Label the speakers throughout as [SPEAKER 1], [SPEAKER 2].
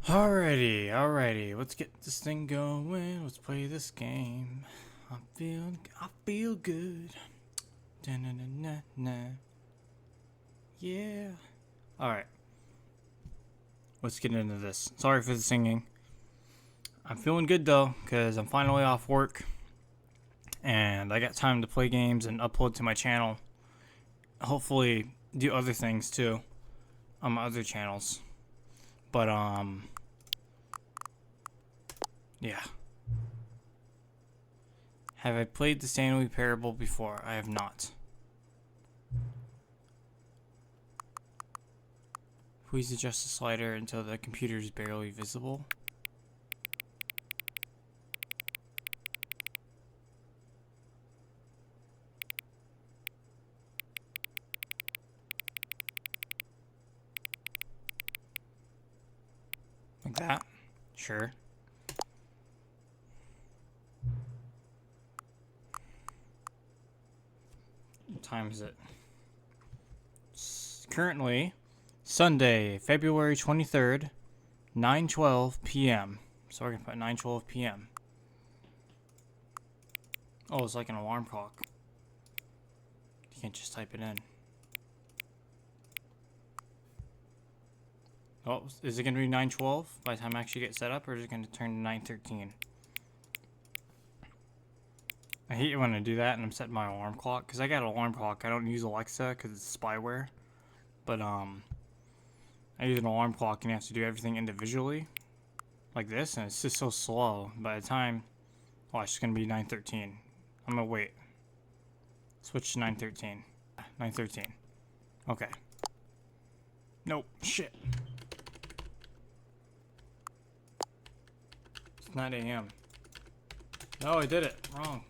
[SPEAKER 1] Alrighty, let's get this thing going. Let's play this game. I feel good. Da-na-na-na-na. Yeah. Alright. Let's get into this. Sorry for the singing. I'm feeling good though, because I'm finally off work. And I got time to play games and upload to my channel. Hopefully do other things too on my other channels. But yeah. Have I played the Stanley Parable before? I have not. Please adjust the slider until the computer is barely visible. Like that? Sure. What time is it? It's currently Sunday, February 23rd, 9:12 p.m. So we're going to put 9:12 p.m. Oh, it's like an alarm clock. You can't just type it in. Oh, is it going to be 9:12 by the time I actually get set up, or is it going to turn to 9:13? I hate it when I do that and I'm setting my alarm clock, because I got an alarm clock. I don't use Alexa because it's spyware. But, I use an alarm clock and you have to do everything individually. Like this, and it's just so slow. By the time... Oh, it's just going to be 9:13. I'm going to wait. Switch to 9:13. 9:13. Okay. Nope. Shit. It's 9 a.m. No, I did it. Wrong.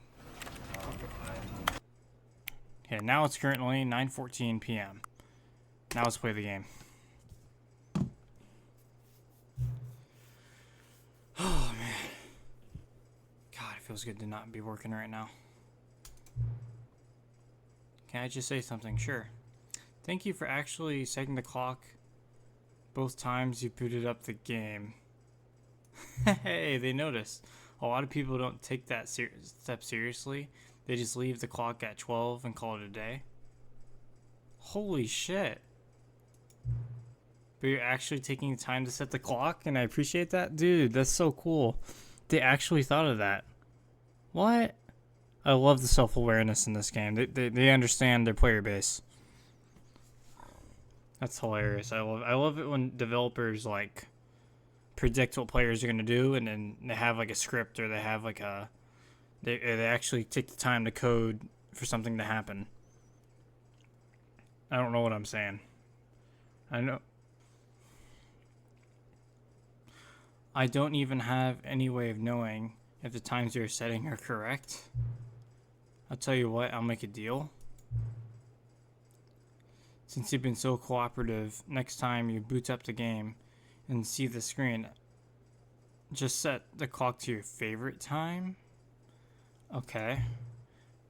[SPEAKER 1] Okay, now it's currently 9:14 p.m. Now let's play the game. Oh, man. God, it feels good to not be working right now. Can I just say something? Sure. Thank you for actually setting the clock both times you booted up the game. Hey, they noticed. A lot of people don't take that step seriously. They just leave the clock at 12 and call it a day. Holy shit. But you're actually taking the time to set the clock, and I appreciate that. Dude, that's so cool. They actually thought of that. What? I love the self-awareness in this game. They understand their player base. That's hilarious. I love it when developers like predict what players are gonna do, and then they have like a script, or they have like a they actually take the time to code for something to happen. I don't know what I'm saying. I know. I don't even have any way of knowing if the times you're setting are correct. I'll tell you what, I'll make a deal. Since you've been so cooperative, next time you boot up the game and see the screen, just set the clock to your favorite time. Okay.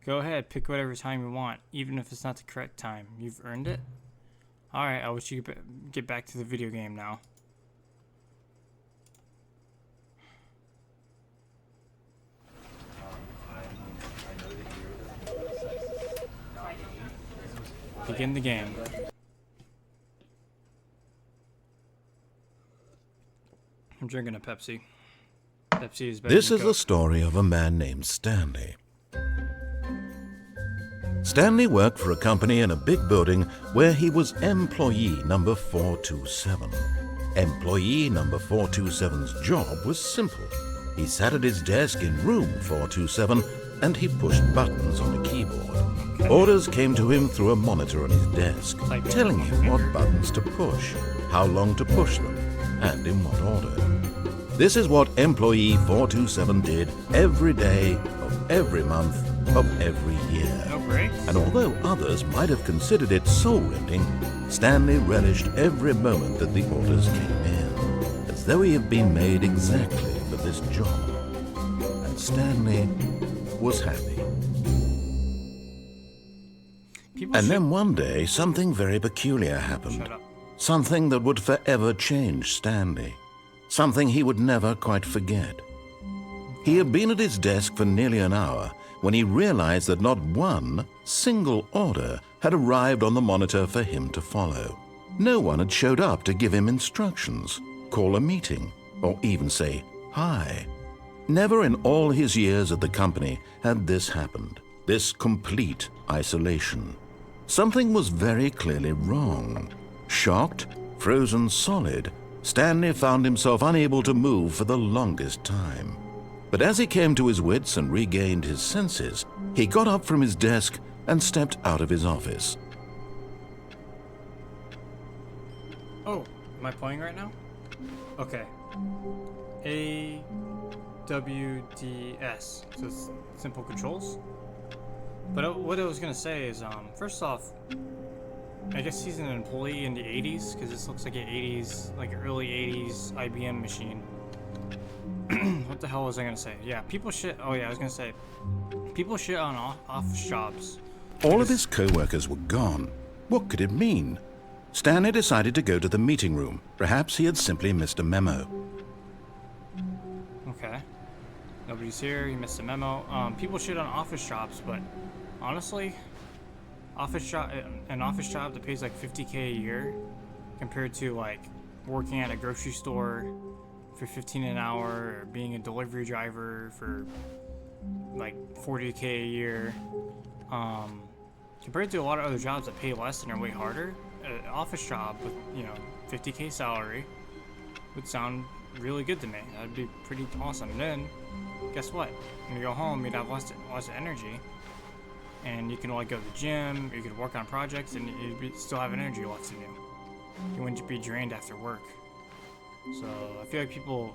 [SPEAKER 1] Go ahead, pick whatever time you want, even if it's not the correct time. You've earned it. Alright, I wish you could get back to the video game now. Begin the game. I'm drinking a Pepsi. Pepsi is better
[SPEAKER 2] This
[SPEAKER 1] than
[SPEAKER 2] is
[SPEAKER 1] Coke.
[SPEAKER 2] the story of a man named Stanley. Stanley worked for a company in a big building where he was employee number 427. Employee number 427's job was simple. He sat at his desk in room 427 and he pushed buttons on a keyboard. Orders came to him through a monitor on his desk, telling him what buttons to push, how long to push them, and in what order. This is what employee 427 did every day of every month of every year.
[SPEAKER 1] No breaks?
[SPEAKER 2] And although others might have considered it soul-rending, Stanley relished every moment that the orders came in, as though he had been made exactly for this job. And Stanley was happy. And then one day, something very peculiar happened.
[SPEAKER 1] Shut up.
[SPEAKER 2] Something that would forever change Stanley. something he would never quite forget. He had been at his desk for nearly an hour when he realized that not one single order had arrived on the monitor for him to follow. No one had showed up to give him instructions, call a meeting, or even say hi. Never in all his years at the company had this happened, this complete isolation. Something was very clearly wrong. Shocked, frozen solid, Stanley found himself unable to move for the longest time. But as he came to his wits and regained his senses, he got up from his desk and stepped out of his office.
[SPEAKER 1] Oh, am I playing right now? Okay. A W D S. So it's simple controls. But what I was gonna say is, first off, I guess he's an employee in the 80s, because this looks like an 80s, like an early 80s IBM machine. What the hell was I gonna say? Yeah, people shit. Oh yeah, I was gonna say, people shit on office jobs.
[SPEAKER 2] All of his co-workers were gone. What could it mean? Stanley decided to go to the meeting room. Perhaps he had simply missed a memo.
[SPEAKER 1] Okay. Nobody's here. He missed a memo. People shit on office jobs, but honestly, an office job that pays like $50K a year, compared to like working at a grocery store for $15 an hour, or being a delivery driver for like $40K a year, compared to a lot of other jobs that pay less and are way harder, an office job with, you know, $50K salary would sound really good to me. That'd be pretty awesome. And then, guess what? When you go home, you'd have less energy, and you can like go to the gym, you could work on projects, and you'd still have energy left in you. You wouldn't be drained after work. So I feel like people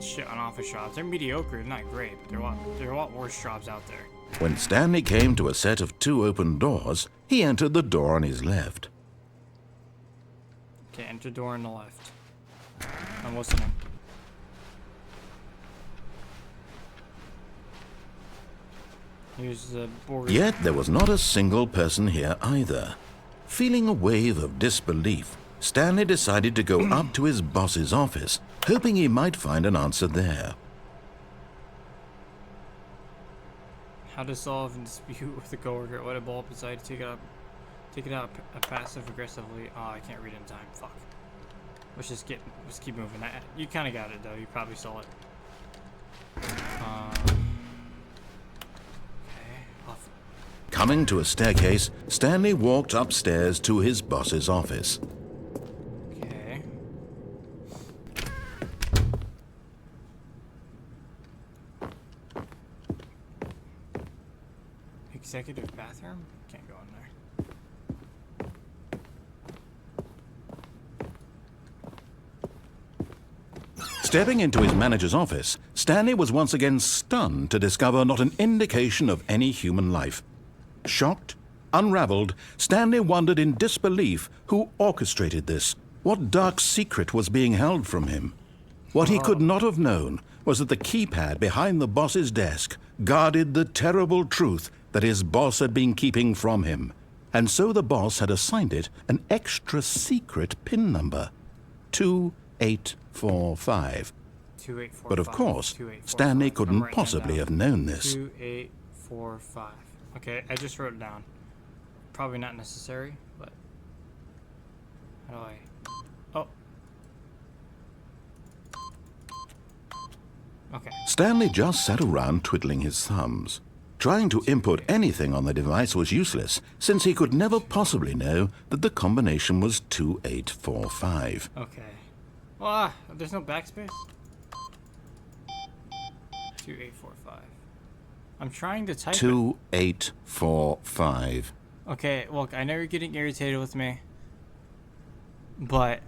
[SPEAKER 1] shit on office jobs. They're mediocre, they're not great, but there are a lot worse jobs out there.
[SPEAKER 2] When Stanley came to a set of 2 open doors, he entered the door on his left.
[SPEAKER 1] Okay, enter door on the left. I'm listening. Here's the board.
[SPEAKER 2] Yet there was not a single person here either. Feeling a wave of disbelief, Stanley decided to go up to his boss's office, hoping he might find an answer there.
[SPEAKER 1] How to solve a dispute with a coworker. Let a bulb decide to take it out passive aggressively. Oh, I can't read in time. Fuck. Let's keep moving. You kind of got it though. You probably saw it. Okay. Off.
[SPEAKER 2] Coming to a staircase, Stanley walked upstairs to his boss's office.
[SPEAKER 1] Okay. Executive bathroom? Can't go in there.
[SPEAKER 2] Stepping into his manager's office, Stanley was once again stunned to discover not an indication of any human life. Shocked, unraveled, Stanley wondered in disbelief who orchestrated this. What dark secret was being held from him? What he could not have known was that the keypad behind the boss's desk guarded the terrible truth that his boss had been keeping from him. And so the boss had assigned it an extra secret PIN number, 2845.
[SPEAKER 1] 2845.
[SPEAKER 2] But of course,
[SPEAKER 1] 2845.
[SPEAKER 2] Stanley
[SPEAKER 1] I'm
[SPEAKER 2] couldn't
[SPEAKER 1] writing it
[SPEAKER 2] possibly
[SPEAKER 1] down.
[SPEAKER 2] have known this.
[SPEAKER 1] 2845. Okay, I just wrote it down. Probably not necessary, but how do I? Oh. Okay.
[SPEAKER 2] Stanley just sat around twiddling his thumbs. Trying to input anything on the device was useless, since he could never possibly know that the combination was 2845.
[SPEAKER 1] Okay. Well, there's no backspace. 2845. I'm trying to type it.
[SPEAKER 2] 2845.
[SPEAKER 1] Okay, look, I know you're getting irritated with me, but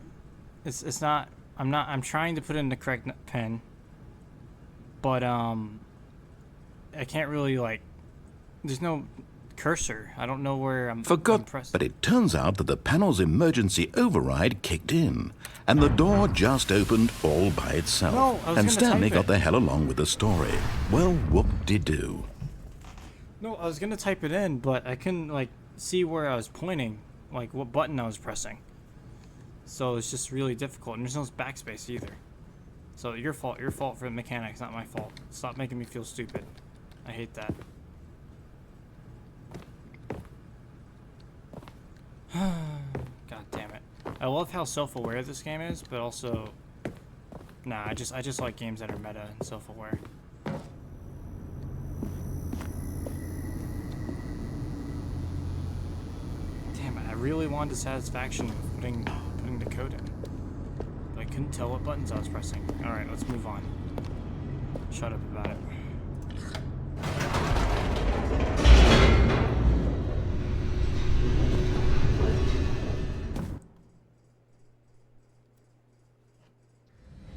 [SPEAKER 1] it's not. I'm trying to put in the correct pin, but I can't really like. There's no cursor. I don't know where I'm pressing.
[SPEAKER 2] But it turns out that the panel's emergency override kicked in, and the door just opened all by itself.
[SPEAKER 1] No, I was
[SPEAKER 2] and
[SPEAKER 1] gonna
[SPEAKER 2] Stanley
[SPEAKER 1] type
[SPEAKER 2] got
[SPEAKER 1] it.
[SPEAKER 2] the hell along with the story. Well, whoop-de-doo.
[SPEAKER 1] No, I was gonna type it in, but I couldn't like see where I was pointing, like what button I was pressing. So it's just really difficult, and there's no backspace either. So your fault for the mechanics, not my fault. Stop making me feel stupid. I hate that. God damn it. I love how self-aware this game is, but also, nah, I just like games that are meta and self-aware. Damn it, I really wanted the satisfaction of putting the code in. But I couldn't tell what buttons I was pressing. Alright, let's move on. Shut up about it.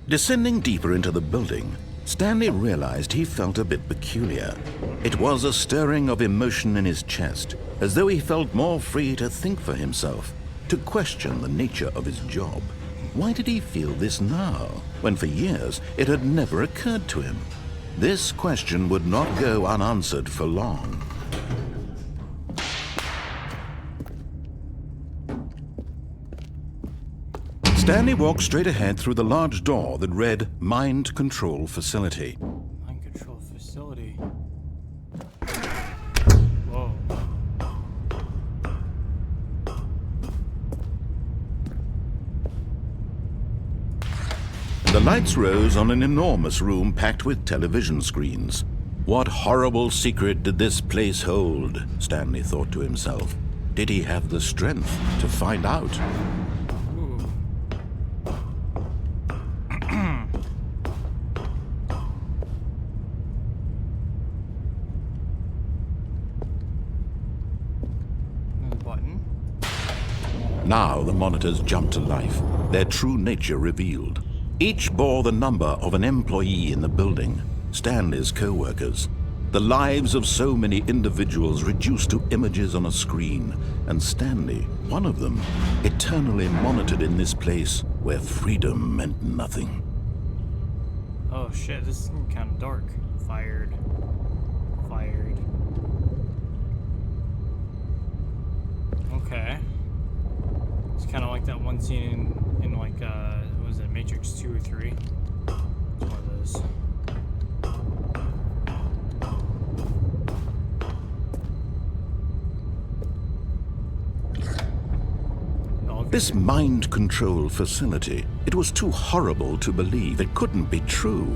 [SPEAKER 2] Descending deeper into the building, Stanley realized he felt a bit peculiar. It was a stirring of emotion in his chest, as though he felt more free to think for himself, to question the nature of his job. Why did he feel this now, when for years it had never occurred to him? This question would not go unanswered for long. Stanley walked straight ahead through the large door that read Mind Control Facility.
[SPEAKER 1] Mind Control Facility. Whoa.
[SPEAKER 2] The lights rose on an enormous room packed with television screens. What horrible secret did this place hold? Stanley thought to himself. Did he have the strength to find out? Now the monitors jumped to life, their true nature revealed. Each bore the number of an employee in the building, Stanley's co-workers. The lives of so many individuals reduced to images on a screen, and Stanley, one of them, eternally monitored in this place where freedom meant nothing.
[SPEAKER 1] Oh shit, this is kind of dark. Fired. Okay. It's kind of like that one scene in like, what was it, Matrix 2 or 3? It's one of those.
[SPEAKER 2] This mind control facility, it was too horrible to believe. It couldn't be true.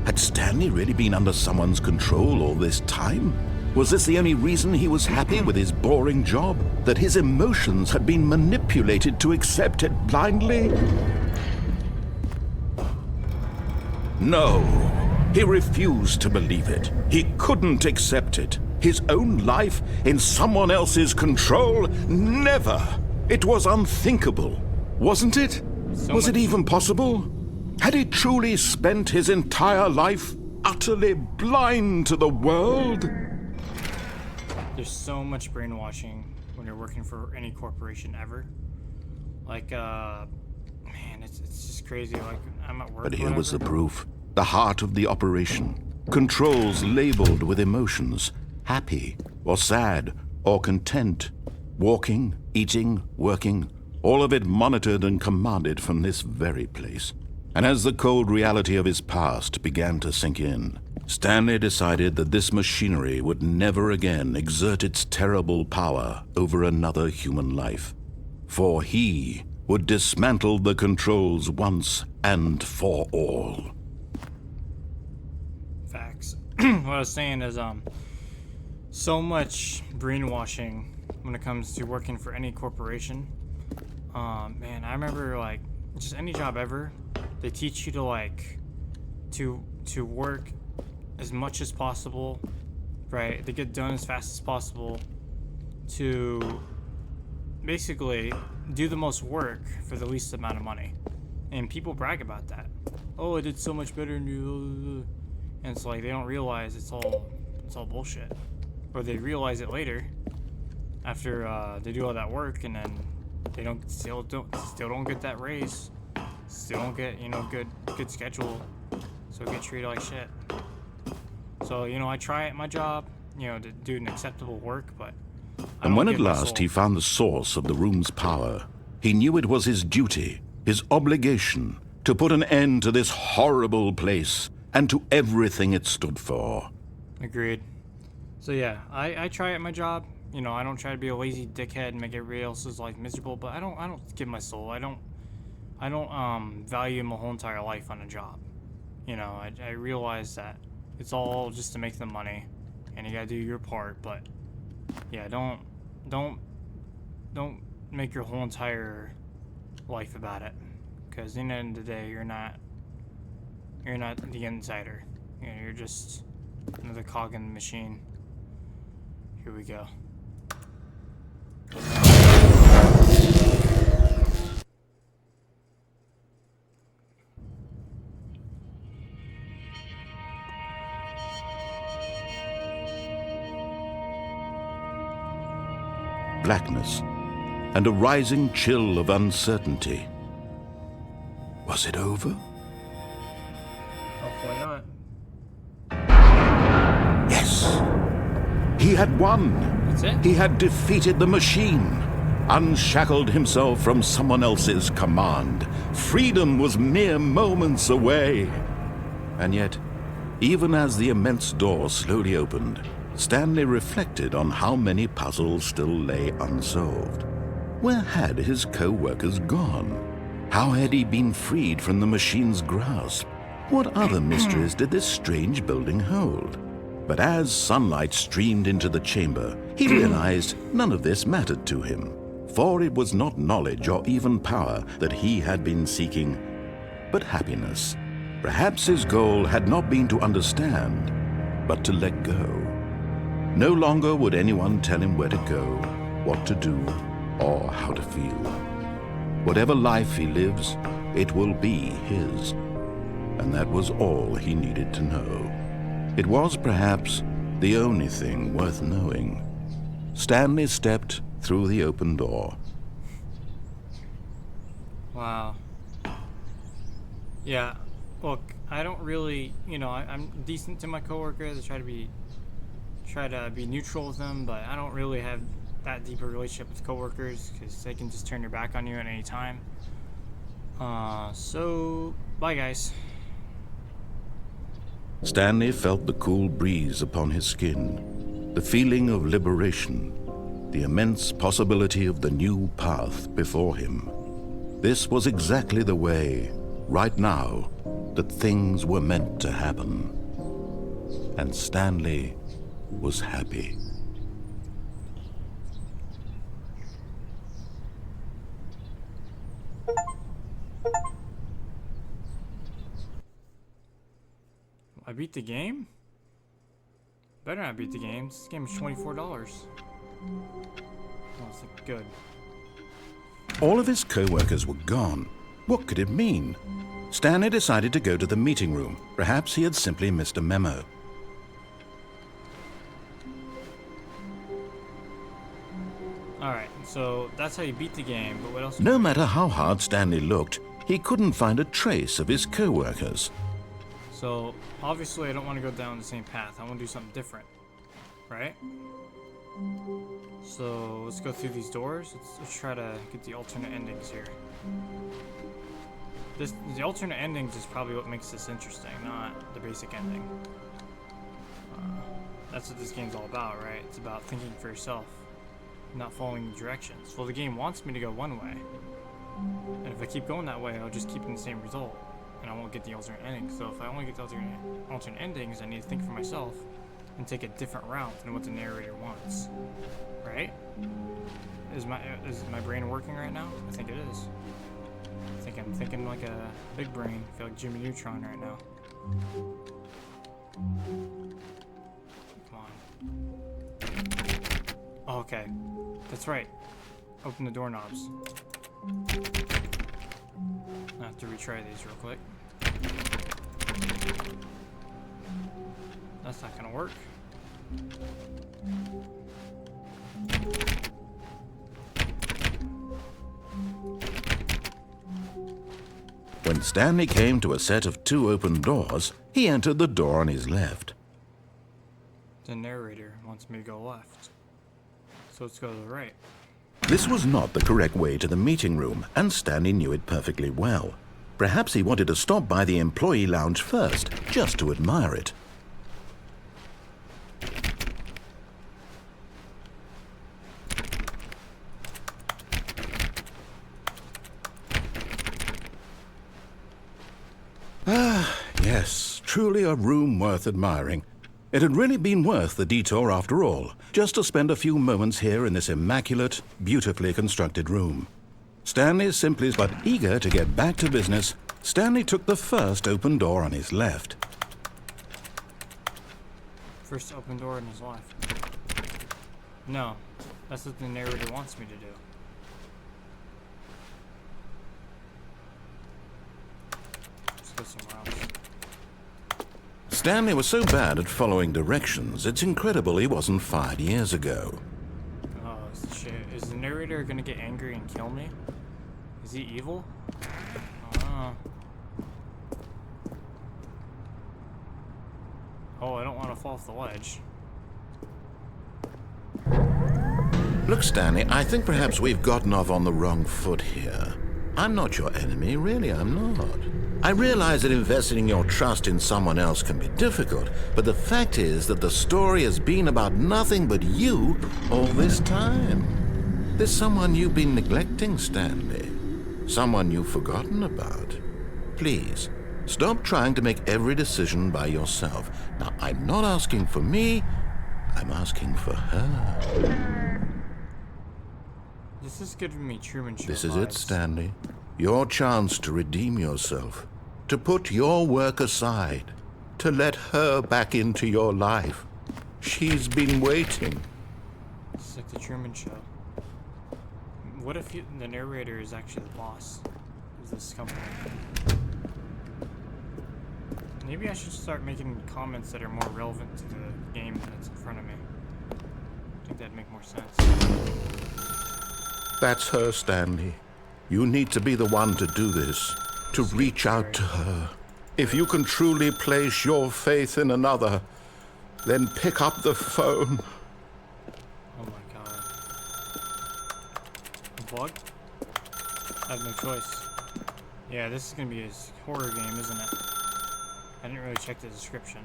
[SPEAKER 2] Had Stanley really been under someone's control all this time? Was this the only reason he was happy with his boring job? That his emotions had been manipulated to accept it blindly? No, he refused to believe it. He couldn't accept it. His own life in someone else's control? Never! It was unthinkable, wasn't it? Was it even possible? Had he truly spent his entire life utterly blind to the world?
[SPEAKER 1] There's so much brainwashing when you're working for any corporation ever. Like, man, it's just crazy. Like, I'm at work.
[SPEAKER 2] But here was the proof. The heart of the operation. Controls labeled with emotions. Happy, or sad, or content. Walking, eating, working. All of it monitored and commanded from this very place. And as the cold reality of his past began to sink in, Stanley decided that this machinery would never again exert its terrible power over another human life. For he would dismantle the controls once and for all.
[SPEAKER 1] Facts. What I was saying is, so much brainwashing when it comes to working for any corporation. Man, I remember, like, just any job ever, they teach you to, like, to work as much as possible, right? To get done as fast as possible, to basically do the most work for the least amount of money. And people brag about that. Oh, I did so much better than you. And it's like they don't realize it's all bullshit. Or they realize it later after they do all that work, and then they still don't get that raise. Still don't get, good schedule. So get treated like shit. So, I try at my job, to do an acceptable work, but
[SPEAKER 2] And when at last he found the source of the room's power, he knew it was his duty, his obligation, to put an end to this horrible place and to everything it stood for.
[SPEAKER 1] Agreed. So yeah, I try at my job. You know, I don't try to be a lazy dickhead and make everybody else's life miserable, but I don't give my soul. I don't value my whole entire life on a job. You know, I realize that it's all just to make the money, and you gotta do your part. But yeah, don't make your whole entire life about it, because in the end of the day, you're not the insider. You know, you're just another cog in the machine. Here we go.
[SPEAKER 2] Blackness and a rising chill of uncertainty. Was it over?
[SPEAKER 1] Hopefully not.
[SPEAKER 2] Yes! He had won!
[SPEAKER 1] That's it?
[SPEAKER 2] He had defeated the machine, unshackled himself from someone else's command. Freedom was mere moments away. And yet, even as the immense door slowly opened, Stanley reflected on how many puzzles still lay unsolved. Where had his co-workers gone? How had he been freed from the machine's grasp? What other mysteries did this strange building hold? But as sunlight streamed into the chamber, he realized none of this mattered to him, for it was not knowledge or even power that he had been seeking, but happiness. Perhaps his goal had not been to understand, but to let go. No longer would anyone tell him where to go, what to do, or how to feel. Whatever life he lives, it will be his. And that was all he needed to know. It was perhaps the only thing worth knowing. Stanley stepped through the open door.
[SPEAKER 1] Wow. Yeah, look, I don't really, you know, I'm decent to my coworkers. I try to be neutral with them, but I don't really have that deep a relationship with coworkers because they can just turn their back on you at any time. So bye guys.
[SPEAKER 2] Stanley felt the cool breeze upon his skin, the feeling of liberation, the immense possibility of the new path before him. This was exactly the way, right now, that things were meant to happen. And Stanley was happy.
[SPEAKER 1] I beat the game? Better not beat the game. This game is $24. Oh, it's good.
[SPEAKER 2] All of his co-workers were gone. What could it mean? Stanley decided to go to the meeting room. Perhaps he had simply missed a memo.
[SPEAKER 1] Alright, so that's how you beat the game, but what else?
[SPEAKER 2] No matter how hard Stanley looked, he couldn't find a trace of his co-workers.
[SPEAKER 1] So, obviously I don't want to go down the same path. I want to do something different. Right? So, let's go through these doors. Let's try to get the alternate endings here. The alternate endings is probably what makes this interesting, not the basic ending. That's what this game's all about, right? It's about thinking for yourself, not following the directions. Well, the game wants me to go one way. And if I keep going that way, I'll just keep in the same result. And I won't get the alternate endings. So if I only get the alternate endings, I need to think for myself and take a different route than what the narrator wants. Right? Is my brain working right now? I think it is. I think I'm thinking like a big brain. I feel like Jimmy Neutron right now. Come on. Oh, okay. That's right. Open the doorknobs. I have to retry these real quick. That's not gonna work.
[SPEAKER 2] When Stanley came to a set of 2 open doors, he entered the door on his left.
[SPEAKER 1] The narrator wants me to go left. So let's go to the right.
[SPEAKER 2] This was not the correct way to the meeting room, and Stanley knew it perfectly well. Perhaps he wanted to stop by the employee lounge first, just to admire it. Yes, truly a room worth admiring. It had really been worth the detour after all, just to spend a few moments here in this immaculate, beautifully constructed room. Stanley simply but eager to get back to business, Stanley took the first open door on his left.
[SPEAKER 1] First open door in his life. No, that's what the narrator wants me to do. Let's go somewhere else.
[SPEAKER 2] Stanley was so bad at following directions, it's incredible he wasn't fired years ago.
[SPEAKER 1] Oh, shit. Is the narrator gonna get angry and kill me? Is he evil? Oh, I don't want to fall off the ledge.
[SPEAKER 2] Look, Stanley, I think perhaps we've gotten off on the wrong foot here. I'm not your enemy, really, I'm not. I realize that investing your trust in someone else can be difficult, but the fact is that the story has been about nothing but you all this time. There's someone you've been neglecting, Stanley. Someone you've forgotten about. Please, stop trying to make every decision by yourself. Now, I'm not asking for me, I'm asking for her.
[SPEAKER 1] This is giving me Truman Show
[SPEAKER 2] This is
[SPEAKER 1] vibes.
[SPEAKER 2] it, Stanley. Your chance to redeem yourself. To put your work aside. To let her back into your life. She's been waiting.
[SPEAKER 1] It's like the Truman Show. What if the narrator is actually the boss of this company? Maybe I should start making comments that are more relevant to the game that's in front of me. I think that'd make more sense.
[SPEAKER 2] That's her, Stanley. You need to be the one to do this. To reach out to her. If you can truly place your faith in another, then pick up the phone.
[SPEAKER 1] Oh my god. Unplug? I have no choice. Yeah, this is gonna be a horror game, isn't it? I didn't really check the description.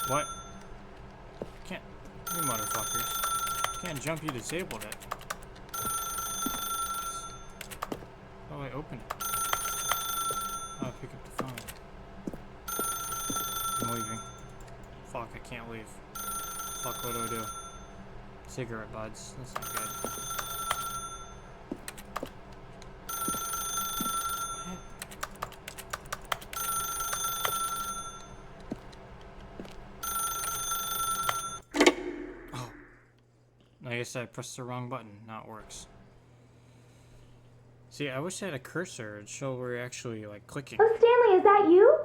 [SPEAKER 1] What? Can't. You motherfuckers. Can't jump, you disabled it. Oh, I open it. Oh, pick up the phone. I'm leaving. Fuck, I can't leave. Fuck, what do I do? Cigarette buds. That's not good. What? Oh. I guess I pressed the wrong button. Now it works. See, I wish I had a cursor to show where you're actually, like, clicking.
[SPEAKER 3] Oh, Stanley, is that you?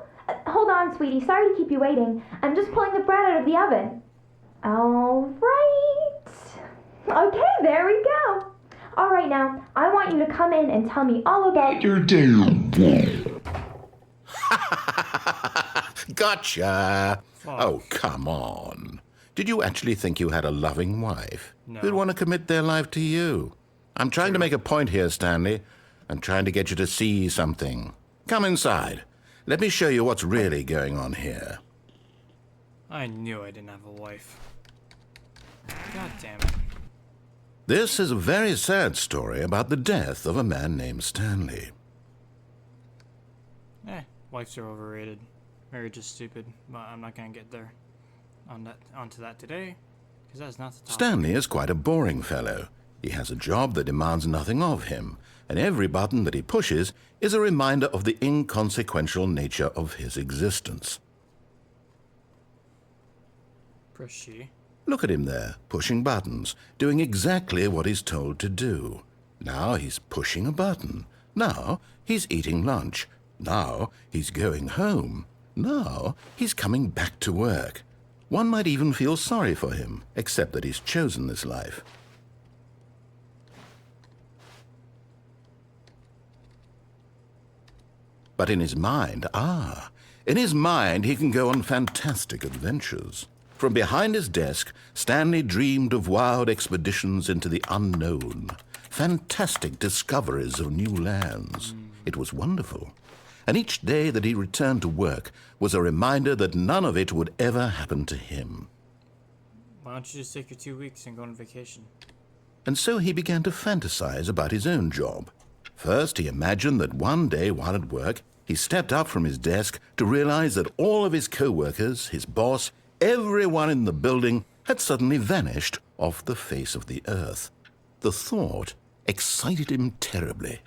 [SPEAKER 3] Hold on, sweetie. Sorry to keep you waiting. I'm just pulling the bread out of the oven. All right. Okay, there we go. All right, now, I want you to come in and tell me all about your day.
[SPEAKER 2] Gotcha.
[SPEAKER 1] Fuck.
[SPEAKER 2] Oh, come on. Did you actually think you had a loving wife
[SPEAKER 1] No.
[SPEAKER 2] who'd want to commit their life to you? I'm trying to make a point here, Stanley. I'm trying to get you to see something. Come inside. Let me show you what's really going on here.
[SPEAKER 1] I knew I didn't have a wife. God damn it.
[SPEAKER 2] This is a very sad story about the death of a man named Stanley.
[SPEAKER 1] Wives are overrated. Marriage is stupid, but I'm not gonna get there onto that today, because that's not the topic.
[SPEAKER 2] Stanley is quite a boring fellow. He has a job that demands nothing of him, and every button that he pushes is a reminder of the inconsequential nature of his existence.
[SPEAKER 1] Press she.
[SPEAKER 2] Look at him there, pushing buttons, doing exactly what he's told to do. Now he's pushing a button. Now he's eating lunch. Now he's going home. Now he's coming back to work. One might even feel sorry for him, except that he's chosen this life. But in his mind, he can go on fantastic adventures. From behind his desk, Stanley dreamed of wild expeditions into the unknown, fantastic discoveries of new lands. It was wonderful. And each day that he returned to work was a reminder that none of it would ever happen to him.
[SPEAKER 1] Why don't you just take your 2 weeks and go on vacation?
[SPEAKER 2] And so he began to fantasize about his own job. First, he imagined that one day while at work, he stepped up from his desk to realize that all of his co-workers, his boss, everyone in the building had suddenly vanished off the face of the earth. The thought excited him terribly.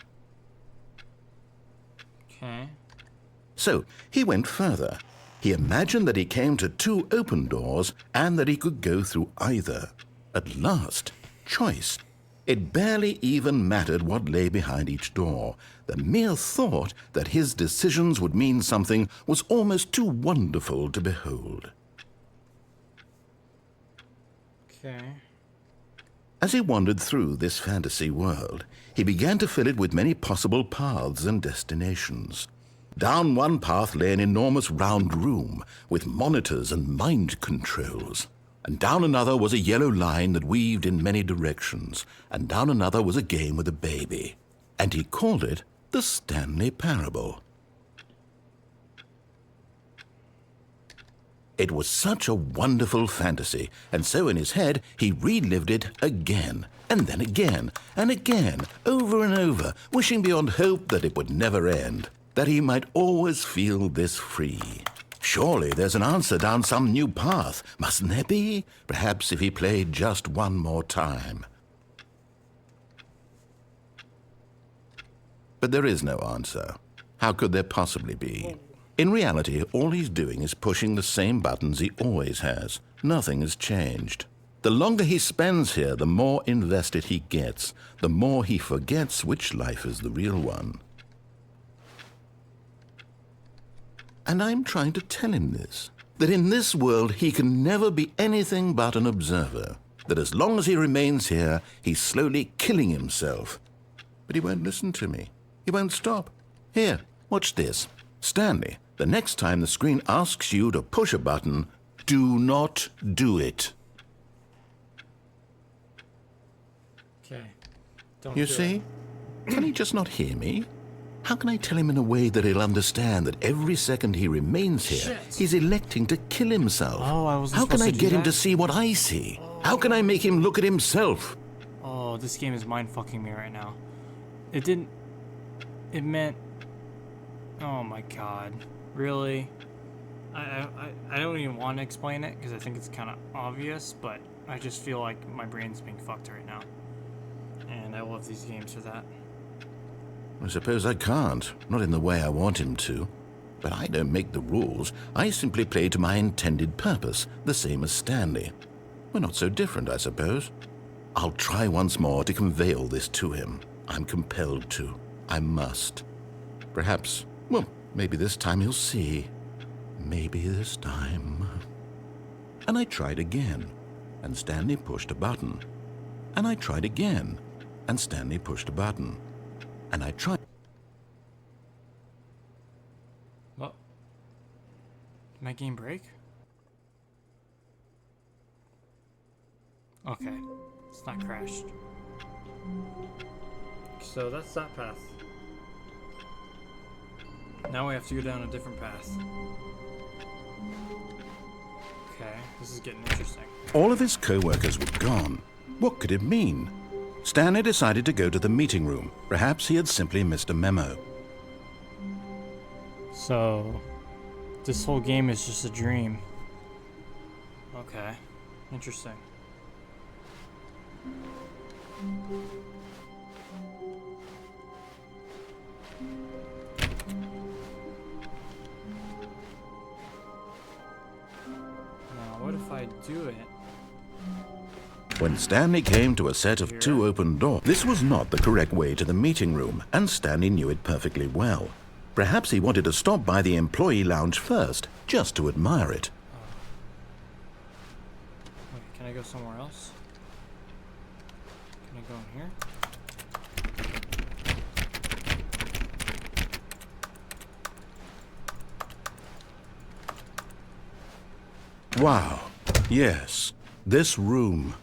[SPEAKER 1] Okay.
[SPEAKER 2] So he went further. He imagined that he came to 2 open doors and that he could go through either. At last, choice. It barely even mattered what lay behind each door. The mere thought that his decisions would mean something was almost too wonderful to behold.
[SPEAKER 1] Okay.
[SPEAKER 2] As he wandered through this fantasy world, he began to fill it with many possible paths and destinations. Down one path lay an enormous round room with monitors and mind controls. And down another was a yellow line that weaved in many directions. And down another was a game with a baby. And he called it the Stanley Parable. It was such a wonderful fantasy, and so in his head he relived it again, and then again, and again, over and over, wishing beyond hope that it would never end, that he might always feel this free. Surely there's an answer down some new path, mustn't there be? Perhaps if he played just one more time. But there is no answer. How could there possibly be? In reality, all he's doing is pushing the same buttons he always has. Nothing has changed. The longer he spends here, the more invested he gets, the more he forgets which life is the real one. And I'm trying to tell him this, that in this world he can never be anything but an observer, that as long as he remains here, he's slowly killing himself. But he won't listen to me. He won't stop. Here, watch this. Stanley, the next time the screen asks you to push a button, do not do it.
[SPEAKER 1] Okay. Don't
[SPEAKER 2] You
[SPEAKER 1] do
[SPEAKER 2] see? Can he just not hear me? How can I tell him in a way that he'll understand that every second he remains here,
[SPEAKER 1] Shit.
[SPEAKER 2] he's electing to kill himself?
[SPEAKER 1] Oh, I wasn't
[SPEAKER 2] How can I
[SPEAKER 1] supposed to do
[SPEAKER 2] get him
[SPEAKER 1] that?
[SPEAKER 2] to see what I see? How can I make him look at himself?
[SPEAKER 1] Oh, this game is mind-fucking me right now. It didn't... It meant... Oh my god. Really? I don't even want to explain it, because I think it's kind of obvious, but I just feel like my brain's being fucked right now. And I love these games for that.
[SPEAKER 2] I suppose I can't, not in the way I want him to. But I don't make the rules. I simply play to my intended purpose, the same as Stanley. We're not so different, I suppose. I'll try once more to convey all this to him. I'm compelled to. I must. Perhaps, well, maybe this time he'll see. Maybe this time. And I tried again, and Stanley pushed a button. And I tried again, and Stanley pushed a button. And I tried.
[SPEAKER 1] What? Did my game break? Okay. It's not crashed. So that's that path. Now we have to go down a different path. Okay, this is getting interesting.
[SPEAKER 2] All of his co-workers were gone. What could it mean? Stanley decided to go to the meeting room. Perhaps he had simply missed a memo.
[SPEAKER 1] So, this whole game is just a dream. Okay, interesting. Now, what if I do it?
[SPEAKER 2] When Stanley came to a set of 2 open doors, this was not the correct way to the meeting room, and Stanley knew it perfectly well. Perhaps he wanted to stop by the employee lounge first, just to admire it.
[SPEAKER 1] Wait, can I go somewhere else? Can I go in here?
[SPEAKER 2] Wow. Yes, this room.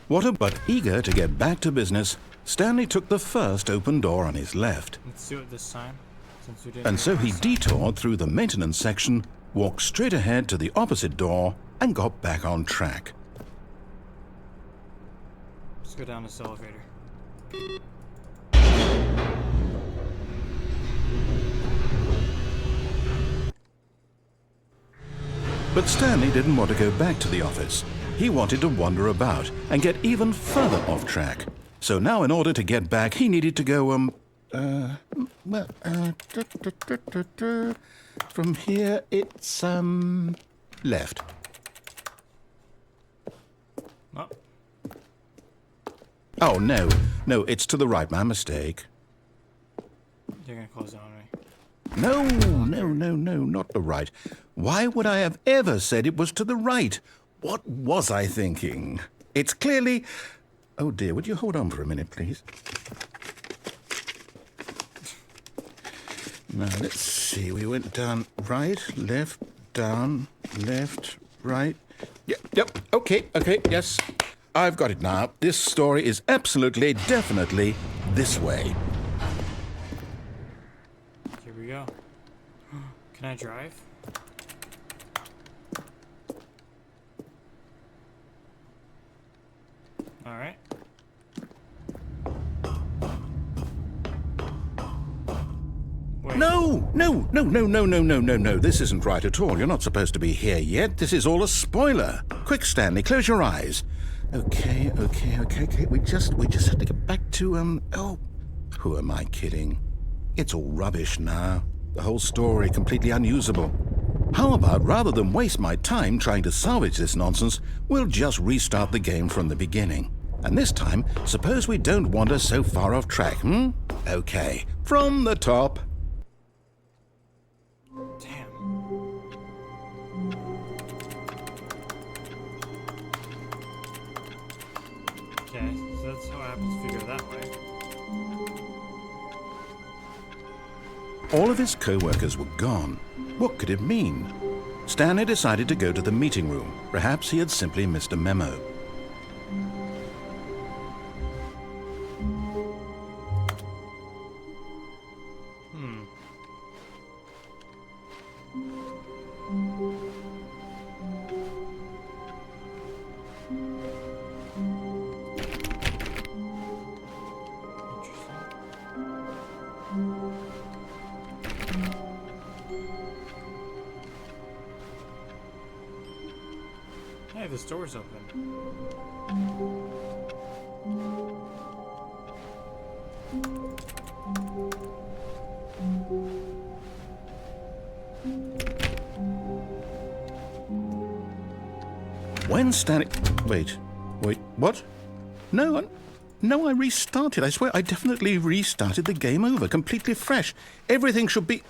[SPEAKER 2] But eager to get back to business, Stanley took the first open door on his left.
[SPEAKER 1] Let's do it this time. Since we did
[SPEAKER 2] And
[SPEAKER 1] it
[SPEAKER 2] so he
[SPEAKER 1] last time.
[SPEAKER 2] detoured through the maintenance section, walked straight ahead to the opposite door, and got back on track.
[SPEAKER 1] Let's go down this elevator.
[SPEAKER 2] But Stanley didn't want to go back to the office. He wanted to wander about and get even further off track. So now in order to get back, he needed to go, from here it's, left.
[SPEAKER 1] Oh,
[SPEAKER 2] Oh, no, it's to the right, my mistake.
[SPEAKER 1] you're gonna close down on me.
[SPEAKER 2] No, not the right. Why would I have ever said it was to the right? What was I thinking? It's clearly... Oh dear, would you hold on for a minute, please? Now, let's see. We went down right, left, down, left, right. Yep, okay, yes. I've got it now. This story is absolutely, definitely this way.
[SPEAKER 1] Here we go. Can I drive? Alright. Wait.
[SPEAKER 2] No. This isn't right at all. You're not supposed to be here yet. This is all a spoiler. Quick, Stanley, close your eyes. Okay. We just have to get back to, oh, who am I kidding? It's all rubbish now. The whole story completely unusable. How about, rather than waste my time trying to salvage this nonsense, we'll just restart the game from the beginning. And this time, suppose we don't wander so far off track, Okay, from the top.
[SPEAKER 1] Damn. Okay, so that's how it happens if you go that way.
[SPEAKER 2] All of his co-workers were gone. What could it mean? Stanley decided to go to the meeting room. Perhaps he had simply missed a memo.
[SPEAKER 1] Hey, this door's open.
[SPEAKER 2] When Stanley... Wait, what? No, I restarted. I swear, I definitely restarted the game over, completely fresh. Everything should be...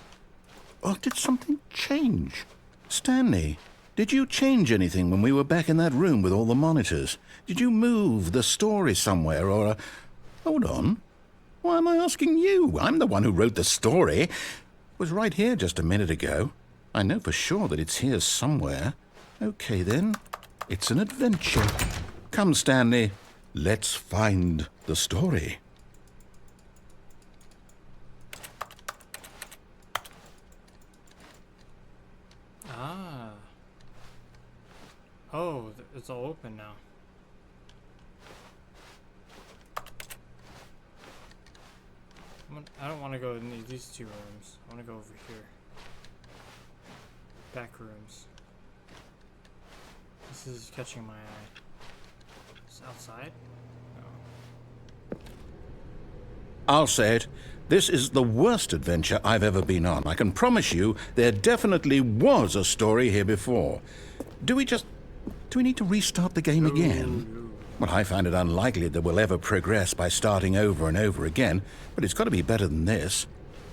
[SPEAKER 2] Oh, did something change? Stanley, did you change anything when we were back in that room with all the monitors? Did you move the story somewhere, or... Hold on. Why am I asking you? I'm the one who wrote the story. It was right here just a minute ago. I know for sure that it's here somewhere. Okay, then. It's an adventure. Come, Stanley. Let's find the story.
[SPEAKER 1] Ah. Oh, it's all open now. I don't want to go in these two rooms. I want to go over here. Back rooms. This is catching my eye. It's outside? No.
[SPEAKER 2] I'll say it. This is the worst adventure I've ever been on. I can promise you there definitely was a story here before. Do we need to restart the game again? Well, I find it unlikely that we'll ever progress by starting over and over again, but it's got to be better than this.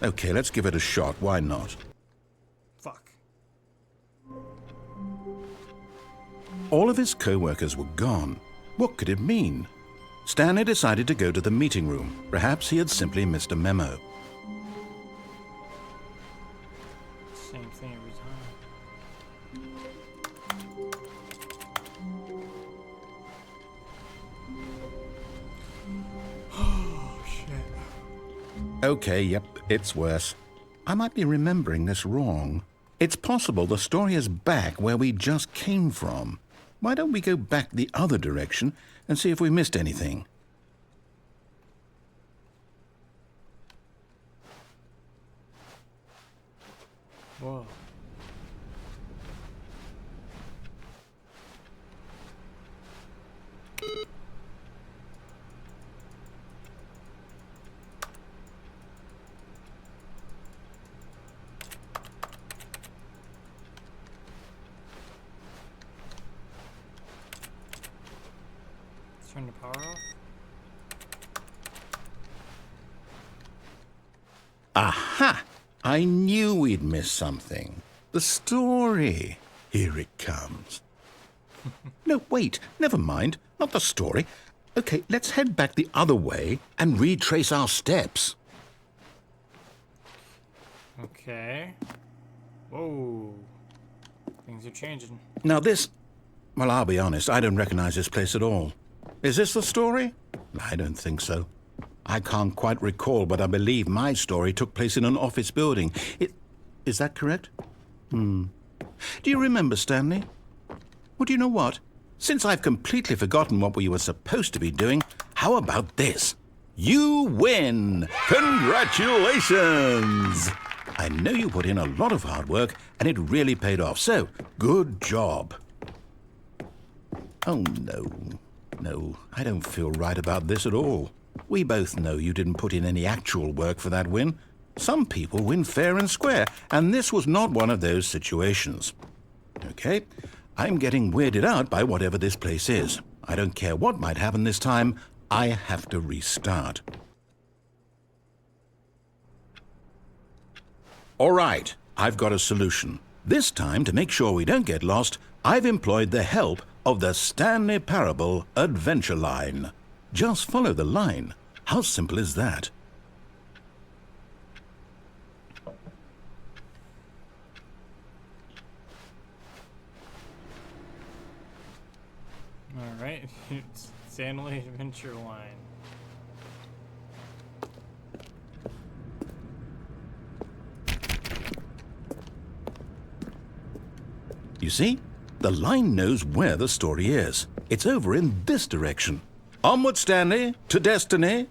[SPEAKER 2] Okay, let's give it a shot. Why not?
[SPEAKER 1] Fuck.
[SPEAKER 2] All of his co-workers were gone. What could it mean? Stanley decided to go to the meeting room. Perhaps he had simply missed a memo.
[SPEAKER 1] Same thing every time.
[SPEAKER 2] Okay, yep, it's worse. I might be remembering this wrong. It's possible the story is back where we just came from. Why don't we go back the other direction and see if we missed anything?
[SPEAKER 1] Whoa. Turn the power off.
[SPEAKER 2] Aha! I knew we'd miss something. The story. Here it comes. No, wait. Never mind. Not the story. Okay, let's head back the other way and retrace our steps.
[SPEAKER 1] Okay. Whoa. Things are changing.
[SPEAKER 2] Now this... Well, I'll be honest. I don't recognize this place at all. Is this the story? I don't think so. I can't quite recall, but I believe my story took place in an office building. Is that correct? Do you remember, Stanley? Well, do you know what? Since I've completely forgotten what we were supposed to be doing, how about this? You win! Congratulations! I know you put in a lot of hard work, and it really paid off, so good job. Oh, no. No, I don't feel right about this at all. We both know you didn't put in any actual work for that win. Some people win fair and square, and this was not one of those situations. Okay, I'm getting weirded out by whatever this place is. I don't care what might happen this time. I have to restart. All right, I've got a solution. This time, to make sure we don't get lost, I've employed the help of the Stanley Parable Adventure Line. Just follow the line. How simple is that?
[SPEAKER 1] Alright, it's Stanley Adventure Line.
[SPEAKER 2] You see? The line knows where the story is. It's over in this direction. Onward, Stanley, to destiny.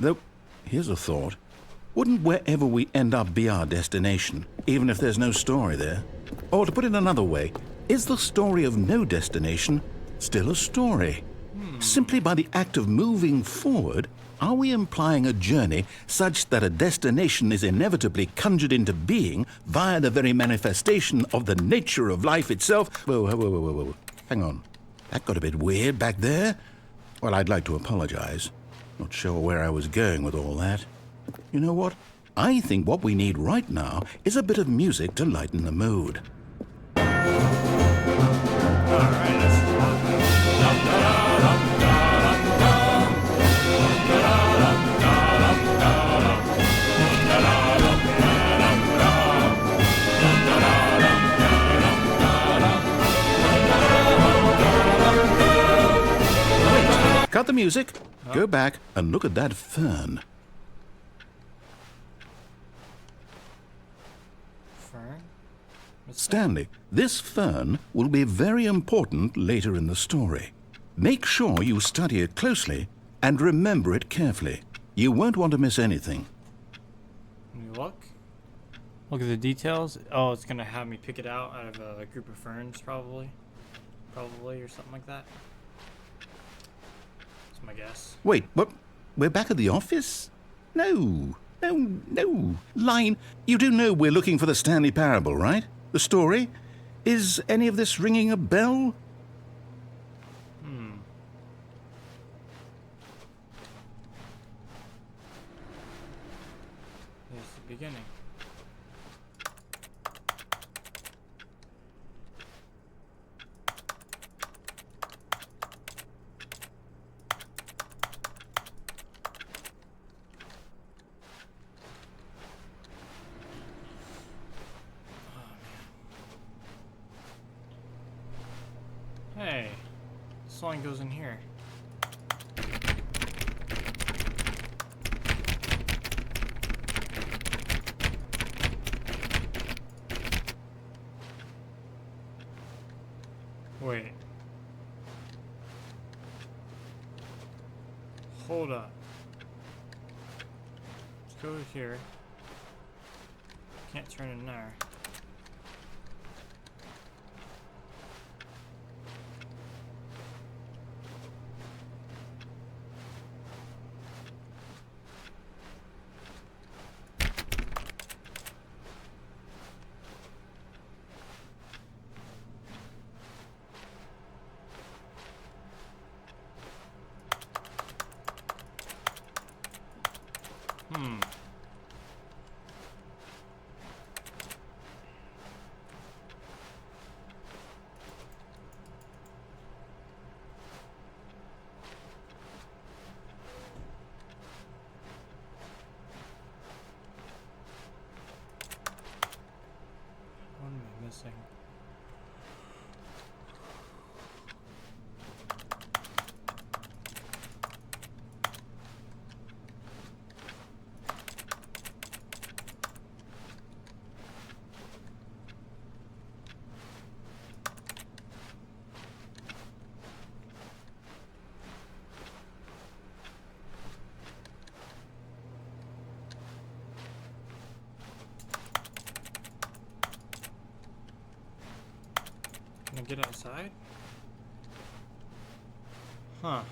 [SPEAKER 2] Though, here's a thought. Wouldn't wherever we end up be our destination, even if there's no story there? Or to put it another way, is the story of no destination still a story? Simply by the act of moving forward, are we implying a journey such that a destination is inevitably conjured into being via the very manifestation of the nature of life itself? Whoa. Hang on. That got a bit weird back there. Well, I'd like to apologize. Not sure where I was going with all that. You know what? I think what we need right now is a bit of music to lighten the mood.
[SPEAKER 1] Alright, let's...
[SPEAKER 2] Cut the music. Go back and look at that fern.
[SPEAKER 1] Fern?
[SPEAKER 2] Stanley, this fern will be very important later in the story. Make sure you study it closely and remember it carefully. You won't want to miss anything.
[SPEAKER 1] Let me look. Look at the details. Oh, it's gonna have me pick it out of a group of ferns, probably. Probably, or something like that. That's my guess.
[SPEAKER 2] Wait, what? We're back at the office? No. Line, you do know we're looking for the Stanley Parable, right? The story? Is any of this ringing a bell?
[SPEAKER 1] Here's the beginning. Hey, this line goes in here. Wait. Hold up. Let's go here. Can't turn in there. What am I missing? Can I get outside? Huh.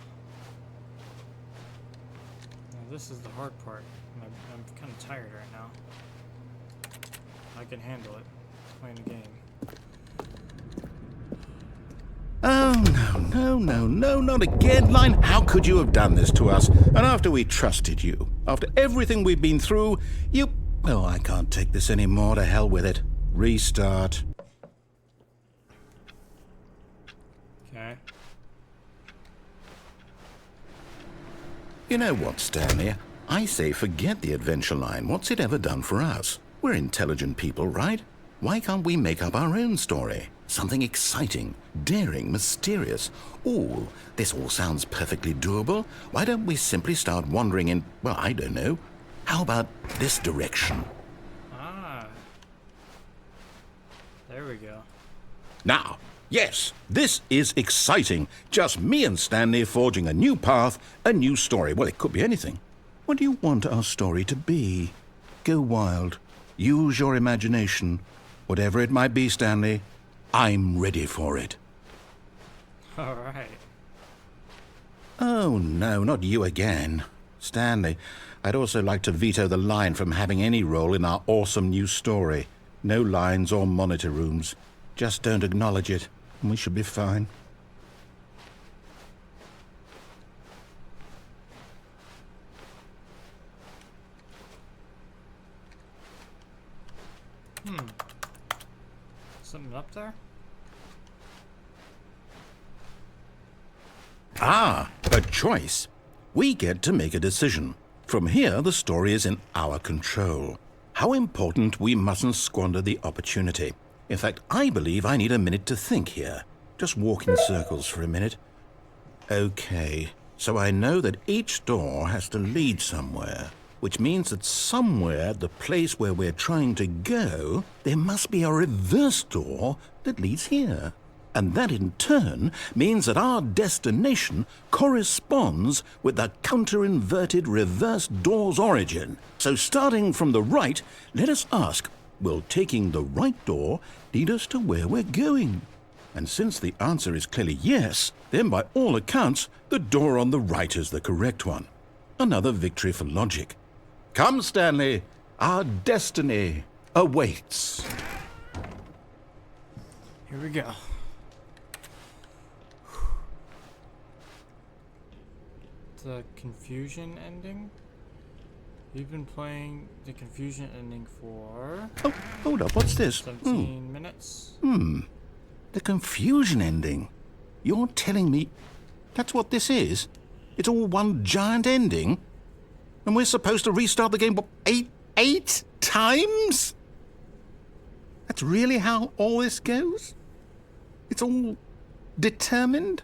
[SPEAKER 1] Now this is the hard part. I'm kind of tired right now. I can handle it. Playing the game.
[SPEAKER 2] Oh, no, not again, Line. How could you have done this to us? And after we trusted you, after everything we've been through, you... Oh, I can't take this anymore. To hell with it. Restart.
[SPEAKER 1] Okay.
[SPEAKER 2] You know what, Stanley? I say forget the adventure line. What's it ever done for us? We're intelligent people, right? Why can't we make up our own story? Something exciting, daring, mysterious. Ooh, this all sounds perfectly doable. Why don't we simply start wandering in, well, I don't know. How about this direction?
[SPEAKER 1] Ah. There we go.
[SPEAKER 2] Now, yes, this is exciting. Just me and Stanley forging a new path, a new story. Well, it could be anything. What do you want our story to be? Go wild. Use your imagination. Whatever it might be, Stanley, I'm ready for it.
[SPEAKER 1] All right.
[SPEAKER 2] Oh, no, not you again. Stanley, I'd also like to veto the line from having any role in our awesome new story. No lines or monitor rooms. Just don't acknowledge it, and we should be fine.
[SPEAKER 1] Something up there?
[SPEAKER 2] Ah, a choice. We get to make a decision. From here, the story is in our control. How important we mustn't squander the opportunity. In fact, I believe I need a minute to think here. Just walk in circles for a minute. Okay, so I know that each door has to lead somewhere, which means that somewhere at the place where we're trying to go, there must be a reverse door that leads here. And that in turn means that our destination corresponds with the counter-inverted reverse door's origin. So starting from the right, let us ask, will taking the right door lead us to where we're going? And since the answer is clearly yes, then by all accounts, the door on the right is the correct one. Another victory for logic. Come, Stanley, our destiny awaits.
[SPEAKER 1] Here we go. The confusion ending? You've been playing the confusion ending for...
[SPEAKER 2] Oh, hold up, what's this?
[SPEAKER 1] 17 minutes?
[SPEAKER 2] The confusion ending. You're telling me that's what this is? It's all one giant ending? And we're supposed to restart the game, what, eight times? That's really how all this goes? It's all determined?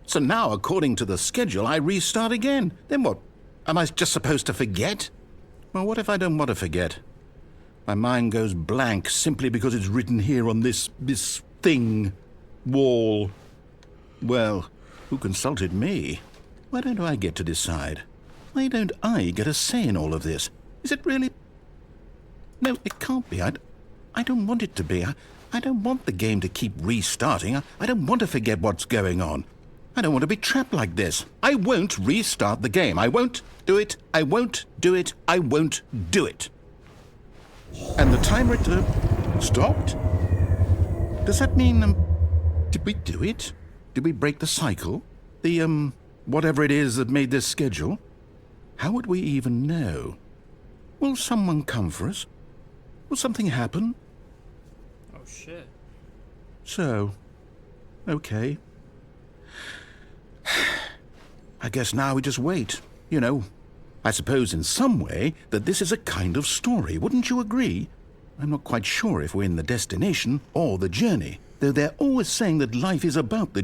[SPEAKER 2] So now, according to the schedule, I restart again. Then what? Am I just supposed to forget? Well, what if I don't want to forget? My mind goes blank simply because it's written here on this thing. wall. Well, who consulted me? Why don't I get to decide? Why don't I get a say in all of this? Is it really? No, it can't be. I don't want it to be. I don't want the game to keep restarting. I don't want to forget what's going on. I don't want to be trapped like this. I won't restart the game. I won't do it. I won't do it. I won't do it. And the timer stopped? Does that mean, did we do it? Did we break the cycle? The, whatever it is that made this schedule? How would we even know? Will someone come for us? Will something happen?
[SPEAKER 1] Oh, shit.
[SPEAKER 2] So, okay. I guess now we just wait, you know. I suppose in some way that this is a kind of story, wouldn't you agree? I'm not quite sure if we're in the destination or the journey, though they're always saying that life is about the...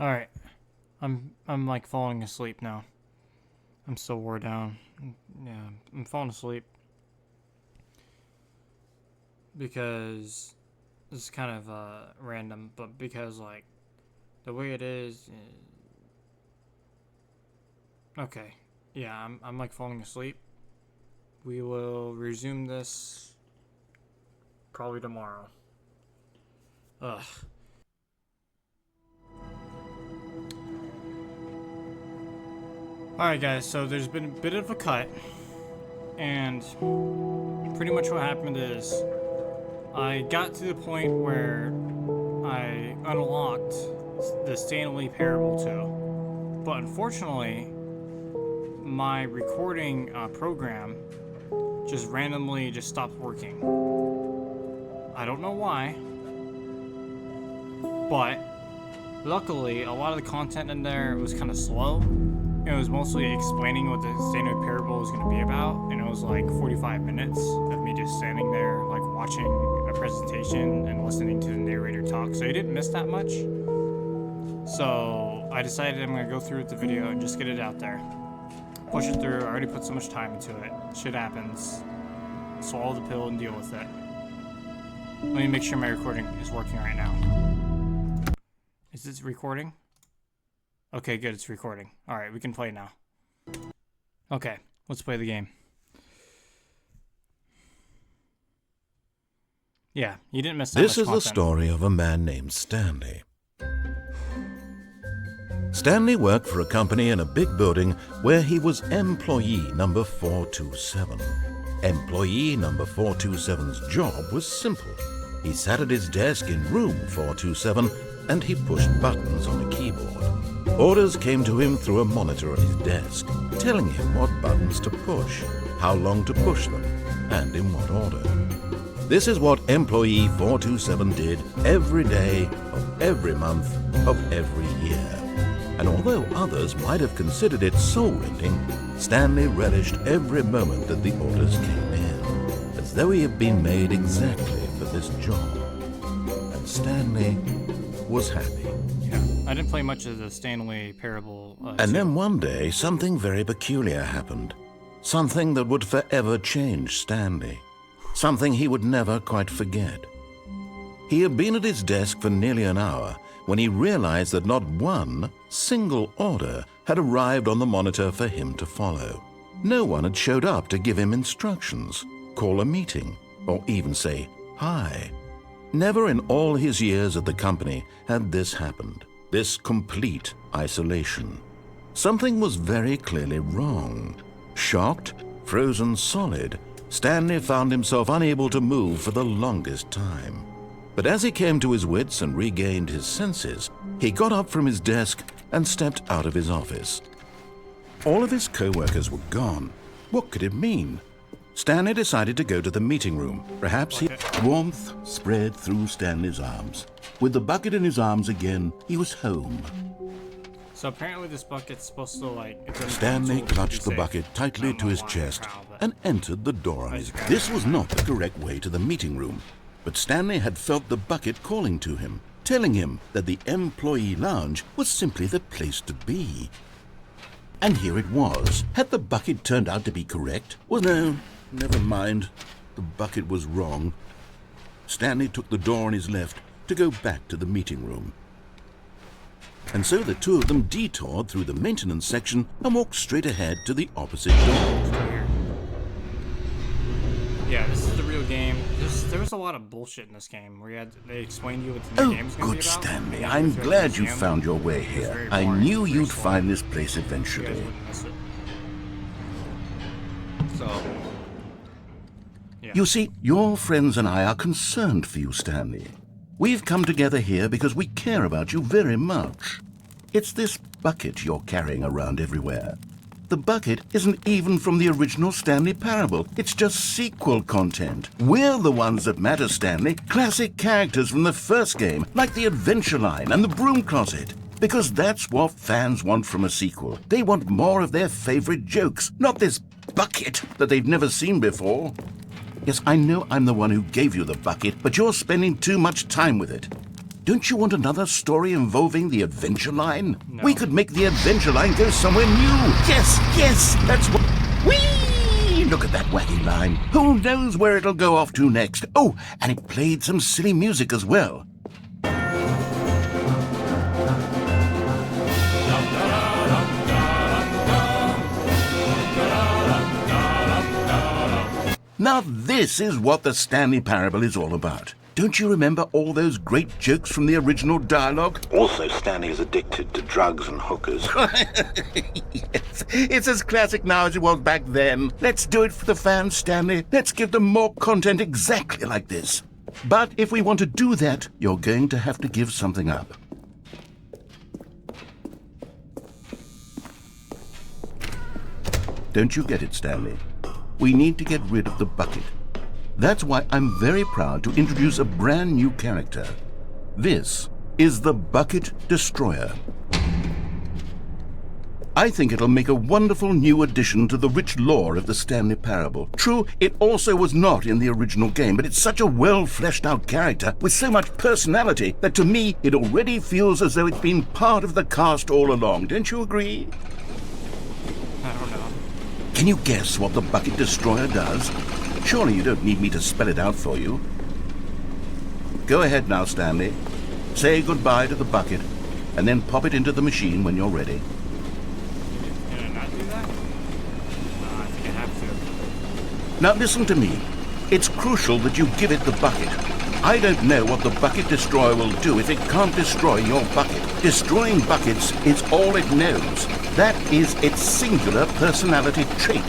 [SPEAKER 1] Alright. I'm like falling asleep now. I'm so wore down. Yeah, I'm falling asleep. Because this is kind of random, but because like the way it is okay. Yeah, I'm like falling asleep. We will resume this probably tomorrow. Ugh. Alright guys, so there's been a bit of a cut, and pretty much what happened is I got to the point where I unlocked the Stanley Parable 2, but unfortunately my recording program just randomly just stopped working. I don't know why, but luckily a lot of the content in there was kind of slow. It was mostly explaining what the Stanley Parable was going to be about, and it was like 45 minutes of me just standing there, like watching a presentation and listening to the narrator talk, so you didn't miss that much. So I decided I'm going to go through with the video and just get it out there. Push it through. I already put so much time into it. Shit happens. Swallow the pill and deal with it. Let me make sure my recording is working right now. Is this recording? Okay, good, it's recording. Alright, we can play now. Okay, let's play the game. Yeah, you didn't miss that
[SPEAKER 2] This
[SPEAKER 1] much
[SPEAKER 2] is
[SPEAKER 1] content.
[SPEAKER 2] the story of a man named Stanley. Stanley worked for a company in a big building where he was employee number 427. Employee number 427's job was simple. He sat at his desk in room 427 and he pushed buttons on a keyboard. Orders came to him through a monitor at his desk, telling him what buttons to push, how long to push them, and in what order. This is what employee 427 did every day of every month of every year. And although others might have considered it soul-rending, Stanley relished every moment that the orders came in, as though he had been made exactly for this job. And Stanley was happy.
[SPEAKER 1] Yeah, I didn't play much of the Stanley Parable.
[SPEAKER 2] And then one day, something very peculiar happened. Something that would forever change Stanley. Something he would never quite forget. He had been at his desk for nearly an hour when he realized that not one single order had arrived on the monitor for him to follow. No one had showed up to give him instructions, call a meeting, or even say hi. Never in all his years at the company had this happened, this complete isolation. Something was very clearly wrong. Shocked, frozen solid, Stanley found himself unable to move for the longest time. But as he came to his wits and regained his senses, he got up from his desk and stepped out of his office. All of his co-workers were gone. What could it mean? Stanley decided to go to the meeting room. Perhaps warmth spread through Stanley's arms. With the bucket in his arms again, he was home.
[SPEAKER 1] So apparently this bucket's supposed to like...
[SPEAKER 2] Stanley clutched the bucket tightly to his chest and entered the door on his... This was not the correct way to the meeting room, but Stanley had felt the bucket calling to him, telling him that the employee lounge was simply the place to be. And here it was. Had the bucket turned out to be correct? Well, no, never mind. the bucket was wrong. Stanley took the door on his left to go back to the meeting room. And so the two of them detoured through the maintenance section and walked straight ahead to the opposite door.
[SPEAKER 1] Yeah, this is the real game. There was a lot of bullshit in this game where they explained to you what the new game's going to
[SPEAKER 2] Good,
[SPEAKER 1] be about.
[SPEAKER 2] Stanley. I'm glad you found your way here. I knew you'd find this place
[SPEAKER 1] You guys
[SPEAKER 2] eventually.
[SPEAKER 1] wouldn't miss it. So, yeah.
[SPEAKER 2] You see, your friends and I are concerned for you, Stanley. We've come together here because we care about you very much. It's this bucket you're carrying around everywhere. The bucket isn't even from the original Stanley Parable. It's just sequel content. We're the ones that matter, Stanley. Classic characters from the first game, like the Adventure Line and the Broom Closet. Because that's what fans want from a sequel. They want more of their favorite jokes, not this bucket that they've never seen before. Yes, I know I'm the one who gave you the bucket, but you're spending too much time with it. Don't you want another story involving the Adventure Line?
[SPEAKER 1] No.
[SPEAKER 2] We could make the Adventure Line go somewhere new. Yes, that's what... Whee! Look at that wacky line. Who knows where it'll go off to next? Oh, and it played some silly music as well. Now this is what the Stanley Parable is all about. Don't you remember all those great jokes from the original dialogue? Also, Stanley is addicted to drugs and hookers. Yes, it's as classic now as it was back then. Let's do it for the fans, Stanley. Let's give them more content exactly like this. But if we want to do that, you're going to have to give something up. Don't you get it, Stanley? We need to get rid of the bucket. That's why I'm very proud to introduce a brand new character. This is the Bucket Destroyer. I think it'll make a wonderful new addition to the rich lore of the Stanley Parable. True, it also was not in the original game, but it's such a well-fleshed-out character with so much personality that to me it already feels as though it's been part of the cast all along. Don't you agree?
[SPEAKER 1] I don't know.
[SPEAKER 2] Can you guess what the Bucket Destroyer does? Surely you don't need me to spell it out for you. Go ahead now, Stanley. Say goodbye to the bucket, and then pop it into the machine when you're ready.
[SPEAKER 1] Can I not do that? I think I have to.
[SPEAKER 2] Now listen to me. It's crucial that you give it the bucket. I don't know what the Bucket Destroyer will do if it can't destroy your bucket. Destroying buckets is all it knows. That is its singular personality trait.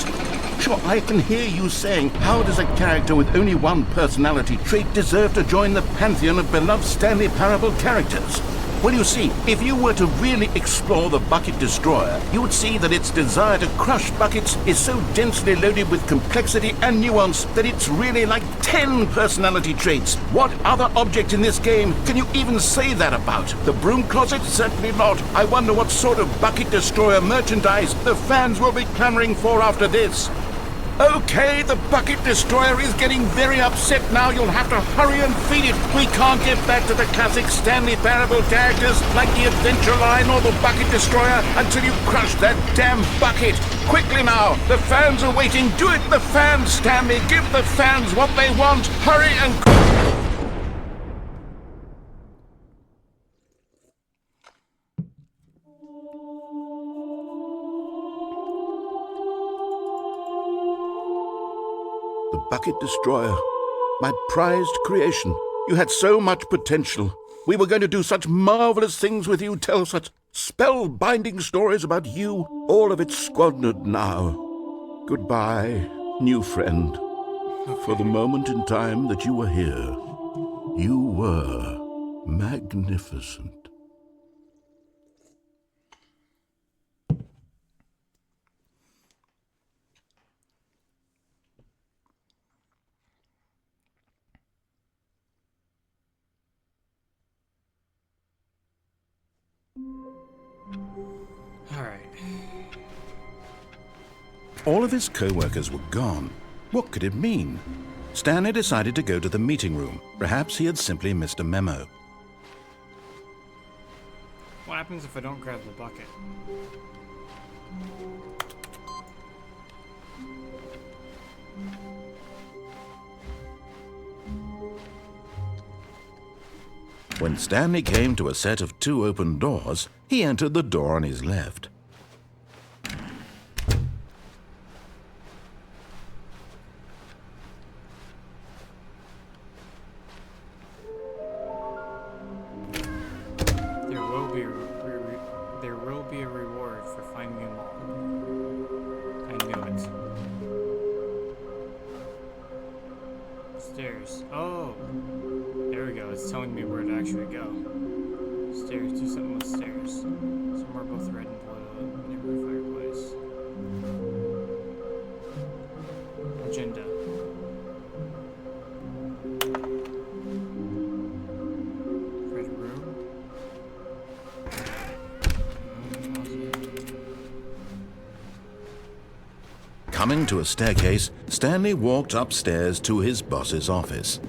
[SPEAKER 2] Sure, I can hear you saying, how does a character with only one personality trait deserve to join the pantheon of beloved Stanley Parable characters? Well, you see, if you were to really explore the Bucket Destroyer, you would see that its desire to crush buckets is so densely loaded with complexity and nuance that it's really like 10 personality traits. What other object in this game can you even say that about? The Broom Closet? Certainly not. I wonder what sort of Bucket Destroyer merchandise the fans will be clamoring for after this. Okay, the Bucket Destroyer is getting very upset now. You'll have to hurry and feed it. We can't get back to the classic Stanley Parable characters like the Adventure Line or the Bucket Destroyer until you crush that damn bucket. Quickly now, the fans are waiting. Do it, the fans, Stanley. Give the fans what they want. Hurry and... The Bucket Destroyer, my prized creation. You had so much potential. We were going to do such marvelous things with you, tell such spellbinding stories about you. All of it squandered now. Goodbye, new friend. For the moment in time that you were here, you were magnificent.
[SPEAKER 1] Alright.
[SPEAKER 2] All of his co-workers were gone. What could it mean? Stanley decided to go to the meeting room. Perhaps he had simply missed a memo.
[SPEAKER 1] What happens if I don't grab the bucket?
[SPEAKER 2] When Stanley came to a set of 2 open doors, he entered the door on his left.
[SPEAKER 1] There will be a reward for finding them all. I knew it. Stairs. Oh! There we go. It's telling me where to actually go. Stairs. Do something with stairs. Some are both red and blue. Neighborhood fireplace. Agenda. Red room.
[SPEAKER 2] Coming to a staircase, Stanley walked upstairs to his boss's office.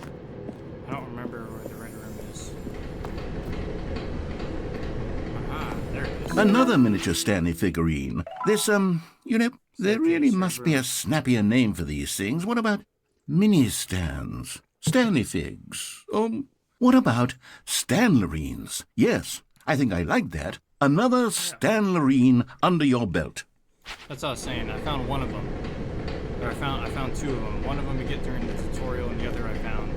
[SPEAKER 1] I don't remember where the red room is. Aha, there it is.
[SPEAKER 2] Another miniature Stanley figurine. This, there really must be a snappier name for these things. What about mini-stands? Stanley figs? What about Stanlerines? Yes, I think I like that. Another Stanlerine under your belt.
[SPEAKER 1] That's what I was saying. I found one of them. Or I found 2 of them. One of them we get during the tutorial, and the other I found.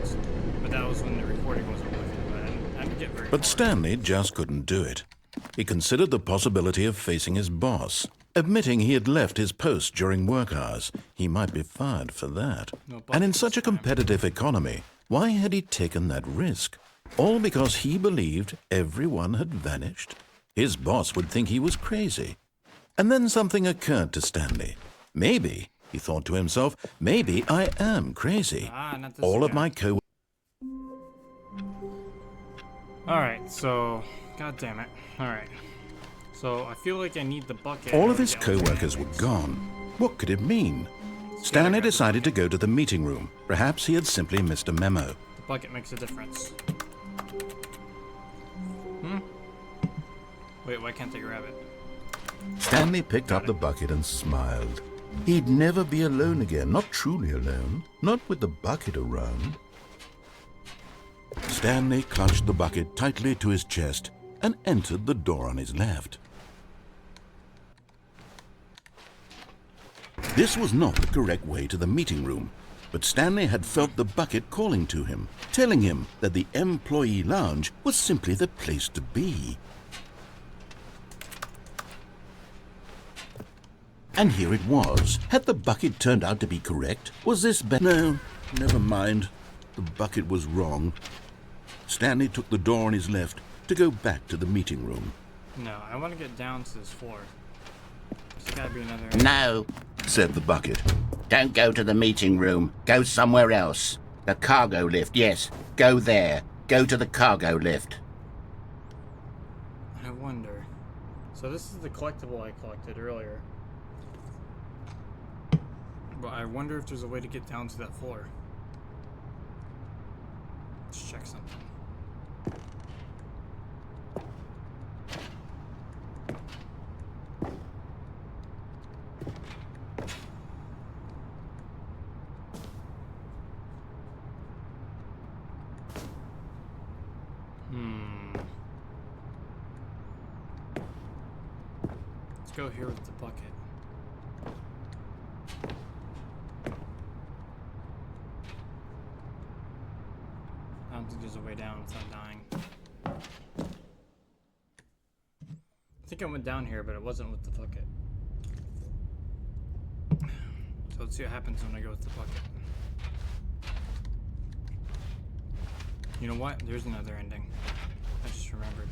[SPEAKER 1] But that was when the recording wasn't working. But I didn't get very far.
[SPEAKER 2] But Stanley just couldn't do it. He considered the possibility of facing his boss. Admitting he had left his post during work hours, he might be fired for that.
[SPEAKER 1] No
[SPEAKER 2] And in
[SPEAKER 1] buckets
[SPEAKER 2] such a
[SPEAKER 1] this time.
[SPEAKER 2] competitive economy, why had he taken that risk? All because he believed everyone had vanished? His boss would think he was crazy. And then something occurred to Stanley. Maybe, he thought to himself, maybe I am crazy.
[SPEAKER 1] Not this
[SPEAKER 2] All of
[SPEAKER 1] again.
[SPEAKER 2] my co-
[SPEAKER 1] Alright, so... God damn it. Alright. So, I feel like I need the bucket.
[SPEAKER 2] All
[SPEAKER 1] in
[SPEAKER 2] of
[SPEAKER 1] order
[SPEAKER 2] his
[SPEAKER 1] to get all the
[SPEAKER 2] co-workers were
[SPEAKER 1] items.
[SPEAKER 2] gone. What could it mean? Stanley decided to go to the meeting room. Perhaps he had simply missed a memo.
[SPEAKER 1] The bucket makes a difference. Wait, why can't I grab it?
[SPEAKER 2] Stanley picked up the bucket and smiled. He'd never be alone again, not truly alone, not with the bucket around. Stanley clutched the bucket tightly to his chest and entered the door on his left. This was not the correct way to the meeting room, but Stanley had felt the bucket calling to him, telling him that the employee lounge was simply the place to be. And here it was. Had the bucket turned out to be correct? Was this No, never mind. The bucket was wrong. Stanley took the door on his left to go back to the meeting room.
[SPEAKER 1] No, I want to get down to this floor. There's gotta be another...
[SPEAKER 4] No,
[SPEAKER 2] Said the bucket.
[SPEAKER 4] don't go to the meeting room. Go somewhere else. The cargo lift, yes. Go there. Go to the cargo lift.
[SPEAKER 1] I wonder. So this is the collectible I collected earlier. But I wonder if there's a way to get down to that floor. Let's check something. Let's go here with the bucket. I don't think there's a way down without dying. I think I went down here, but it wasn't with the bucket. So let's see what happens when I go with the bucket. You know what? There's another ending. I just remembered.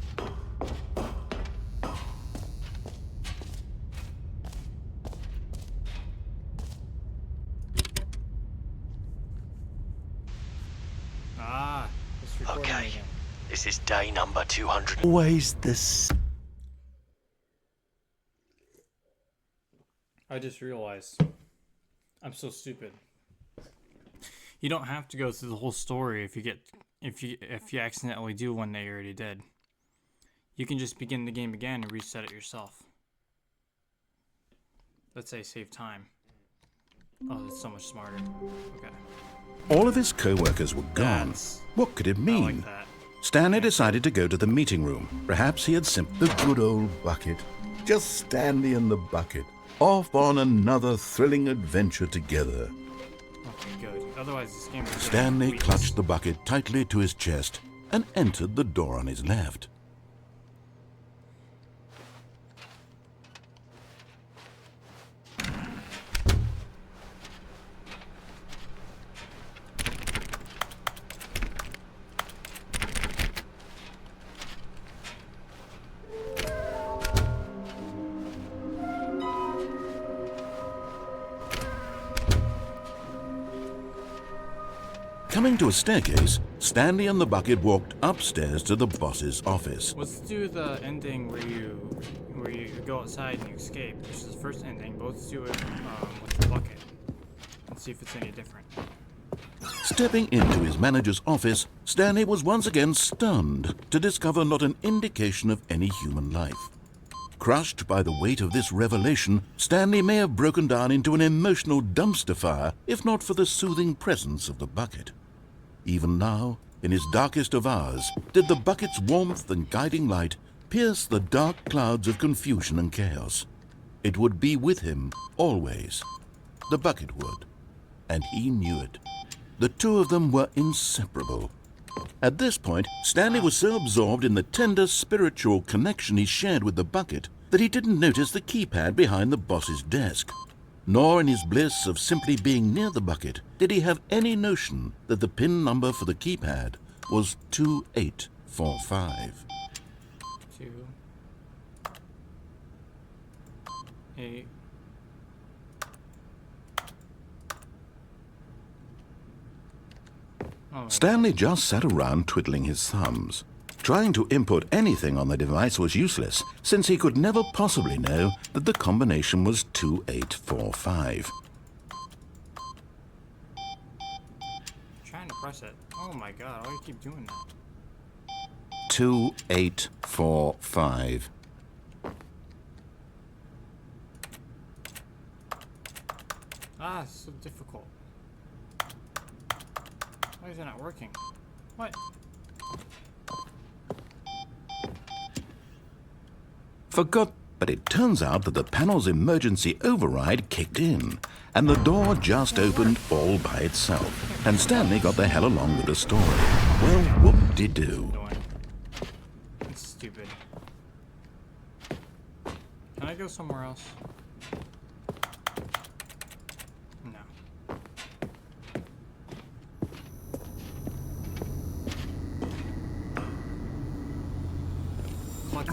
[SPEAKER 1] Ah, it's recording
[SPEAKER 5] Okay,
[SPEAKER 1] again.
[SPEAKER 5] this is day number 200.
[SPEAKER 2] Always this.
[SPEAKER 1] I just realized I'm so stupid. You don't have to go through the whole story if you accidentally do one that you already did. You can just begin the game again and reset it yourself. Let's say save time. Oh, that's so much smarter. Okay.
[SPEAKER 2] All of his co-workers were gone.
[SPEAKER 1] That's-
[SPEAKER 2] What could it
[SPEAKER 1] I
[SPEAKER 2] mean?
[SPEAKER 1] like that.
[SPEAKER 2] Stanley decided to go to the meeting room. Perhaps he had simply...
[SPEAKER 6] The good old bucket. Just Stanley and the bucket. Off on another thrilling adventure together.
[SPEAKER 1] Okay, good. Otherwise, this game.
[SPEAKER 2] Stanley clutched the bucket tightly to his chest and entered the door on his left. Coming to a staircase, Stanley and the bucket walked upstairs to the boss's office.
[SPEAKER 1] Let's do the ending where you go outside and you escape, which is the first ending, but let's do it with the bucket. Let's see if it's any different.
[SPEAKER 2] Stepping into his manager's office, Stanley was once again stunned to discover not an indication of any human life. Crushed by the weight of this revelation, Stanley may have broken down into an emotional dumpster fire if not for the soothing presence of the bucket. Even now, in his darkest of hours, did the bucket's warmth and guiding light pierce the dark clouds of confusion and chaos. It would be with him always. The bucket would. And he knew it. The two of them were inseparable. At this point, Stanley was so absorbed in the tender spiritual connection he shared with the bucket that he didn't notice the keypad behind the boss's desk. Nor in his bliss of simply being near the bucket did he have any notion that the PIN number for the keypad was 2845.
[SPEAKER 1] 2, 8. Oh,
[SPEAKER 2] Stanley just sat around twiddling his thumbs. Trying to input anything on the device was useless, since he could never possibly know that the combination was 2845.
[SPEAKER 1] Trying to press it. Oh my god, why do you keep doing that?
[SPEAKER 2] 2845.
[SPEAKER 1] Ah, it's so difficult. Why is it not working? What?
[SPEAKER 2] But it turns out that the panel's emergency override kicked in, and the door just opened all by itself, and Stanley got the hell along with the story. Well, whoop-de-doo.
[SPEAKER 1] Annoying. It's stupid. Can I go somewhere else? No.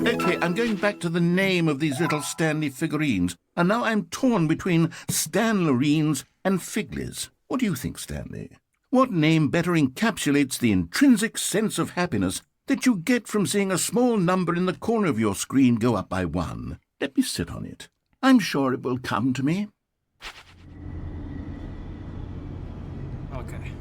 [SPEAKER 4] Okay, I'm going back to the name of these little Stanley figurines, and now I'm torn between Stanlerines and Figlies. What do you think, Stanley? What name better encapsulates the intrinsic sense of happiness that you get from seeing a small number in the corner of your screen go up by 1? Let me sit on it. I'm sure it will come to me.
[SPEAKER 1] Okay.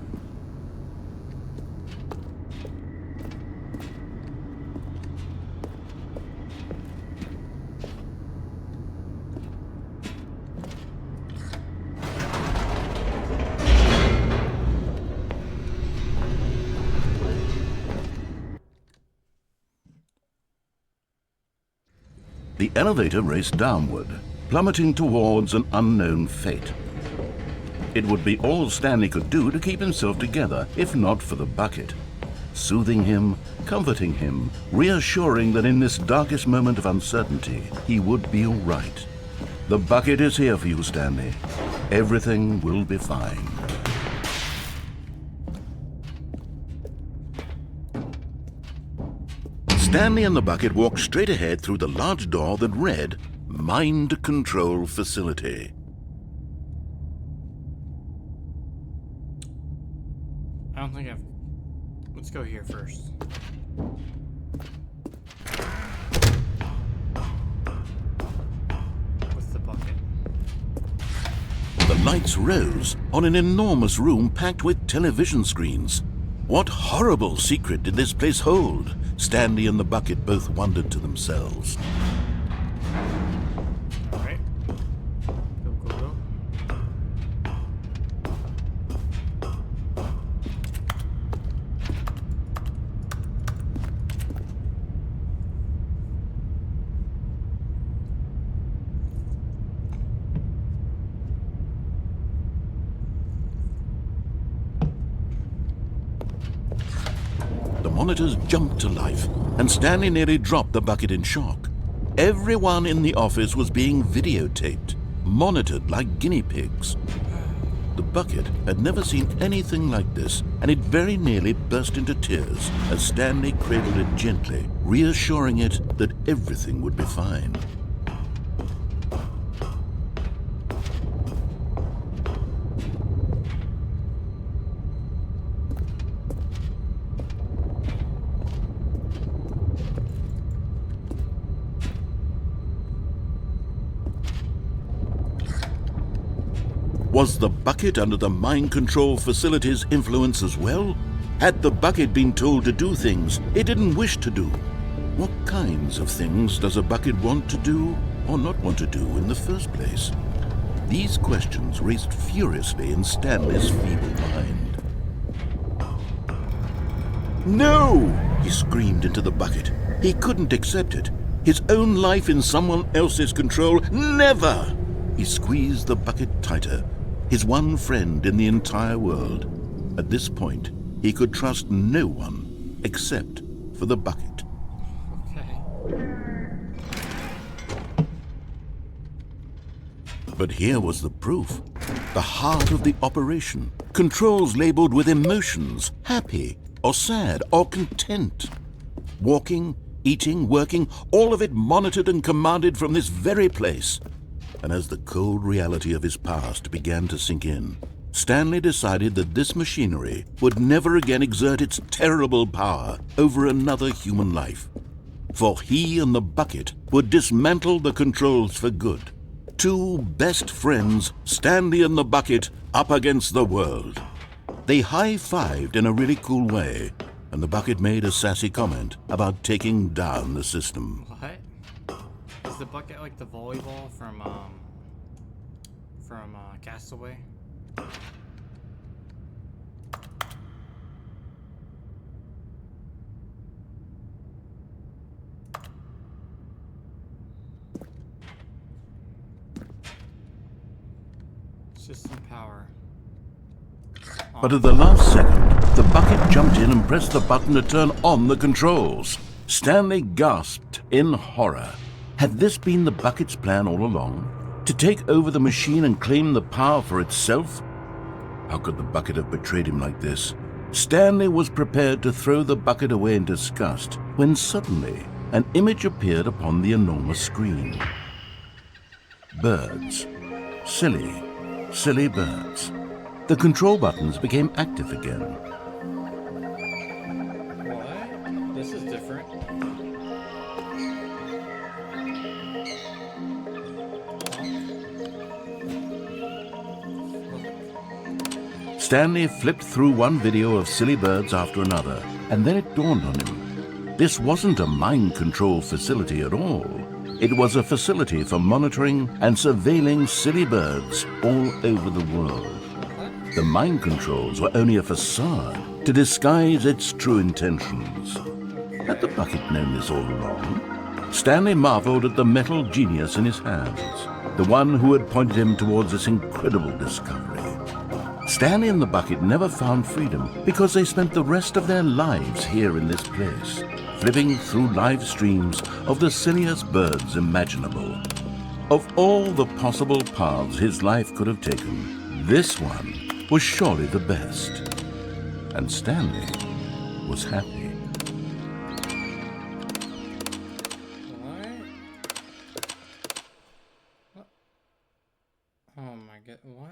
[SPEAKER 2] The elevator raced downward, plummeting towards an unknown fate. It would be all Stanley could do to keep himself together, if not for the bucket. Soothing him, comforting him, reassuring that in this darkest moment of uncertainty, he would be all right. The bucket is here for you, Stanley. Everything will be fine. Stanley and the bucket walked straight ahead through the large door that read, Mind Control Facility.
[SPEAKER 1] I don't think I've... Let's go here first. With the bucket.
[SPEAKER 2] The lights rose on an enormous room packed with television screens. What horrible secret did this place hold? Stanley and the bucket both wondered to themselves.
[SPEAKER 1] Alright. Go, go, go.
[SPEAKER 2] monitors jumped to life, and Stanley nearly dropped the bucket in shock. Everyone in the office was being videotaped, monitored like guinea pigs. The bucket had never seen anything like this, and it very nearly burst into tears as Stanley cradled it gently, reassuring it that everything would be fine. Was the bucket under the mind control facility's influence as well? Had the bucket been told to do things it didn't wish to do? What kinds of things does a bucket want to do or not want to do in the first place? These questions raced furiously in Stanley's feeble mind. No! He screamed into the bucket. He couldn't accept it. His own life in someone else's control, never! He squeezed the bucket tighter. His one friend in the entire world. At this point, he could trust no one except for the bucket.
[SPEAKER 1] Okay.
[SPEAKER 2] But here was the proof. The heart of the operation. Controls labeled with emotions, happy or sad or content. Walking, eating, working, all of it monitored and commanded from this very place. And as the cold reality of his past began to sink in, Stanley decided that this machinery would never again exert its terrible power over another human life. For he and the bucket would dismantle the controls for good. Two best friends, Stanley and the bucket, up against the world. They high-fived in a really cool way, and the bucket made a sassy comment about taking down the system.
[SPEAKER 1] What? Is the bucket like the volleyball from Castaway? System power.
[SPEAKER 2] But at the last second, the bucket jumped in and pressed the button to turn on the controls. Stanley gasped in horror. Had this been the bucket's plan all along? To take over the machine and claim the power for itself? How could the bucket have betrayed him like this? Stanley was prepared to throw the bucket away in disgust when suddenly an image appeared upon the enormous screen. Birds. Silly, silly birds. The control buttons became active again.
[SPEAKER 1] What? This is different.
[SPEAKER 2] Stanley flipped through one video of silly birds after another, and then it dawned on him. This wasn't a mind control facility at all. It was a facility for monitoring and surveilling silly birds all over the world. The mind controls were only a facade to disguise its true intentions. Had the bucket known this all along? Stanley marveled at the metal genius in his hands, the one who had pointed him towards this incredible discovery. Stanley and the bucket never found freedom because they spent the rest of their lives here in this place, flipping through live streams of the silliest birds imaginable. Of all the possible paths his life could have taken, this one was surely the best. And Stanley was happy.
[SPEAKER 1] What? Oh my god, what?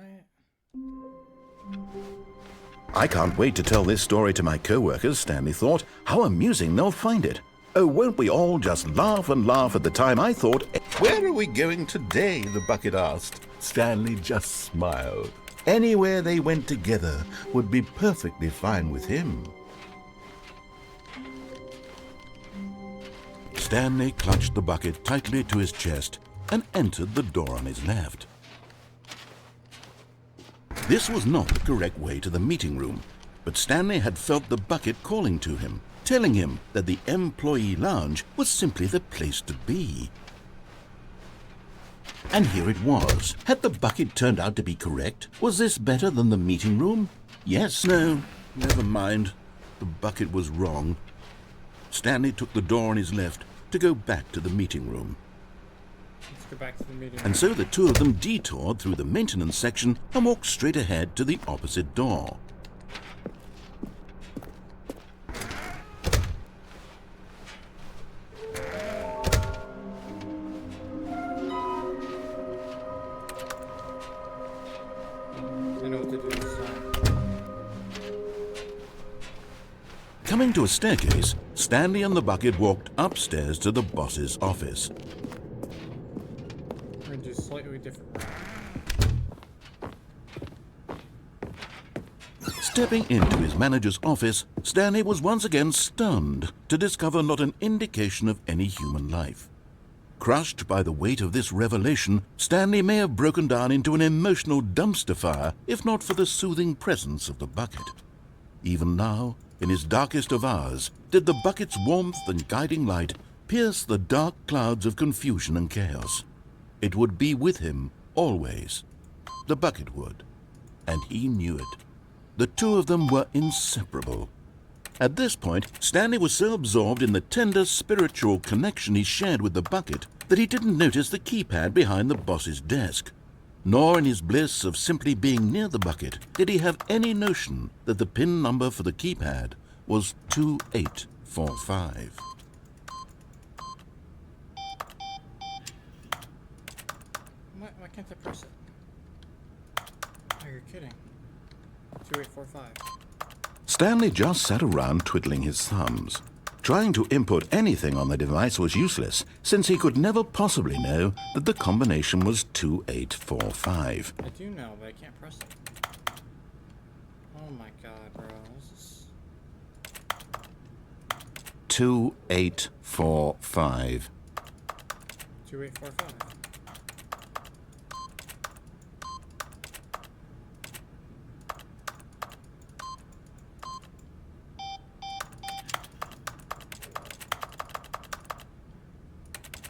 [SPEAKER 2] I can't wait to tell this story to my co-workers, Stanley thought. How amusing they'll find it. Oh, won't we all just laugh and laugh at the time I thought...
[SPEAKER 4] Where are we going today? The bucket asked. Stanley just smiled.
[SPEAKER 2] Anywhere they went together would be perfectly fine with him. Stanley clutched the bucket tightly to his chest and entered the door on his left. This was not the correct way to the meeting room, but Stanley had felt the bucket calling to him, telling him that the employee lounge was simply the place to be. And here it was. Had the bucket turned out to be correct? Was this better than the meeting room? Yes, no, never mind. The bucket was wrong.
[SPEAKER 4] Stanley took the door on his left to go back to the meeting room.
[SPEAKER 1] Let's go back to the meeting.
[SPEAKER 4] And so the two of them detoured through the maintenance section and walked straight ahead to the opposite door.
[SPEAKER 1] I know what to do this time.
[SPEAKER 4] Coming to a staircase, Stanley and the bucket walked upstairs to the boss's office.
[SPEAKER 1] We're gonna do slightly different.
[SPEAKER 4] Stepping into his manager's office, Stanley was once again stunned to discover not an indication of any human life. Crushed by the weight of this revelation, Stanley may have broken down into an emotional dumpster fire if not for the soothing presence of the bucket. Even now, in his darkest of hours, did the bucket's warmth and guiding light pierce the dark clouds of confusion and chaos. It would be with him always. The bucket would, and he knew it. The two of them were inseparable. At this point, Stanley was so absorbed in the tender spiritual connection he shared with the bucket that he didn't notice the keypad behind the boss's desk. Nor in his bliss of simply being near the bucket did he have any notion that the PIN number for the keypad was 2845.
[SPEAKER 1] Why can't I press it? Oh, you're kidding. 2845.
[SPEAKER 4] Stanley just sat around twiddling his thumbs. Trying to input anything on the device was useless, since he could never possibly know that the combination was 2845.
[SPEAKER 1] I do know, but I can't press it. Oh my god, bro. This is...
[SPEAKER 4] 2845.
[SPEAKER 1] 2845.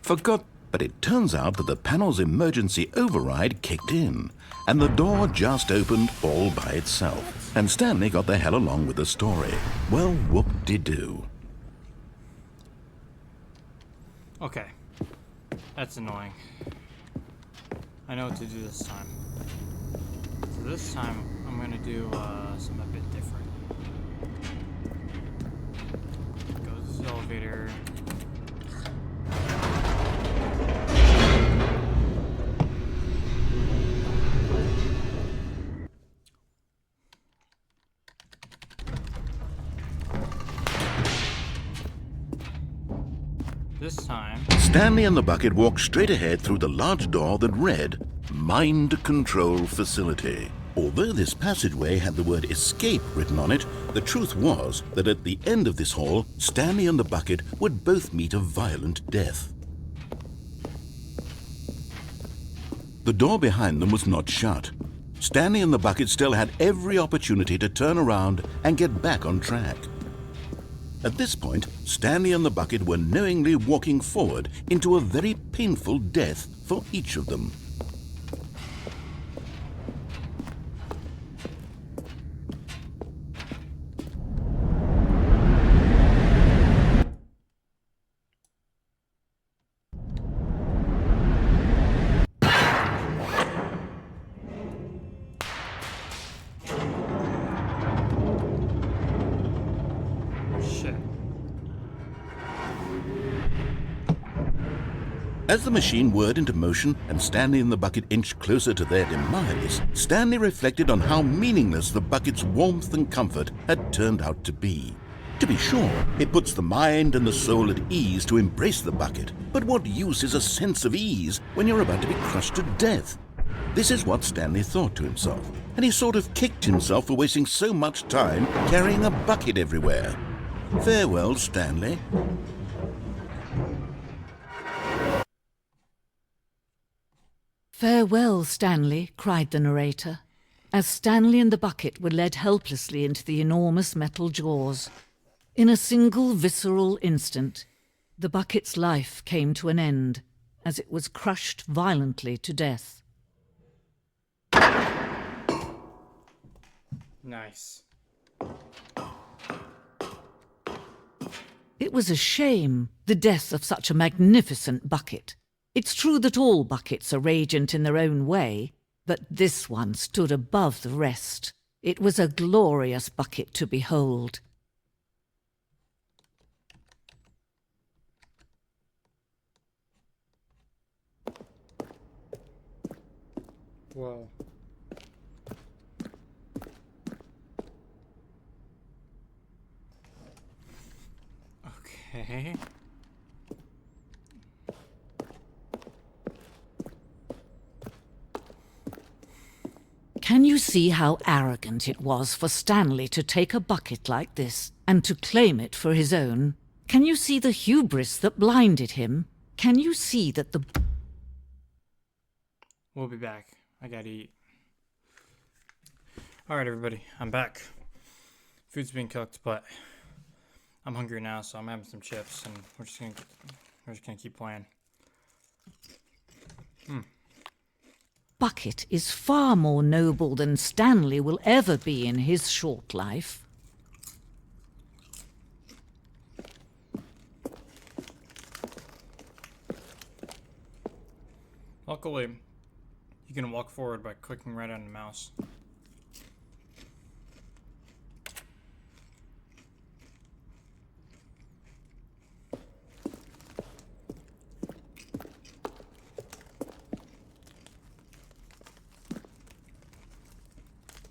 [SPEAKER 4] Forgot, but it turns out that the panel's emergency override kicked in, and the door just opened all by itself, and Stanley got the hell along with the story. Well, whoop-de-doo.
[SPEAKER 1] Okay. That's annoying. I know what to do this time. So this time, I'm gonna do something a bit different. Go to this elevator. This time,
[SPEAKER 4] Stanley and the bucket walked straight ahead through the large door that read, Mind Control Facility. Although this passageway had the word escape written on it, the truth was that at the end of this hall, Stanley and the bucket would both meet a violent death. The door behind them was not shut. Stanley and the bucket still had every opportunity to turn around and get back on track. At this point, Stanley and the bucket were knowingly walking forward into a very painful death for each of them.
[SPEAKER 1] shit.
[SPEAKER 4] As the machine whirred into motion and Stanley and the bucket inched closer to their demise, Stanley reflected on how meaningless the bucket's warmth and comfort had turned out to be. To be sure, it puts the mind and the soul at ease to embrace the bucket, but what use is a sense of ease when you're about to be crushed to death? This is what Stanley thought to himself, and he sort of kicked himself for wasting so much time carrying a bucket everywhere. Farewell, Stanley.
[SPEAKER 7] "Farewell, Stanley," cried the narrator, as Stanley and the bucket were led helplessly into the enormous metal jaws. In a single visceral instant, the bucket's life came to an end as it was crushed violently to death.
[SPEAKER 1] Nice.
[SPEAKER 7] It was a shame, the death of such a magnificent bucket. It's true that all buckets are radiant in their own way, but this one stood above the rest. It was a glorious bucket to behold.
[SPEAKER 1] Whoa. Okay.
[SPEAKER 7] Can you see how arrogant it was for Stanley to take a bucket like this and to claim it for his own? Can you see the hubris that blinded him? Can you see that the...
[SPEAKER 1] We'll be back. I gotta eat. Alright, everybody. I'm back. Food's being cooked, but I'm hungry now, so I'm having some chips, and we're just gonna keep playing.
[SPEAKER 7] bucket is far more noble than Stanley will ever be in his short life.
[SPEAKER 1] Luckily, you can walk forward by clicking right on the mouse.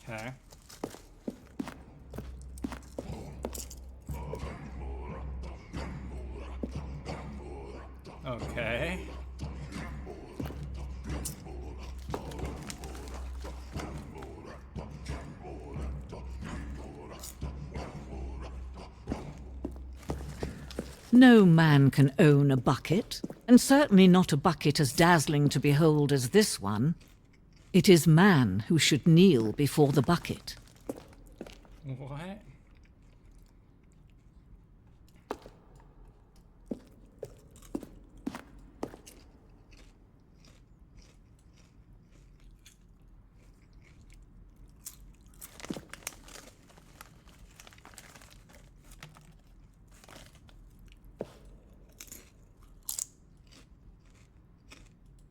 [SPEAKER 1] Okay. Okay.
[SPEAKER 7] No man can own a bucket, and certainly not a bucket as dazzling to behold as this one. It is man who should kneel before the bucket.
[SPEAKER 1] What?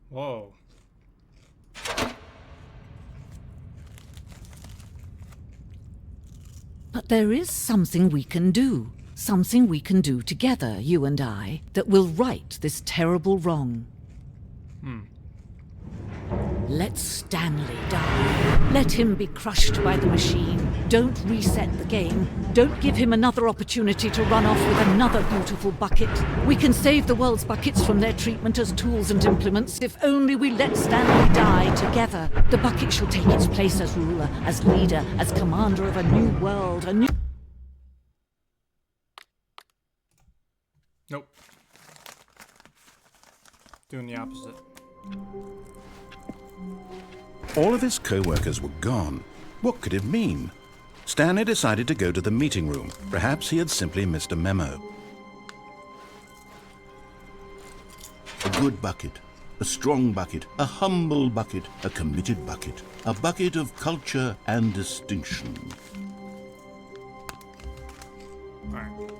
[SPEAKER 1] Whoa.
[SPEAKER 7] But there is something we can do. Something we can do together, you and I, that will right this terrible wrong. Let Stanley die. Let him be crushed by the machine. Don't reset the game. Don't give him another opportunity to run off with another beautiful bucket. We can save the world's buckets from their treatment as tools and implements if only we let Stanley die together. The bucket shall take its place as ruler, as leader, as commander of a new world, a new...
[SPEAKER 1] Nope. Doing the opposite.
[SPEAKER 2] All of his co-workers were gone. What could it mean? Stanley decided to go to the meeting room. Perhaps he had simply missed a memo.
[SPEAKER 4] A good bucket, a strong bucket, a humble bucket, a committed bucket, a bucket of culture and distinction.
[SPEAKER 1] Alright.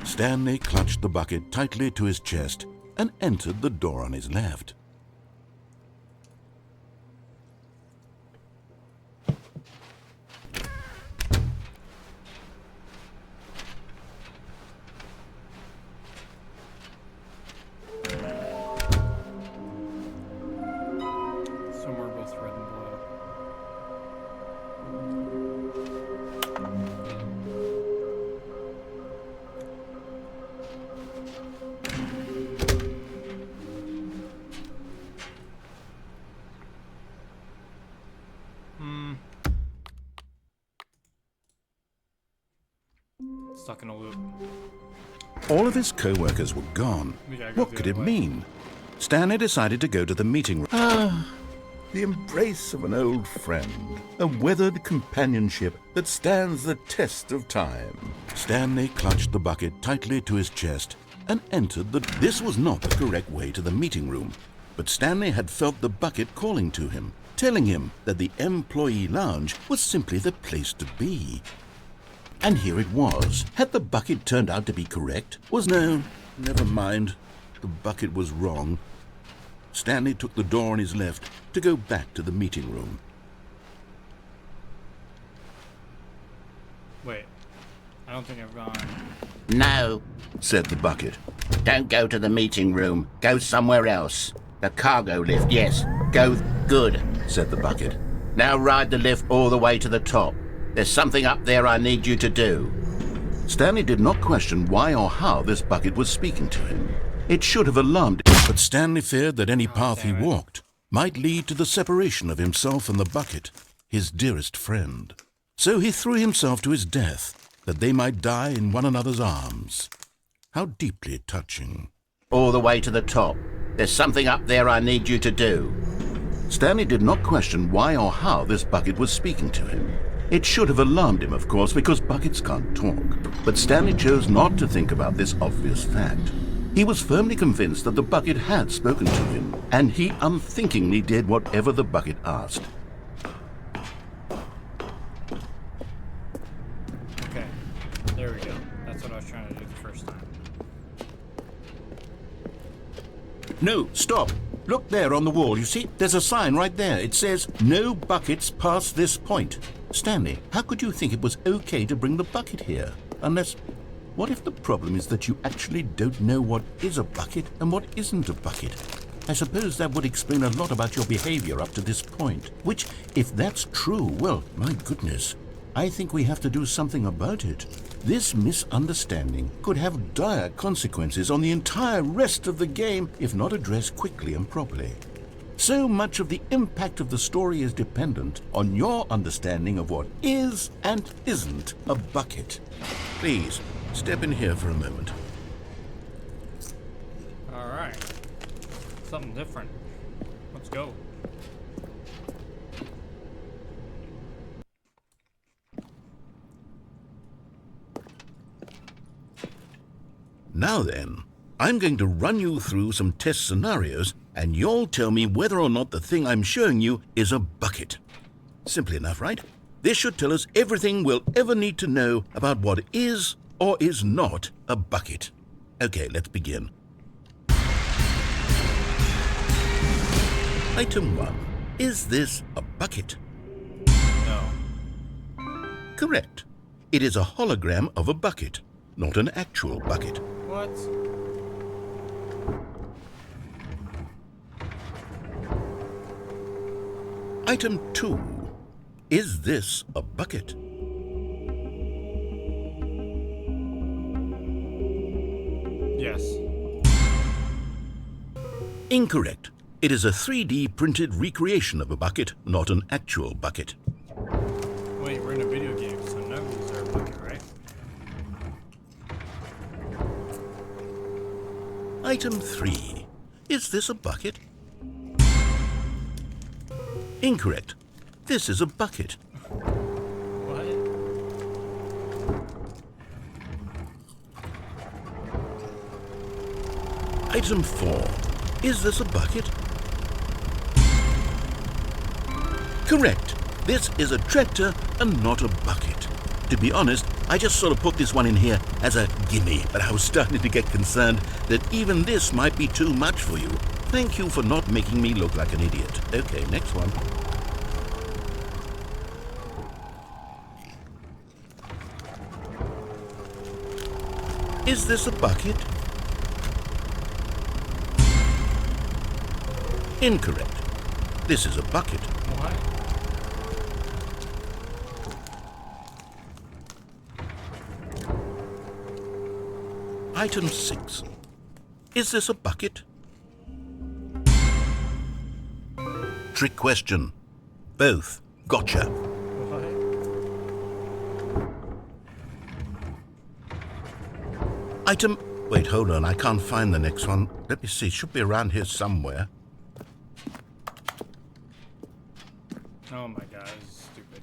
[SPEAKER 2] Stanley clutched the bucket tightly to his chest and entered the door on his left.
[SPEAKER 1] Somewhere both red and blue. Stuck in a loop.
[SPEAKER 2] All of his co-workers were gone.
[SPEAKER 1] We gotta go
[SPEAKER 2] What
[SPEAKER 1] the
[SPEAKER 2] could
[SPEAKER 1] other
[SPEAKER 2] it
[SPEAKER 1] way.
[SPEAKER 2] mean? Stanley decided to go to the meeting room.
[SPEAKER 4] The embrace of an old friend, a weathered companionship that stands the test of time.
[SPEAKER 2] Stanley clutched the bucket tightly to his chest and entered the... This was not the correct way to the meeting room, but Stanley had felt the bucket calling to him, telling him that the employee lounge was simply the place to be.
[SPEAKER 4] And here it was. Had the bucket turned out to be correct? No, never mind. The bucket was wrong. Stanley took the door on his left to go back to the meeting room.
[SPEAKER 1] Wait. I don't think I've gone.
[SPEAKER 4] No, said the bucket.
[SPEAKER 8] Don't go to the meeting room. Go somewhere else. The cargo lift, yes. Go good,
[SPEAKER 4] said the bucket.
[SPEAKER 8] Now ride the lift all the way to the top. There's something up there I need you to do.
[SPEAKER 4] Stanley did not question why or how this bucket was speaking to him. It should have alarmed him, but Stanley feared that any path he walked might lead to the separation of himself and the bucket, his dearest friend. So he threw himself to his death, that they might die in one another's arms. How deeply touching.
[SPEAKER 8] All the way to the top. There's something up there I need you to do.
[SPEAKER 4] Stanley did not question why or how this bucket was speaking to him. It should have alarmed him, of course, because buckets can't talk. But Stanley chose not to think about this obvious fact. He was firmly convinced that the bucket had spoken to him, and he unthinkingly did whatever the bucket asked.
[SPEAKER 1] Okay. There we go. That's what I was trying to do the first time.
[SPEAKER 4] No, stop. Look there on the wall, you see? There's a sign right there. It says, "No buckets past this point." Stanley, how could you think it was okay to bring the bucket here? Unless, what if the problem is that you actually don't know what is a bucket and what isn't a bucket? I suppose that would explain a lot about your behavior up to this point. Which, if that's true, well, my goodness, I think we have to do something about it. This misunderstanding could have dire consequences on the entire rest of the game if not addressed quickly and properly. So much of the impact of the story is dependent on your understanding of what is and isn't a bucket. Please, step in here for a moment.
[SPEAKER 1] Alright. Something different. Let's go.
[SPEAKER 4] Now then, I'm going to run you through some test scenarios, and you'll tell me whether or not the thing I'm showing you is a bucket. Simple enough, right? This should tell us everything we'll ever need to know about what is or is not a bucket. Okay, let's begin. Item 1. Is this a bucket?
[SPEAKER 1] No.
[SPEAKER 4] Correct. It is a hologram of a bucket, not an actual bucket.
[SPEAKER 1] What?
[SPEAKER 4] Item 2. Is this a bucket?
[SPEAKER 1] Yes.
[SPEAKER 4] Incorrect. It is a 3D printed recreation of a bucket, not an actual bucket.
[SPEAKER 1] Wait, we're in a video game, so no, these are a bucket, right?
[SPEAKER 4] Item 3. Is this a bucket? Incorrect. This is a bucket.
[SPEAKER 1] What?
[SPEAKER 4] Item 4. Is this a bucket? Correct. This is a tractor and not a bucket. To be honest, I just sort of put this one in here as a gimme, but I was starting to get concerned that even this might be too much for you. Thank you for not making me look like an idiot. Okay, next one. Is this a bucket? Incorrect. This is a bucket.
[SPEAKER 1] What?
[SPEAKER 4] Item 6. Is this a bucket? Trick question. Both. Gotcha.
[SPEAKER 1] What?
[SPEAKER 4] Item... Wait, hold on. I can't find the next one. Let me see. It should be around here somewhere.
[SPEAKER 1] Oh my god, this is stupid.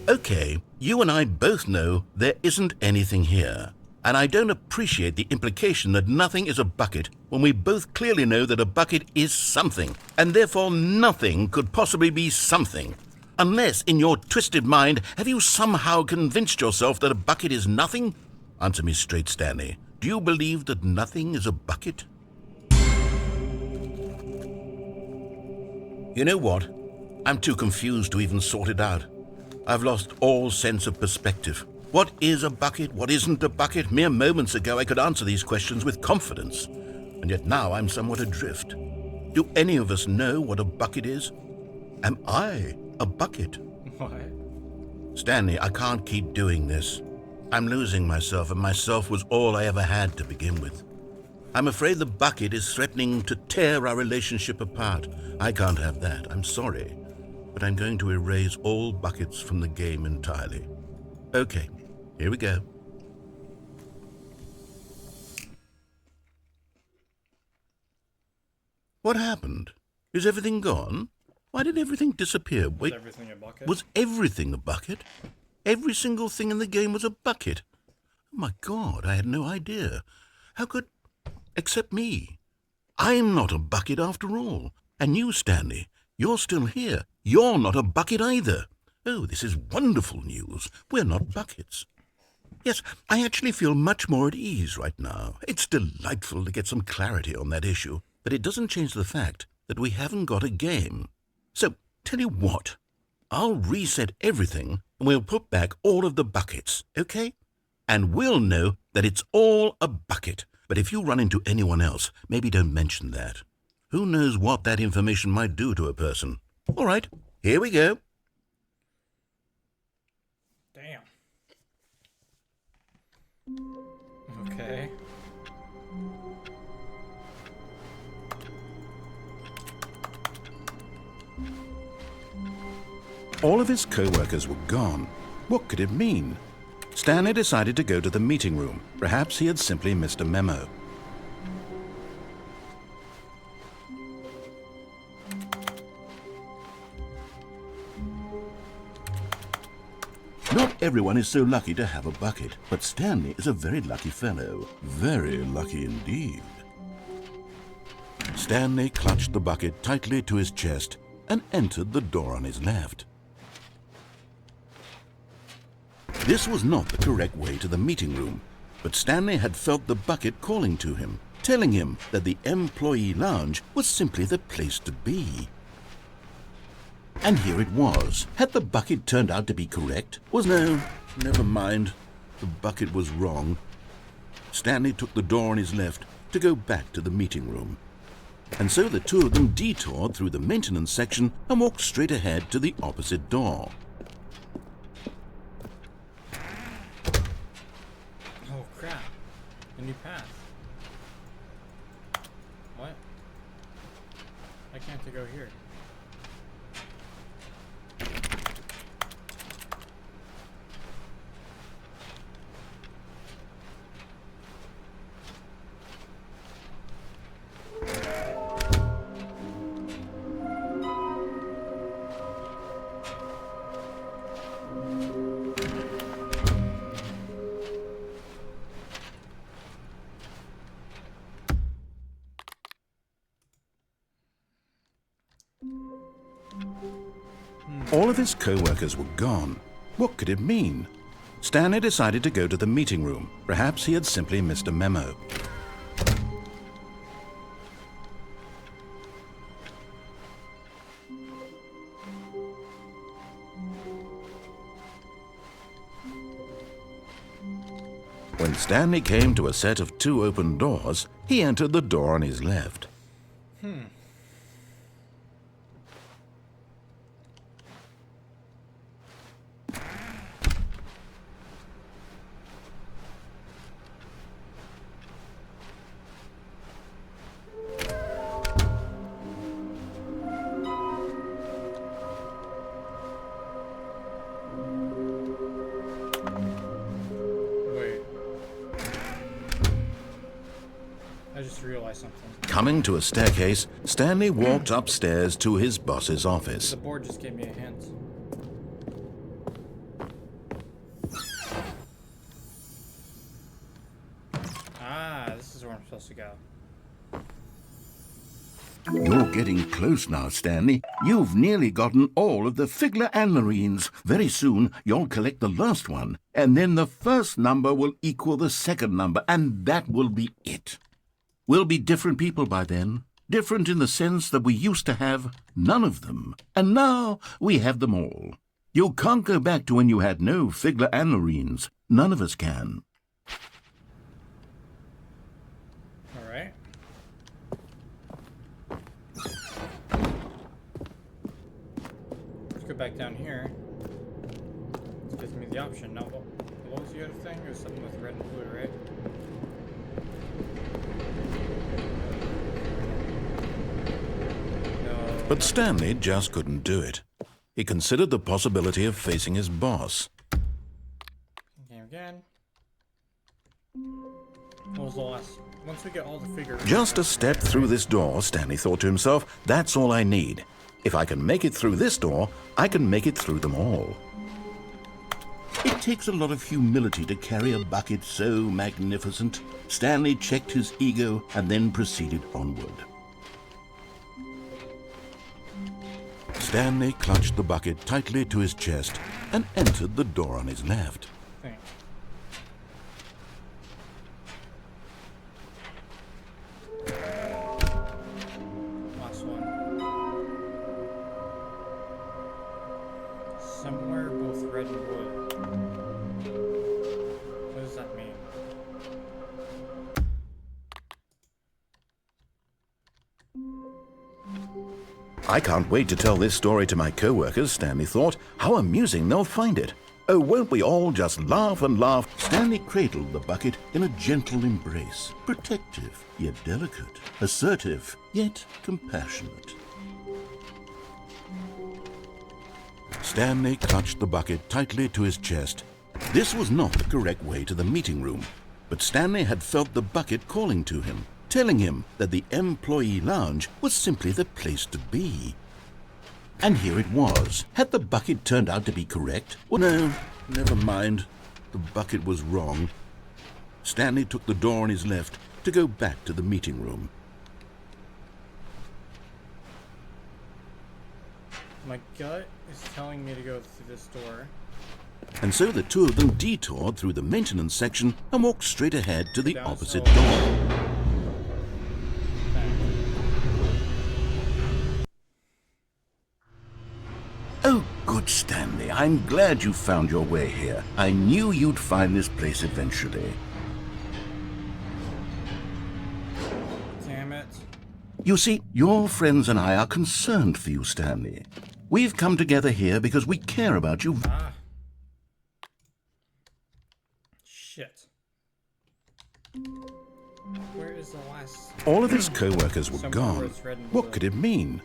[SPEAKER 4] Okay, you and I both know there isn't anything here. And I don't appreciate the implication that nothing is a bucket when we both clearly know that a bucket is something, and therefore nothing could possibly be something. Unless, in your twisted mind, have you somehow convinced yourself that a bucket is nothing? Answer me straight, Stanley. Do you believe that nothing is a bucket? You know what? I'm too confused to even sort it out. I've lost all sense of perspective. What is a bucket? What isn't a bucket? Mere moments ago I could answer these questions with confidence, and yet now I'm somewhat adrift. Do any of us know what a bucket is? Am I a bucket?
[SPEAKER 1] What?
[SPEAKER 4] Stanley, I can't keep doing this. I'm losing myself, and myself was all I ever had to begin with. I'm afraid the bucket is threatening to tear our relationship apart. I can't have that. I'm sorry. But I'm going to erase all buckets from the game entirely. Okay, here we go. What happened? Is everything gone? Why did everything disappear? Wait,
[SPEAKER 1] Was everything a bucket?
[SPEAKER 4] was everything a bucket? Every single thing in the game was a bucket. Oh my God, I had no idea. How could... Except me. I'm not a bucket after all. And you, Stanley, you're still here. You're not a bucket either. Oh, this is wonderful news. We're not buckets. Yes, I actually feel much more at ease right now. It's delightful to get some clarity on that issue, but it doesn't change the fact that we haven't got a game. So, tell you what, I'll reset everything and we'll put back all of the buckets, okay? And we'll know that it's all a bucket. But if you run into anyone else, maybe don't mention that. Who knows what that information might do to a person? All right, here we go.
[SPEAKER 1] Damn. Okay.
[SPEAKER 4] All of his co-workers were gone. What could it mean? Stanley decided to go to the meeting room. Perhaps he had simply missed a memo. Not everyone is so lucky to have a bucket, but Stanley is a very lucky fellow. Very lucky indeed. Stanley clutched the bucket tightly to his chest and entered the door on his left. This was not the correct way to the meeting room, but Stanley had felt the bucket calling to him, telling him that the employee lounge was simply the place to be. And here it was. Had the bucket turned out to be correct? No, never mind. The bucket was wrong. Stanley took the door on his left to go back to the meeting room. And so the two of them detoured through the maintenance section and walked straight ahead to the opposite door.
[SPEAKER 1] Oh crap. A new path. What? Why can't I go here?
[SPEAKER 4] All of his co-workers were gone. What could it mean? Stanley decided to go to the meeting room. Perhaps he had simply missed a memo. When Stanley came to a set of two open doors, he entered the door on his left.
[SPEAKER 1] Wait. I just realized something.
[SPEAKER 4] Coming to a staircase, Stanley walked upstairs to his boss's office.
[SPEAKER 1] The board just gave me a hint. Ah, this is where I'm supposed to go.
[SPEAKER 4] Your You're getting close now, Stanley. You've nearly gotten all of the Figler and Marines. Very soon, you'll collect the last one, and then the first number will equal the second number, and that will be it. We'll be different people by then. Different in the sense that we used to have none of them, and now we have them all. You can't go back to when you had no Figler and Marines. None of us can.
[SPEAKER 1] All right. Let's go back down here. It gives me the option. Now, what was the other thing? It was something with red and blue, right? No.
[SPEAKER 2] But Stanley just couldn't do it. He considered the possibility of facing his boss.
[SPEAKER 1] Game again. What was the last? Once we get all the figures.
[SPEAKER 2] Just a step through this door, Stanley thought to himself, that's all I need. If I can make it through this door, I can make it through them all.
[SPEAKER 4] It takes a lot of humility to carry a bucket so magnificent. Stanley checked his ego and then proceeded onward.
[SPEAKER 2] Stanley clutched the bucket tightly to his chest and entered the door on his left.
[SPEAKER 1] Thing. Last one. Somewhere both red and blue. What does that mean?
[SPEAKER 2] I can't wait to tell this story to my co-workers, Stanley thought. How amusing they'll find it. Oh, won't we all just laugh and laugh?
[SPEAKER 4] Stanley cradled the bucket in a gentle embrace, protective yet delicate, assertive yet compassionate.
[SPEAKER 2] Stanley clutched the bucket tightly to his chest. This was not the correct way to the meeting room, but Stanley had felt the bucket calling to him, telling him that the employee lounge was simply the place to be. And here it was. Had the bucket turned out to be correct? Well, no, never mind. The bucket was wrong. Stanley took the door on his left to go back to the meeting room.
[SPEAKER 1] My gut is telling me to go through this door.
[SPEAKER 2] And so the two of them detoured through the maintenance section and walked straight ahead to the opposite
[SPEAKER 1] so-
[SPEAKER 2] door.
[SPEAKER 4] Oh, good Stanley, I'm glad you found your way here. I knew you'd find this place eventually.
[SPEAKER 1] Damn it.
[SPEAKER 4] You see, your friends and I are concerned for you, Stanley. We've come together here because we care about you.
[SPEAKER 1] Ah. Shit. Where is the last?
[SPEAKER 2] All of his co-workers were
[SPEAKER 1] Somewhere where
[SPEAKER 2] gone.
[SPEAKER 1] it's red and
[SPEAKER 2] What
[SPEAKER 1] blue.
[SPEAKER 2] could it mean?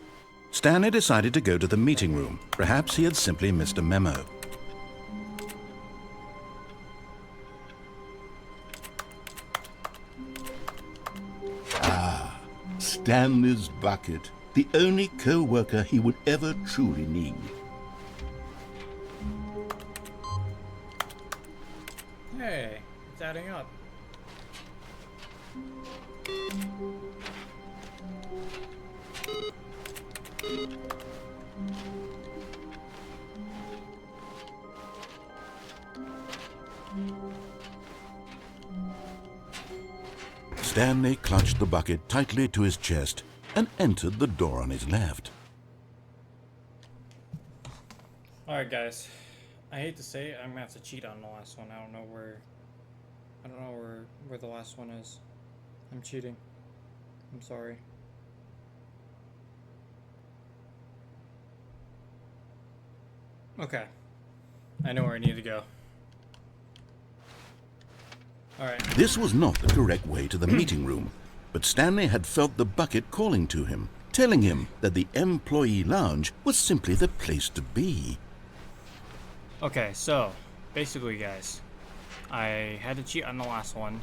[SPEAKER 2] Stanley decided to go to the meeting room. Perhaps he had simply missed a memo.
[SPEAKER 4] Stanley's bucket, the only co-worker he would ever truly need.
[SPEAKER 1] Hey, it's adding up.
[SPEAKER 2] Stanley clutched the bucket tightly to his chest and entered the door on his left.
[SPEAKER 1] Alright guys, I hate to say it, I'm gonna have to cheat on the last one. I don't know where the last one is. I'm cheating. I'm sorry. Okay. I know where I need to go. Alright.
[SPEAKER 2] This was not the correct way to the meeting room, but Stanley had felt the bucket calling to him, telling him that the employee lounge was simply the place to be.
[SPEAKER 1] Okay, so basically guys, I had to cheat on the last one.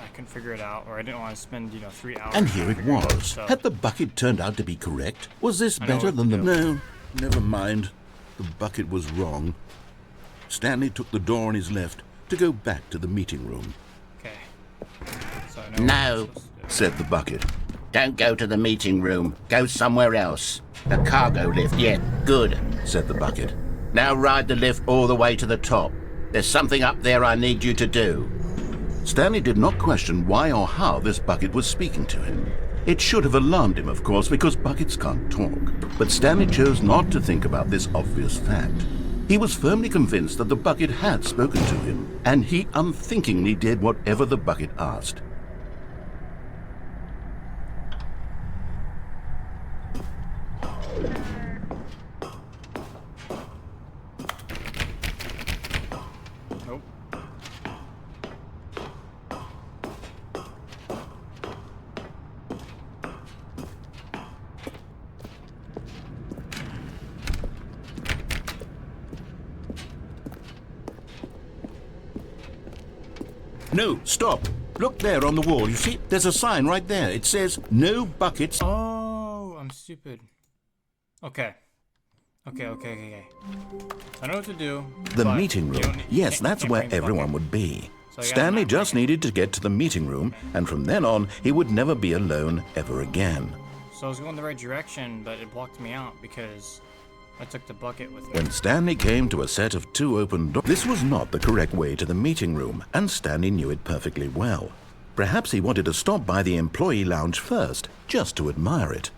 [SPEAKER 1] I couldn't figure it out, or I didn't want to spend, 3 hours.
[SPEAKER 4] And here
[SPEAKER 1] trying
[SPEAKER 4] it
[SPEAKER 1] to figure out,
[SPEAKER 4] was.
[SPEAKER 1] so-
[SPEAKER 4] Had the bucket turned out to be correct? Was this
[SPEAKER 1] I know
[SPEAKER 4] better
[SPEAKER 1] what
[SPEAKER 4] than
[SPEAKER 1] to
[SPEAKER 4] the...
[SPEAKER 1] do.
[SPEAKER 4] No, never mind. The bucket was wrong. Stanley took the door on his left to go back to the meeting room.
[SPEAKER 1] Okay. So I know what I'm
[SPEAKER 8] No,
[SPEAKER 1] supposed to do.
[SPEAKER 4] Said the bucket.
[SPEAKER 8] Don't go to the meeting room. Go somewhere else. The cargo lift, yeah, good, said the bucket. Now ride the lift all the way to the top. There's something up there I need you to do.
[SPEAKER 4] Stanley did not question why or how this bucket was speaking to him. It should have alarmed him, of course, because buckets can't talk. But Stanley chose not to think about this obvious fact. He was firmly convinced that the bucket had spoken to him, and he unthinkingly did whatever the bucket asked.
[SPEAKER 1] Nope.
[SPEAKER 4] No, stop. Look there on the wall. You see, there's a sign right there. It says, no buckets.
[SPEAKER 1] Oh, I'm stupid. Okay. Okay. I know what to do.
[SPEAKER 2] The
[SPEAKER 1] but
[SPEAKER 2] meeting
[SPEAKER 1] you
[SPEAKER 2] room.
[SPEAKER 1] don't need-
[SPEAKER 2] Yes,
[SPEAKER 1] can't-
[SPEAKER 2] that's
[SPEAKER 1] can't
[SPEAKER 2] where
[SPEAKER 1] bring the
[SPEAKER 2] everyone
[SPEAKER 1] bucket.
[SPEAKER 2] would be.
[SPEAKER 1] So I got
[SPEAKER 2] Stanley
[SPEAKER 1] map
[SPEAKER 2] just
[SPEAKER 1] right
[SPEAKER 2] needed to get to the meeting room, and from then on, he would never be alone ever again.
[SPEAKER 1] So I was going the right direction, but it blocked me out because I took the bucket with me.
[SPEAKER 2] When Stanley came to a set of 2 open doors, this was not the correct way to the meeting room, and Stanley knew it perfectly well. Perhaps he wanted to stop by the employee lounge first, just to admire it.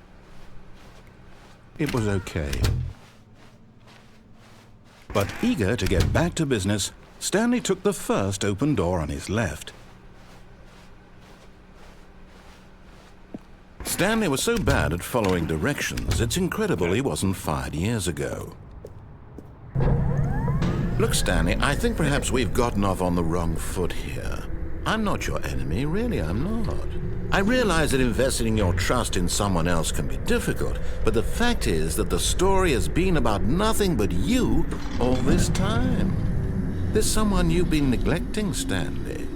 [SPEAKER 4] It was okay.
[SPEAKER 2] But eager to get back to business, Stanley took the first open door on his left. Stanley was so bad at following directions, it's incredible he wasn't fired years ago. Look, Stanley, I think perhaps we've gotten off on the wrong foot here. I'm not your enemy, really, I'm not. I realize that investing your trust in someone else can be difficult, but the fact is that the story has been about nothing but you all this time. There's someone you've been neglecting, Stanley.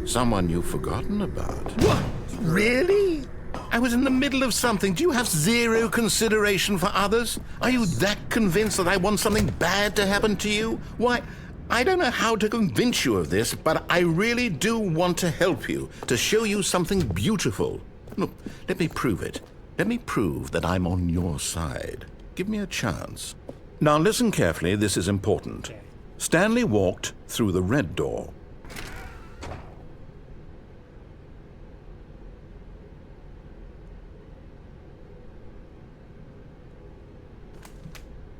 [SPEAKER 2] Someone you've forgotten about.
[SPEAKER 4] What? Really? I was in the middle of something. Do you have zero consideration for others? Are you that convinced that I want something bad to happen to you? Why, I don't know how to convince you of this, but I really do want to help you, to show you something beautiful. Look, let me prove it. Let me prove that I'm on your side. Give me a chance.
[SPEAKER 2] Now listen carefully, this is important. Stanley walked through the red door.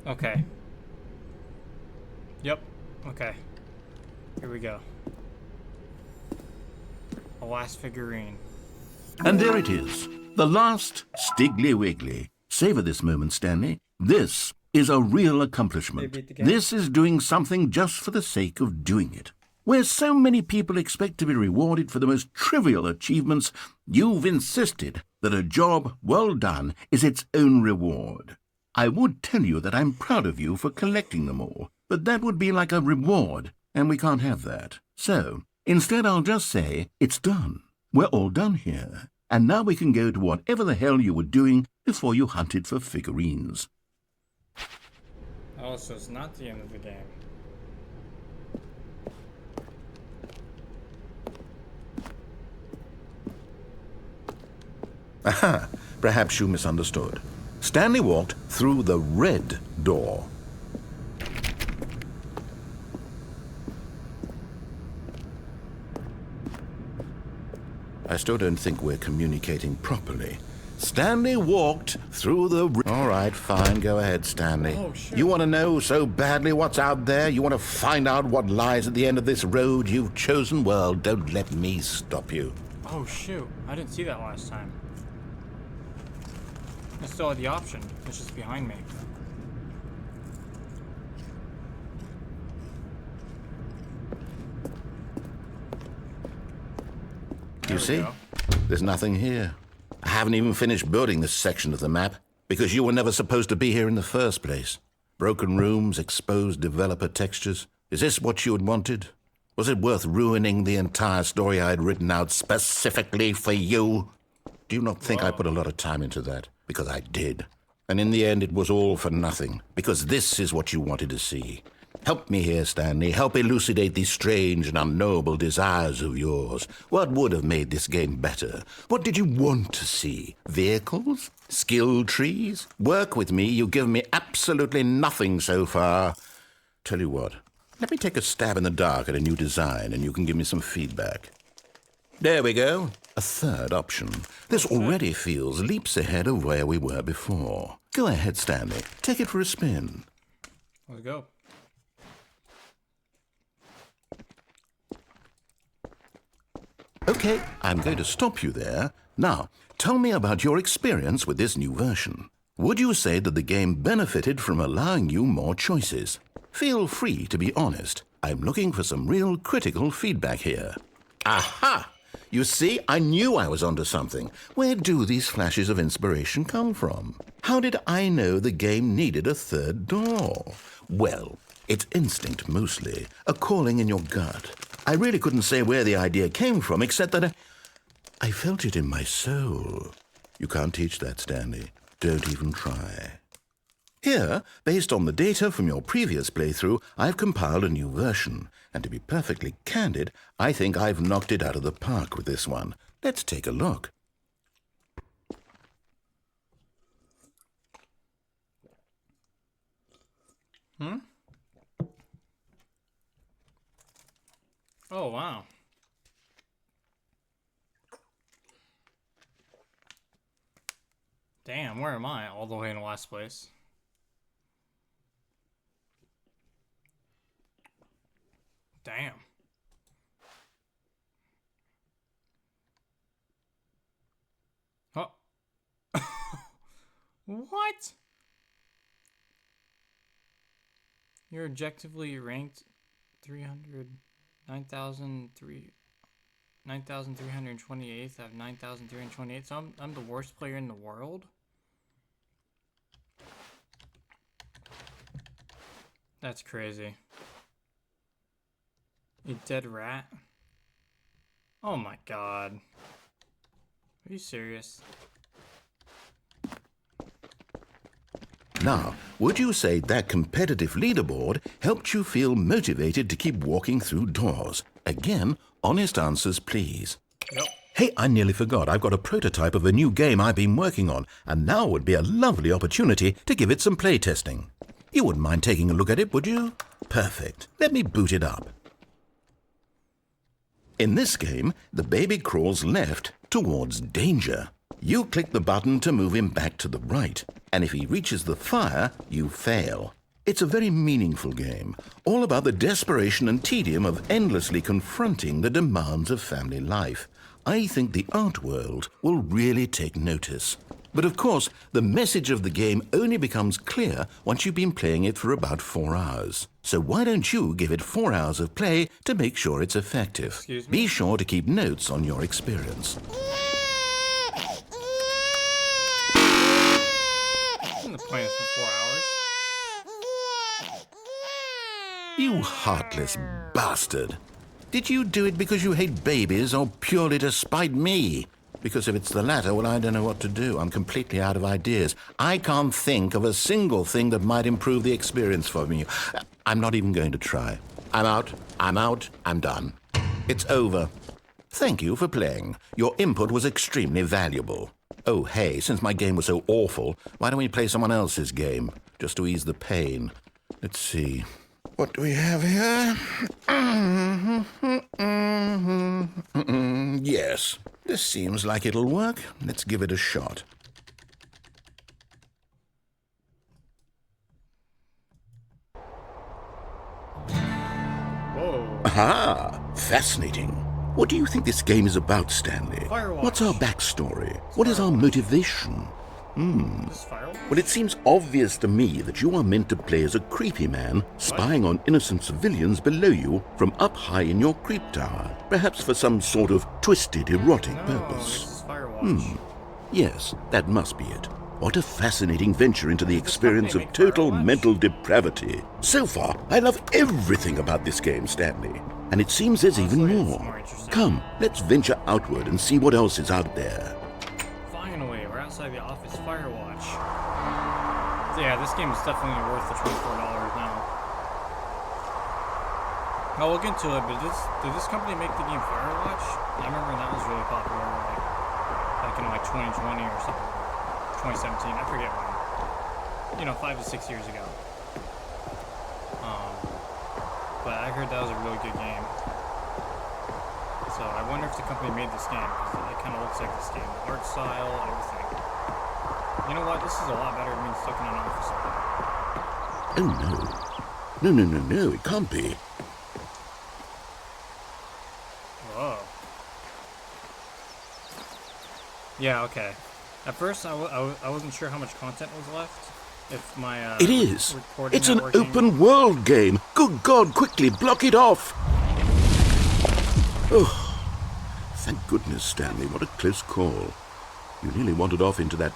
[SPEAKER 1] Okay. Yep. Okay. Here we go. The last figurine.
[SPEAKER 4] And there it is. The last Stiggly Wiggly. Savor this moment, Stanley. This is a real accomplishment.
[SPEAKER 1] They beat the game.
[SPEAKER 4] This is doing something just for the sake of doing it. Where so many people expect to be rewarded for the most trivial achievements, you've insisted that a job well done is its own reward. I would tell you that I'm proud of you for collecting them all, but that would be like a reward, and we can't have that. So, instead I'll just say, it's done. We're all done here. And now we can go to whatever the hell you were doing before you hunted for figurines.
[SPEAKER 1] Oh, so it's not the end of the game.
[SPEAKER 2] Aha! Perhaps you misunderstood. Stanley walked through the red door. I still don't think we're communicating properly. Stanley walked through the... All right, fine. Go ahead, Stanley.
[SPEAKER 1] Oh, shit.
[SPEAKER 2] You want to know so badly what's out there? You want to find out what lies at the end of this road you've chosen? Well, don't let me stop you.
[SPEAKER 1] Oh shoot, I didn't see that last time. I still had the option. It's just behind me.
[SPEAKER 2] You
[SPEAKER 1] There we
[SPEAKER 2] see?
[SPEAKER 1] go.
[SPEAKER 2] There's nothing here. I haven't even finished building this section of the map because you were never supposed to be here in the first place. Broken rooms, exposed developer textures. Is this what you had wanted? Was it worth ruining the entire story I had written out specifically for you? Do you not think I put a lot of time into that? Because I did. And in the end, it was all for nothing. Because this is what you wanted to see.
[SPEAKER 4] Help me here, Stanley. Help elucidate these strange and unknowable desires of yours. What would have made this game better? What did you want to see? Vehicles? Skill trees? Work with me. You've given me absolutely nothing so far. Tell you what, let me take a stab in the dark at a new design and you can give me some feedback. There we go. A third option. This already feels leaps ahead of where we were before. Go ahead, Stanley. Take it for a spin.
[SPEAKER 1] Let's go.
[SPEAKER 4] Okay, I'm going to stop you there. Now, tell me about your experience with this new version. Would you say that the game benefited from allowing you more choices? Feel free to be honest. I'm looking for some real critical feedback here. Aha! You see, I knew I was onto something. Where do these flashes of inspiration come from? How did I know the game needed a third door? Well, it's instinct mostly, a calling in your gut. I really couldn't say where the idea came from, except that I felt it in my soul. You can't teach that, Stanley. Don't even try. Here, based on the data from your previous playthrough, I've compiled a new version. And to be perfectly candid, I think I've knocked it out of the park with this one. Let's take a look.
[SPEAKER 1] Oh, wow. Damn, where am I? All the way in last place. Damn. Oh. What? You're objectively ranked 9,328th out of 9,328. So I'm the worst player in the world? That's crazy. You dead rat? Oh my god. Are you serious?
[SPEAKER 4] Now, would you say that competitive leaderboard helped you feel motivated to keep walking through doors? Again, honest answers, please.
[SPEAKER 1] Yep.
[SPEAKER 4] Hey, I nearly forgot. I've got a prototype of a new game I've been working on, and now would be a lovely opportunity to give it some playtesting. You wouldn't mind taking a look at it, would you? Perfect. Let me boot it up. In this game, the baby crawls left towards danger. You click the button to move him back to the right, and if he reaches the fire, you fail. It's a very meaningful game, all about the desperation and tedium of endlessly confronting the demands of family life. I think the art world will really take notice. But of course, the message of the game only becomes clear once you've been playing it for about 4 hours. So why don't you give it 4 hours of play to make sure it's effective?
[SPEAKER 1] Excuse me?
[SPEAKER 4] Be sure to keep notes on your experience.
[SPEAKER 1] I'm not playing this for 4 hours.
[SPEAKER 4] You heartless bastard. Did you do it because you hate babies or purely to spite me? Because if it's the latter, well, I don't know what to do. I'm completely out of ideas. I can't think of a single thing that might improve the experience for me. I'm not even going to try. I'm out, I'm done. It's over. Thank you for playing. Your input was extremely valuable. Oh, hey, since my game was so awful, why don't we play someone else's game, just to ease the pain? Let's see. What do we have here? Yes, this seems like it'll work. Let's give it a shot.
[SPEAKER 1] Whoa.
[SPEAKER 4] Aha! Fascinating. What do you think this game is about, Stanley?
[SPEAKER 1] Firewatch.
[SPEAKER 4] What's our backstory? What is our motivation?
[SPEAKER 1] This is Firewatch?
[SPEAKER 4] Well, it seems obvious to me that you are meant to play as a creepy man, spying on innocent civilians below you from up high in your creep tower, perhaps for some sort of twisted, erotic
[SPEAKER 1] No,
[SPEAKER 4] purpose.
[SPEAKER 1] this is Firewatch.
[SPEAKER 4] Yes, that must be it. What a fascinating venture into the experience of
[SPEAKER 1] company make
[SPEAKER 4] total
[SPEAKER 1] Firewatch?
[SPEAKER 4] mental depravity. So far, I love everything about this game, Stanley. And it seems there's even
[SPEAKER 1] Honestly, it's
[SPEAKER 4] more.
[SPEAKER 1] more interesting.
[SPEAKER 4] Come, let's venture outward and see what else is out there.
[SPEAKER 1] Finally, we're outside the office. Firewatch. So yeah, this game is definitely worth the $24 now. I'll look into it, but did this company make the game Firewatch? I remember that was really popular, like back in like 2020 or something, 2017. I forget when. 5 to 6 years ago. But I heard that was a really good game. So I wonder if the company made this game, because it kind of looks like this game. The art style, everything. You know what? This is a lot better than being stuck in an office all day.
[SPEAKER 4] Oh, no. No, it can't be.
[SPEAKER 1] Whoa. Yeah, okay. At first, I wasn't sure how much content was left. If my
[SPEAKER 4] It is.
[SPEAKER 1] recording
[SPEAKER 4] It's an
[SPEAKER 1] not working.
[SPEAKER 4] open world game. Good God, quickly, block it off. Oh, thank goodness, Stanley. What a close call. You nearly wandered off into that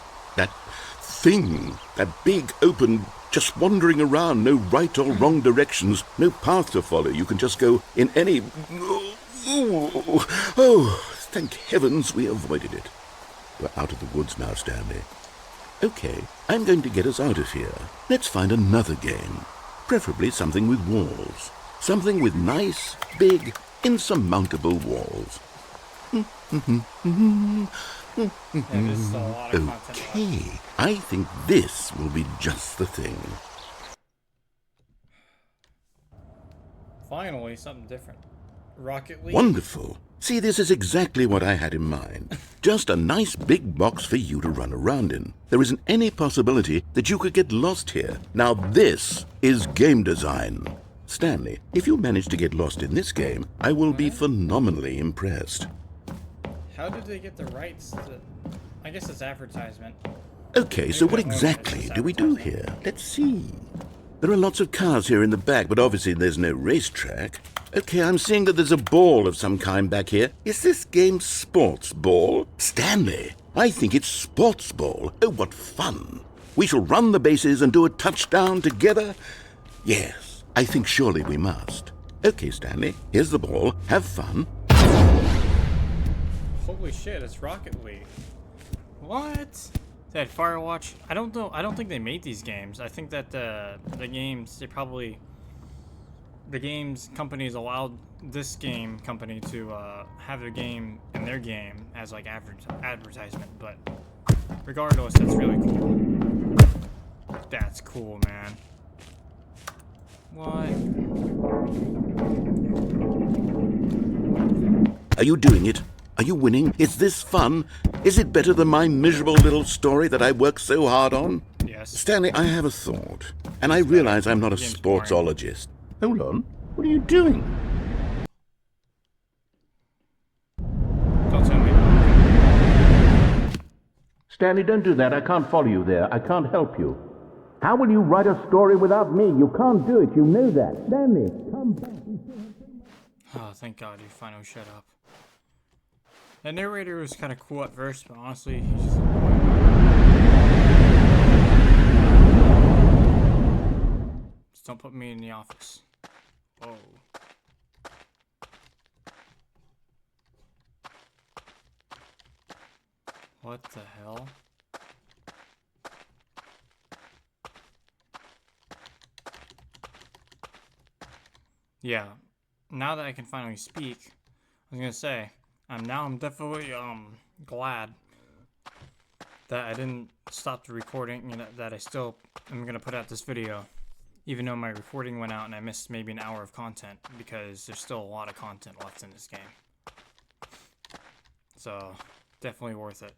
[SPEAKER 4] thing. That big, open, just wandering around. No right or wrong directions. No path to follow. You can just go in any... Oh, thank heavens we avoided it. We're out of the woods now, Stanley. Okay, I'm going to get us out of here. Let's find another game. Preferably something with walls. Something with nice, big, insurmountable walls.
[SPEAKER 1] Yeah, there's still a lot of content left.
[SPEAKER 4] Okay, I think this will be just the thing.
[SPEAKER 1] Finally, something different. Rocket League.
[SPEAKER 4] Wonderful. See, this is exactly what I had in mind. Just a nice big box for you to run around in. There isn't any possibility that you could get lost here. Now this is game design. Stanley, if you manage to get lost in this game, I will be phenomenally impressed.
[SPEAKER 1] How did they get the rights to... I guess it's advertisement.
[SPEAKER 4] Okay, so what exactly do we do here? Let's see. There are lots of cars here in the back, but obviously there's no racetrack. Okay, I'm seeing that there's a ball of some kind back here. Is this game sports ball? Stanley, I think it's sports ball. Oh, what fun. We shall run the bases and do a touchdown together. Yes, I think surely we must. Okay, Stanley, here's the ball. Have fun.
[SPEAKER 1] Holy shit, it's Rocket League. What? That Firewatch? I don't know. I don't think they made these games. I think that the games, the games companies allowed this game company to have their game in their game as like advertisement. But regardless, that's really cool. That's cool, man. What?
[SPEAKER 4] Are you doing it? Are you winning? Is this fun? Is it better than my miserable little story that I worked so hard on?
[SPEAKER 1] Yes.
[SPEAKER 4] Stanley, I have a thought, and I realize I'm not a
[SPEAKER 1] Game's boring.
[SPEAKER 4] sportsologist. Hold on. What are you doing?
[SPEAKER 1] Don't tell me.
[SPEAKER 4] Stanley, don't do that. I can't follow you there. I can't help you. How will you write a story without me? You can't do it. You know that. Stanley, come back.
[SPEAKER 1] Oh, thank God you finally shut up. The narrator was kind of cool at first, but honestly, he's just annoying. Just don't put me in the office. Whoa. What the hell? Yeah, now that I can finally speak, I was gonna say, I'm definitely glad that I didn't stop the recording, that I still am gonna put out this video, even though my recording went out and I missed maybe an hour of content, because there's still a lot of content left in this game. So, definitely worth it.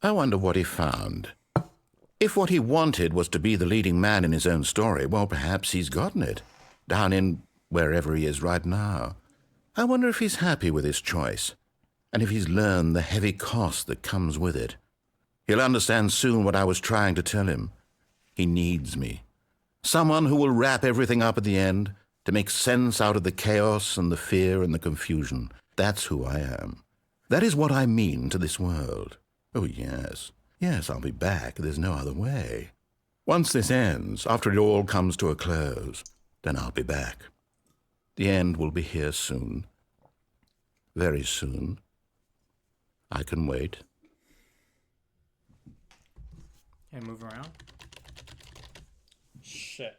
[SPEAKER 4] I wonder what he found. If what he wanted was to be the leading man in his own story, well, perhaps he's gotten it. Down in wherever he is right now. I wonder if he's happy with his choice, and if he's learned the heavy cost that comes with it. He'll understand soon what I was trying to tell him. He needs me. Someone who will wrap everything up at the end, to make sense out of the chaos and the fear and the confusion. That's who I am. That is what I mean to this world. Oh, yes. Yes, I'll be back. There's no other way. Once this ends, after it all comes to a close, then I'll be back. The end will be here soon. Very soon. I can wait.
[SPEAKER 1] Can I move around? Shit.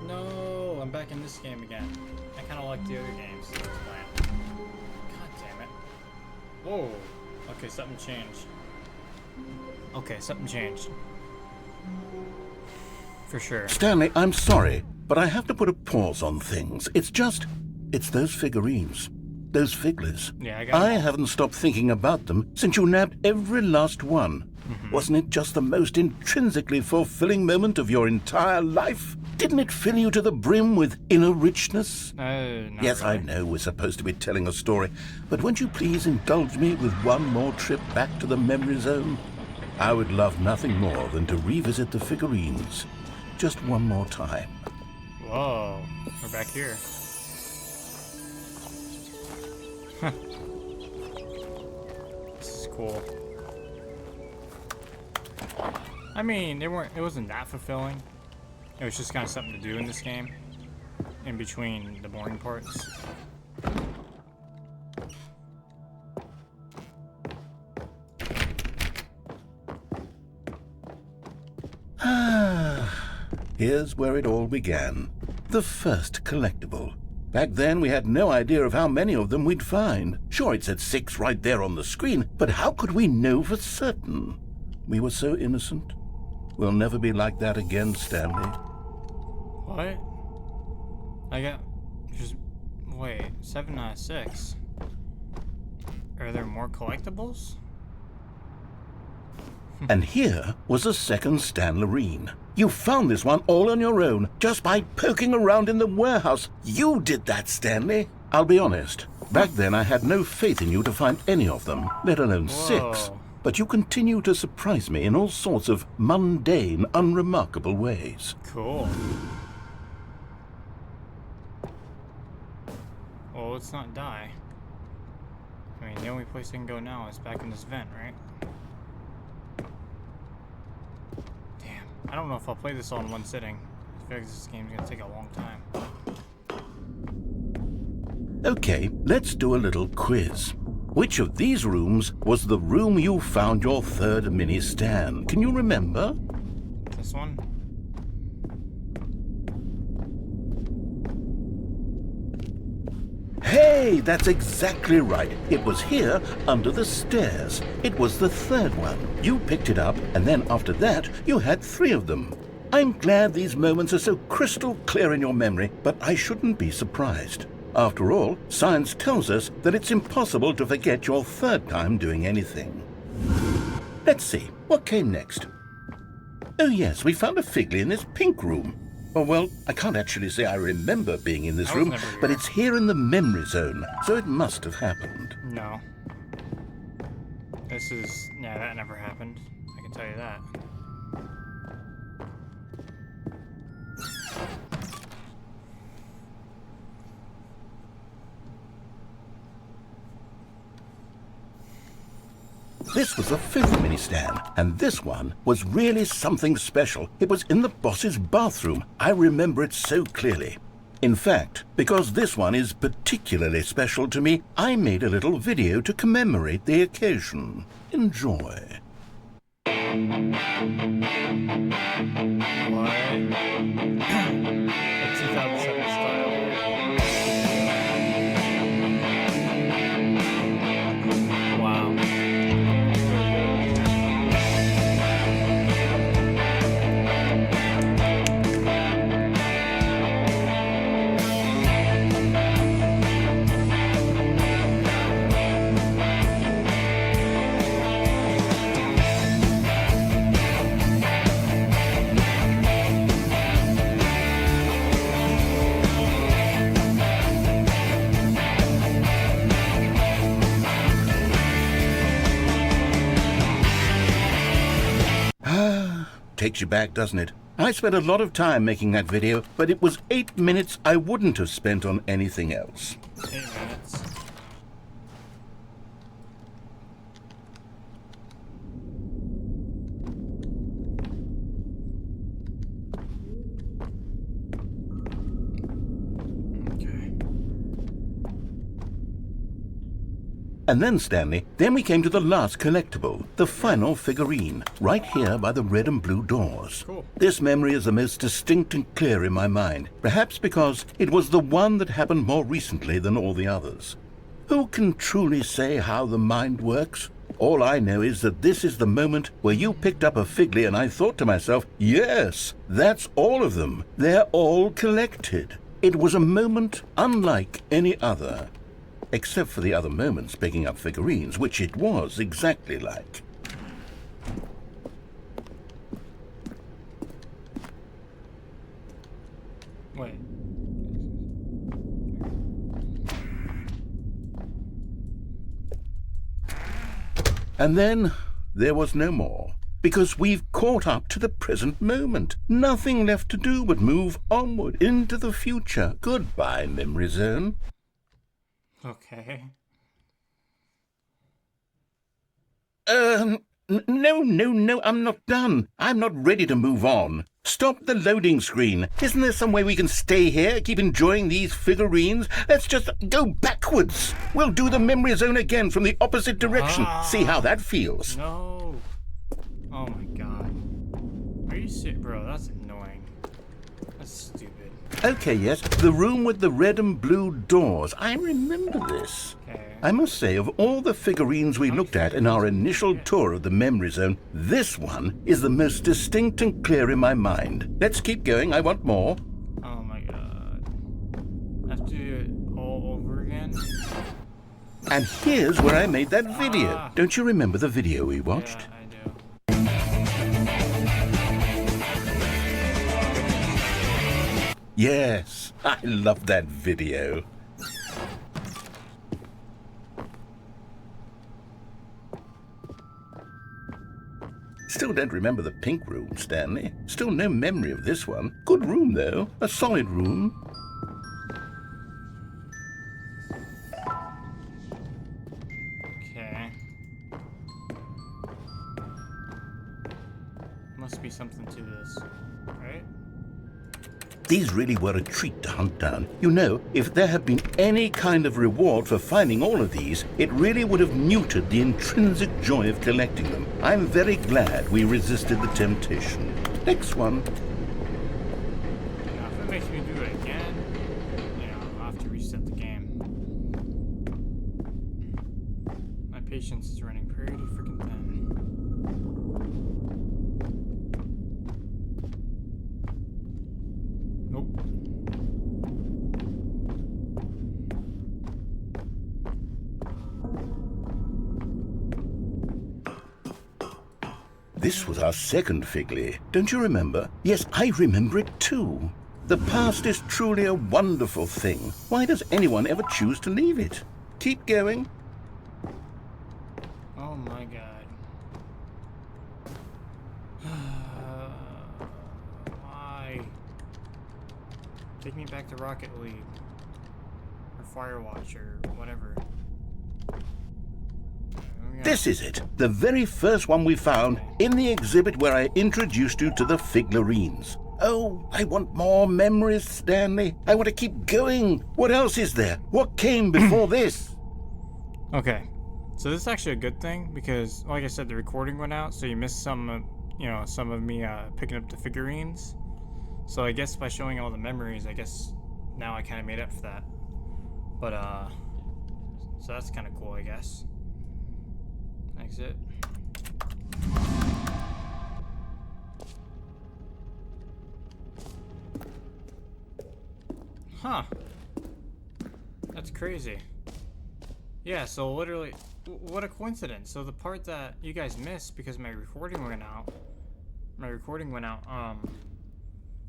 [SPEAKER 1] No, I'm back in this game again. I kind of like the other games that I was playing. God damn it. Whoa. Okay, something changed. Okay, something changed. For sure.
[SPEAKER 4] Stanley, I'm sorry, but I have to put a pause on things. It's those figurines. Those Figglers.
[SPEAKER 1] Yeah, I got
[SPEAKER 4] I
[SPEAKER 1] them all.
[SPEAKER 4] haven't stopped thinking about them since you nabbed every last one. Wasn't it just the most intrinsically fulfilling moment of your entire life? Didn't it fill you to the brim with inner richness?
[SPEAKER 1] Not
[SPEAKER 4] Yes, I
[SPEAKER 1] really.
[SPEAKER 4] know we're supposed to be telling a story, but won't you please indulge me with one more trip back to the memory zone? I would love nothing more than to revisit the figurines. Just one more time.
[SPEAKER 1] Whoa, we're back here. Huh. This is cool. I mean, it wasn't that fulfilling. It was just kind of something to do in this game, in between the boring parts.
[SPEAKER 4] Here's where it all began. The first collectible. Back then, we had no idea of how many of them we'd find. Sure, it said 6 right there on the screen, but how could we know for certain? We were so innocent. We'll never be like that again, Stanley.
[SPEAKER 1] What? I got just wait, 7 out of 6. Are there more collectibles?
[SPEAKER 4] And here was a second Stanlerine. You found this one all on your own, just by poking around in the warehouse. You did that, Stanley. I'll be honest. Back then, I had no faith in you to find any of them, let alone 6.
[SPEAKER 1] Whoa.
[SPEAKER 4] But you continue to surprise me in all sorts of mundane, unremarkable ways.
[SPEAKER 1] Cool. Well, let's not die. I mean, the only place I can go now is back in this vent, right? Damn. I don't know if I'll play this all in one sitting. I feel like this game's gonna take a long time.
[SPEAKER 4] Okay, let's do a little quiz. Which of these rooms was the room you found your third mini Stan? Can you remember?
[SPEAKER 1] This one?
[SPEAKER 4] Hey, that's exactly right. It was here, under the stairs. It was the third one. You picked it up, and then after that, you had 3 of them. I'm glad these moments are so crystal clear in your memory, but I shouldn't be surprised. After all, science tells us that it's impossible to forget your third time doing anything. Let's see, what came next? Oh yes, we found a Figley in this pink room. Oh well, I can't actually say I remember being in this
[SPEAKER 1] I was
[SPEAKER 4] room,
[SPEAKER 1] never here.
[SPEAKER 4] but it's here in the memory zone, so it must have happened.
[SPEAKER 1] No. Yeah, that never happened. I can tell you that.
[SPEAKER 4] This was the 5th mini Stan, and this one was really something special. It was in the boss's bathroom. I remember it so clearly. In fact, because this one is particularly special to me, I made a little video to commemorate the occasion. Enjoy.
[SPEAKER 1] What? A 2007 style. Wow.
[SPEAKER 4] Takes you back, doesn't it? I spent a lot of time making that video, but it was 8 minutes I wouldn't have spent on anything else.
[SPEAKER 1] 8 minutes.
[SPEAKER 4] And then, Stanley, then we came to the last collectible, the final figurine, right here by the red and blue doors.
[SPEAKER 1] Cool.
[SPEAKER 4] This memory is the most distinct and clear in my mind, perhaps because it was the one that happened more recently than all the others. Who can truly say how the mind works? All I know is that this is the moment where you picked up a Figley and I thought to myself, yes, that's all of them. They're all collected. It was a moment unlike any other. Except for the other moments picking up figurines, which it was exactly like.
[SPEAKER 1] Wait.
[SPEAKER 4] And then there was no more, because we've caught up to the present moment. Nothing left to do but move onward into the future. Goodbye, Memory Zone.
[SPEAKER 1] Okay.
[SPEAKER 4] No, I'm not done. I'm not ready to move on. Stop the loading screen. Isn't there some way we can stay here, keep enjoying these figurines? Let's just go backwards. We'll do the memory zone again from the opposite direction. See how that feels.
[SPEAKER 1] No. Oh my god. Are you serious? Bro, that's annoying. That's stupid.
[SPEAKER 4] Okay, yes, the room with the red and blue doors. I remember this.
[SPEAKER 1] Okay.
[SPEAKER 4] I must say, of all the figurines we looked at in our initial tour of the memory zone, this one is the most distinct and clear in my mind. Let's keep going. I want more.
[SPEAKER 1] Oh my god. I have to do it all over again?
[SPEAKER 4] And here's where I made that video. Don't you remember the video we watched?
[SPEAKER 1] Yeah, I do.
[SPEAKER 4] Yes, I love that video. Still don't remember the pink room, Stanley. Still no memory of this one. Good room, though. A solid room.
[SPEAKER 1] Okay. Must be something to this, right?
[SPEAKER 4] These really were a treat to hunt down. You know, if there had been any kind of reward for finding all of these, it really would have muted the intrinsic joy of collecting them. I'm very glad we resisted the temptation. Next one.
[SPEAKER 1] Yeah, if it makes me do it again, I'll have to reset the game. My patience is running pretty freaking thin. Nope.
[SPEAKER 4] This was our second Figley. Don't you remember? Yes, I remember it too. The past is truly a wonderful thing. Why does anyone ever choose to leave it? Keep going.
[SPEAKER 1] Oh my god. Why? Take me back to Rocket League. Or Firewatch or whatever.
[SPEAKER 4] This is it, the very first one we found in the exhibit where I introduced you to the figurines. Oh, I want more memories, Stanley. I want to keep going. What else is there? What came before this?
[SPEAKER 1] Okay, so this is actually a good thing because, like I said, the recording went out, so you missed some of me picking up the figurines. So I guess by showing all the memories, I guess now I kind of made up for that. But so that's kind of cool, I guess. Exit. Huh. That's crazy. Yeah, so literally, what a coincidence. So the part that you guys missed because my recording went out,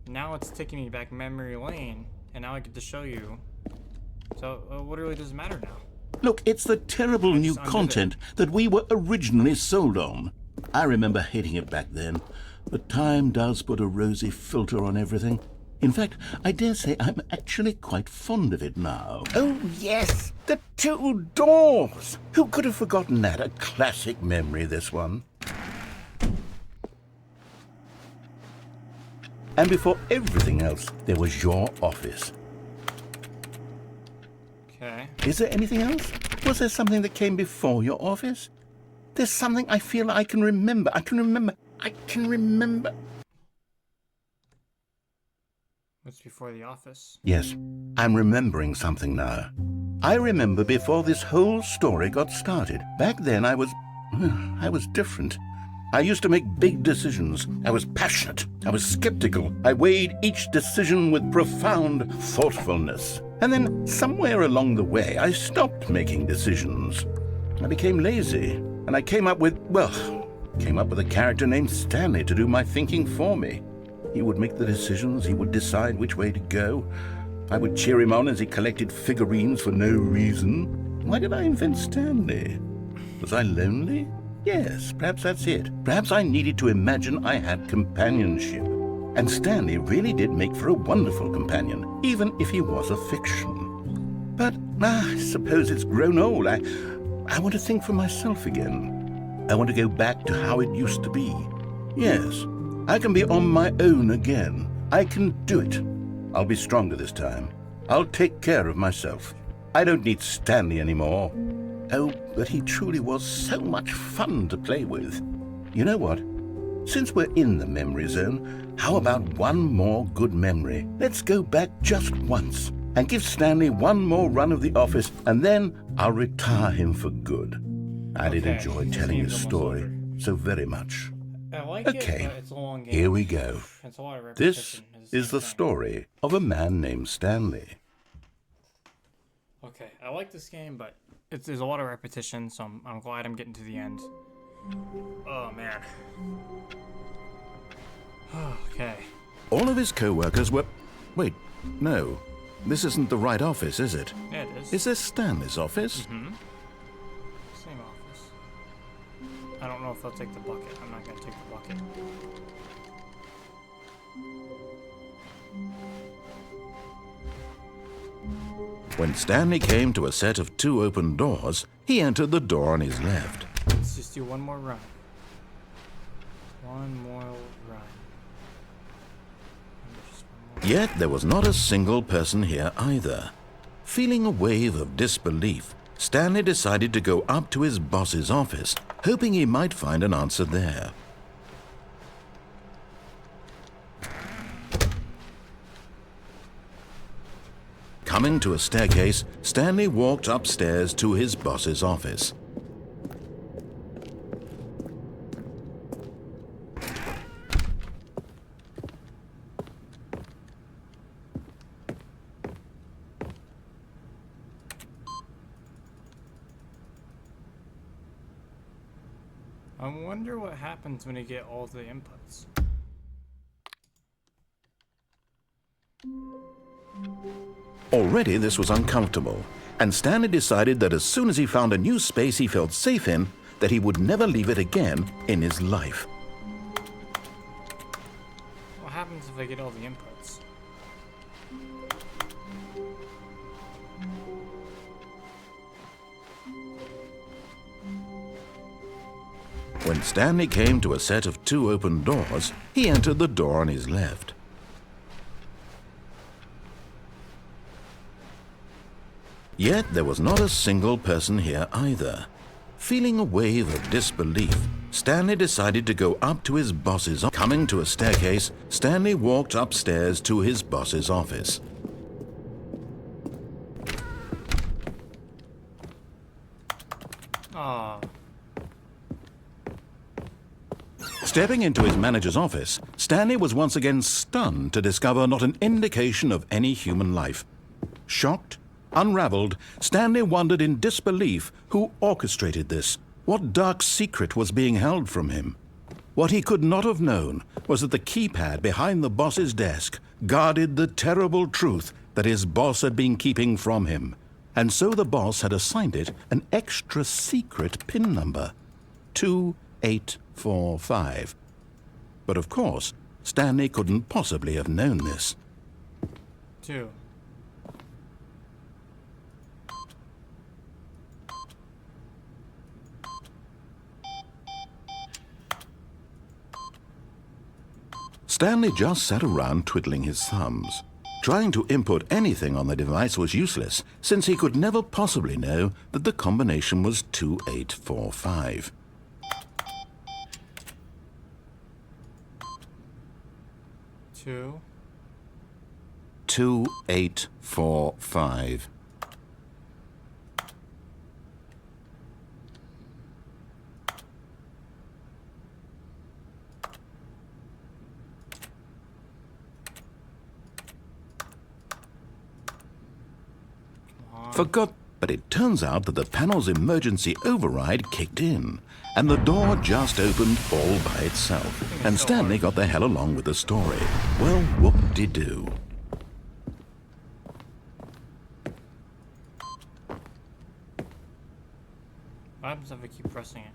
[SPEAKER 1] now it's taking me back memory lane, and now I get to show you. So it literally doesn't matter now.
[SPEAKER 4] Look, it's the terrible new content that we were originally sold on. I remember hating it back then. but time does put a rosy filter on everything. In fact, I dare say I'm actually quite fond of it now. Oh, yes, the two doors. Who could have forgotten that? A classic memory, this one. And before everything else, there was your office.
[SPEAKER 1] Okay.
[SPEAKER 4] Is there anything else? Was there something that came before your office? There's something I feel I can remember. I can remember.
[SPEAKER 1] What's before the office?
[SPEAKER 4] Yes, I'm remembering something now. I remember before this whole story got started. Back then I was different. I used to make big decisions. I was passionate. I was skeptical. I weighed each decision with profound thoughtfulness. And then somewhere along the way, I stopped making decisions. I became lazy, and I came up with a character named Stanley to do my thinking for me. He would make the decisions, he would decide which way to go. I would cheer him on as he collected figurines for no reason. Why did I invent Stanley? Was I lonely? Yes, perhaps that's it. Perhaps I needed to imagine I had companionship. And Stanley really did make for a wonderful companion, even if he was a fiction. But I suppose it's grown old. I want to think for myself again. I want to go back to how it used to be. Yes, I can be on my own again. I can do it. I'll be stronger this time. I'll take care of myself. I don't need Stanley anymore. Oh, but he truly was so much fun to play with. You know what? Since we're in the memory zone, how about one more good memory? Let's go back just once and give Stanley one more run of the office, and then I'll retire him for good. I did enjoy telling this story so very much.
[SPEAKER 1] I like
[SPEAKER 4] Okay,
[SPEAKER 1] it, but it's a long game.
[SPEAKER 4] here we go.
[SPEAKER 1] It's a lot of
[SPEAKER 4] This
[SPEAKER 1] repetition. It's
[SPEAKER 4] is the
[SPEAKER 1] same thing.
[SPEAKER 4] story of a man named Stanley.
[SPEAKER 1] Okay, I like this game, but there's a lot of repetition, so I'm glad I'm getting to the end. Oh, man. Okay.
[SPEAKER 2] All of his co-workers were... Wait, no. This isn't the right office, is it?
[SPEAKER 1] Yeah, it is.
[SPEAKER 2] Is this Stanley's office?
[SPEAKER 1] Same office. I don't know if I'll take the bucket. I'm not going to take the bucket.
[SPEAKER 2] When Stanley came to a set of 2 open doors, he entered the door on his left.
[SPEAKER 1] Let's just do one more run. One more run. Just one more.
[SPEAKER 2] Yet there was not a single person here either. Feeling a wave of disbelief, Stanley decided to go up to his boss's office, hoping he might find an answer there. Coming to a staircase, Stanley walked upstairs to his boss's office.
[SPEAKER 1] I wonder what happens when you get all the inputs.
[SPEAKER 2] Already this was uncomfortable, and Stanley decided that as soon as he found a new space he felt safe in, that he would never leave it again in his life.
[SPEAKER 1] What happens if I get all the inputs?
[SPEAKER 2] When Stanley came to a set of 2 open doors, he entered the door on his left. Yet there was not a single person here either. Feeling a wave of disbelief, Stanley decided to go up to his boss's office. Coming to a staircase, Stanley walked upstairs to his boss's office.
[SPEAKER 1] Ah,
[SPEAKER 2] Stepping into his manager's office, Stanley was once again stunned to discover not an indication of any human life. Shocked, unraveled, Stanley wondered in disbelief who orchestrated this. What dark secret was being held from him? What he could not have known was that the keypad behind the boss's desk guarded the terrible truth that his boss had been keeping from him. And so the boss had assigned it an extra secret PIN number, 2845. But of course, Stanley couldn't possibly have known this.
[SPEAKER 1] 2.
[SPEAKER 2] Stanley just sat around twiddling his thumbs. Trying to input anything on the device was useless, since he could never possibly know that the combination was 2845.
[SPEAKER 1] 2.
[SPEAKER 2] 2845. Forgot, but it turns out that the panel's emergency override kicked in, and the door just opened all by itself, and Stanley got the hell along with the story. Well, whoop-de-doo.
[SPEAKER 1] What happens if I keep pressing it?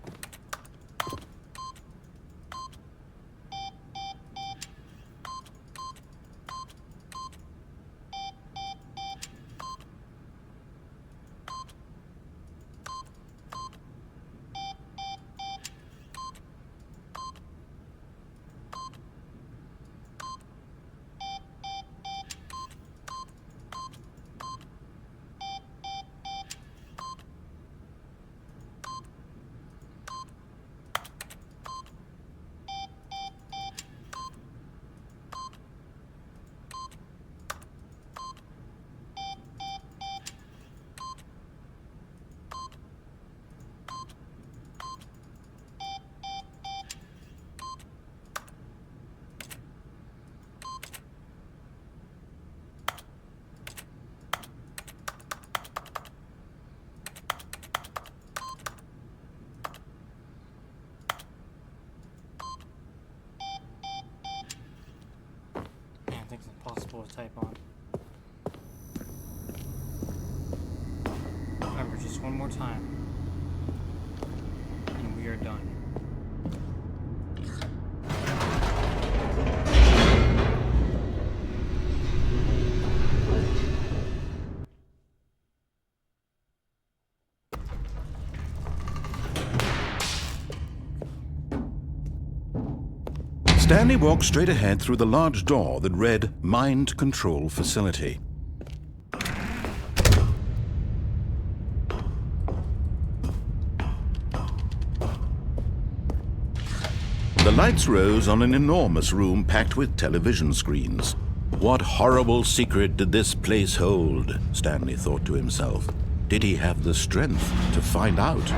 [SPEAKER 1] Man, I think it's impossible to type on. Remember, just one more time. And we are done.
[SPEAKER 2] Stanley walked straight ahead through the large door that read Mind Control Facility. The lights rose on an enormous room packed with television screens. What horrible secret did this place hold? Stanley thought to himself. Did he have the strength to find out?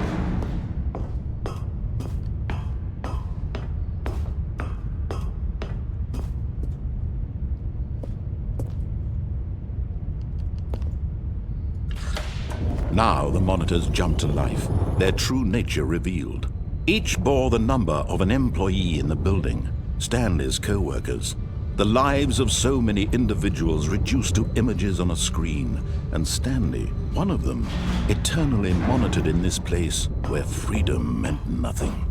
[SPEAKER 2] Now the monitors jumped to life, their true nature revealed. Each bore the number of an employee in the building, Stanley's co-workers. The lives of so many individuals reduced to images on a screen, and Stanley, one of them, eternally monitored in this place where freedom meant nothing.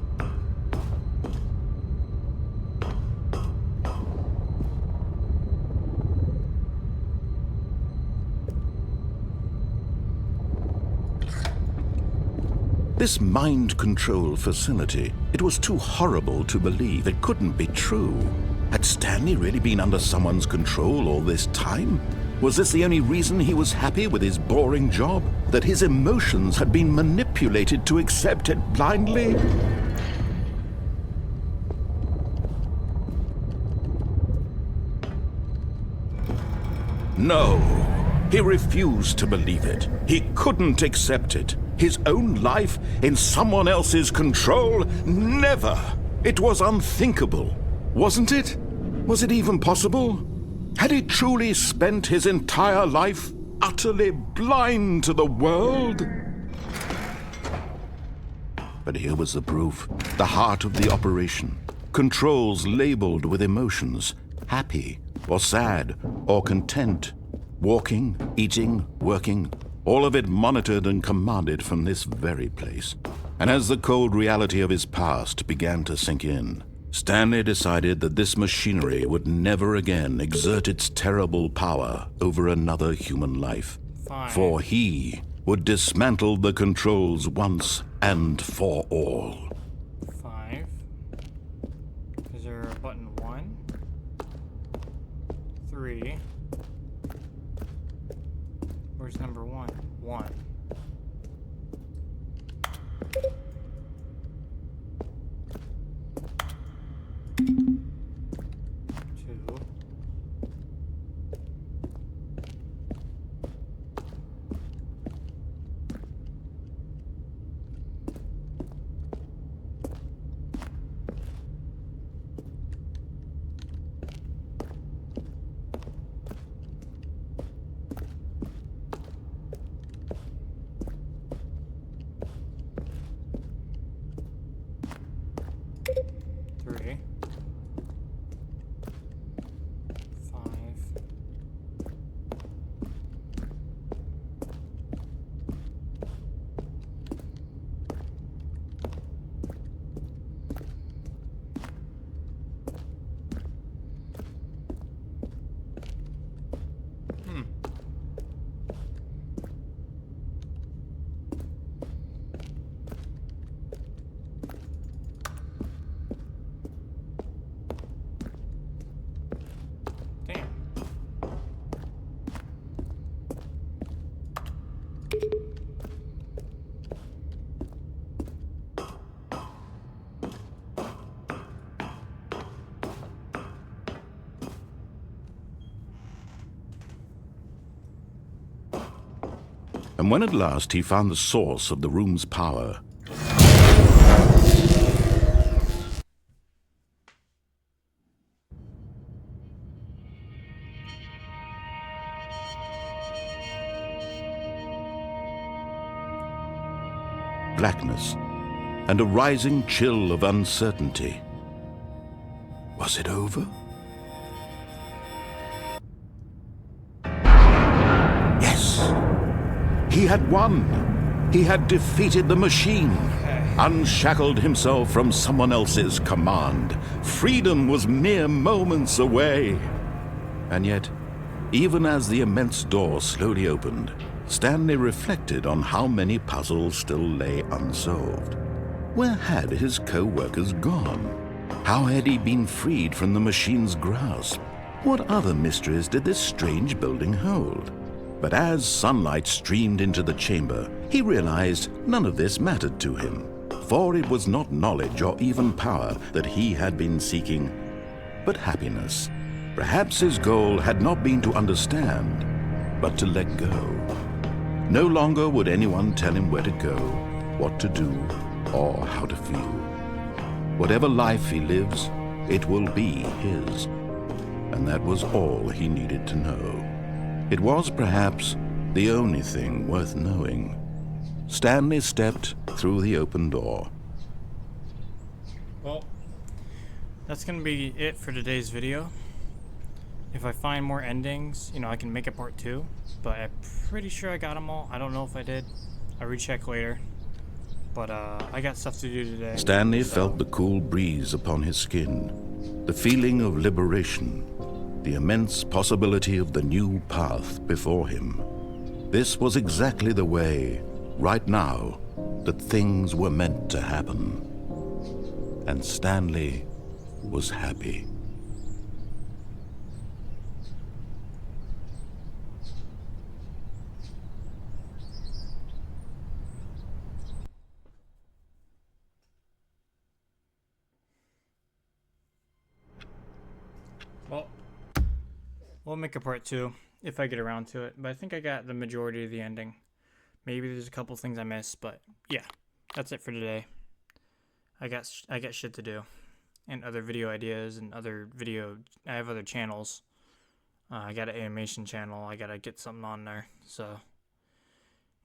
[SPEAKER 2] This mind control facility, it was too horrible to believe. It couldn't be true. Had Stanley really been under someone's control all this time? Was this the only reason he was happy with his boring job? That his emotions had been manipulated to accept it blindly? No, he refused to believe it. He couldn't accept it. His own life in someone else's control? Never! It was unthinkable, wasn't it? Was it even possible? Had he truly spent his entire life utterly blind to the world? But here was the proof, the heart of the operation. Controls labeled with emotions, happy or sad or content, walking, eating, working, all of it monitored and commanded from this very place. And as the cold reality of his past began to sink in, Stanley decided that this machinery would never again exert its terrible power over another human life.
[SPEAKER 1] Fine.
[SPEAKER 2] For he would dismantle the controls once and for all.
[SPEAKER 1] 5. Is there a button 1? 3. Where's number 1? 1. 2. Three. 5. Damn.
[SPEAKER 2] And when at last he found the source of the room's power, blackness and a rising chill of uncertainty. Was it over? Yes! He had won! He had defeated the machine, unshackled himself from someone else's command. Freedom was mere moments away. And yet, even as the immense door slowly opened, Stanley reflected on how many puzzles still lay unsolved. Where had his co-workers gone? How had he been freed from the machine's grasp? What other mysteries did this strange building hold? But as sunlight streamed into the chamber, he realized none of this mattered to him, for it was not knowledge or even power that he had been seeking, but happiness. Perhaps his goal had not been to understand, but to let go. No longer would anyone tell him where to go, what to do, or how to feel. Whatever life he lives, it will be his. And that was all he needed to know. It was perhaps the only thing worth knowing. Stanley stepped through the open door.
[SPEAKER 1] Well, that's gonna be it for today's video. If I find more endings, I can make a part 2, but I'm pretty sure I got them all. I don't know if I did. I'll recheck later. But I got stuff to do today.
[SPEAKER 2] Stanley felt the cool breeze upon his skin, the feeling of liberation, the immense possibility of the new path before him. This was exactly the way, right now, that things were meant to happen. And Stanley was happy.
[SPEAKER 1] Well, we'll make a part 2 if I get around to it, but I think I got the majority of the ending. Maybe there's a couple things I missed, but yeah, that's it for today. I got shit to do, and other video ideas and I have other channels. I got an animation channel. I gotta get something on there. So,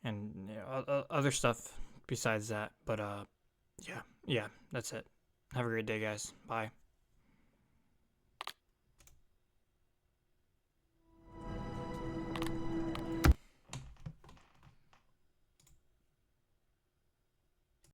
[SPEAKER 1] and other stuff besides that. But yeah, that's it. Have a great day, guys. Bye.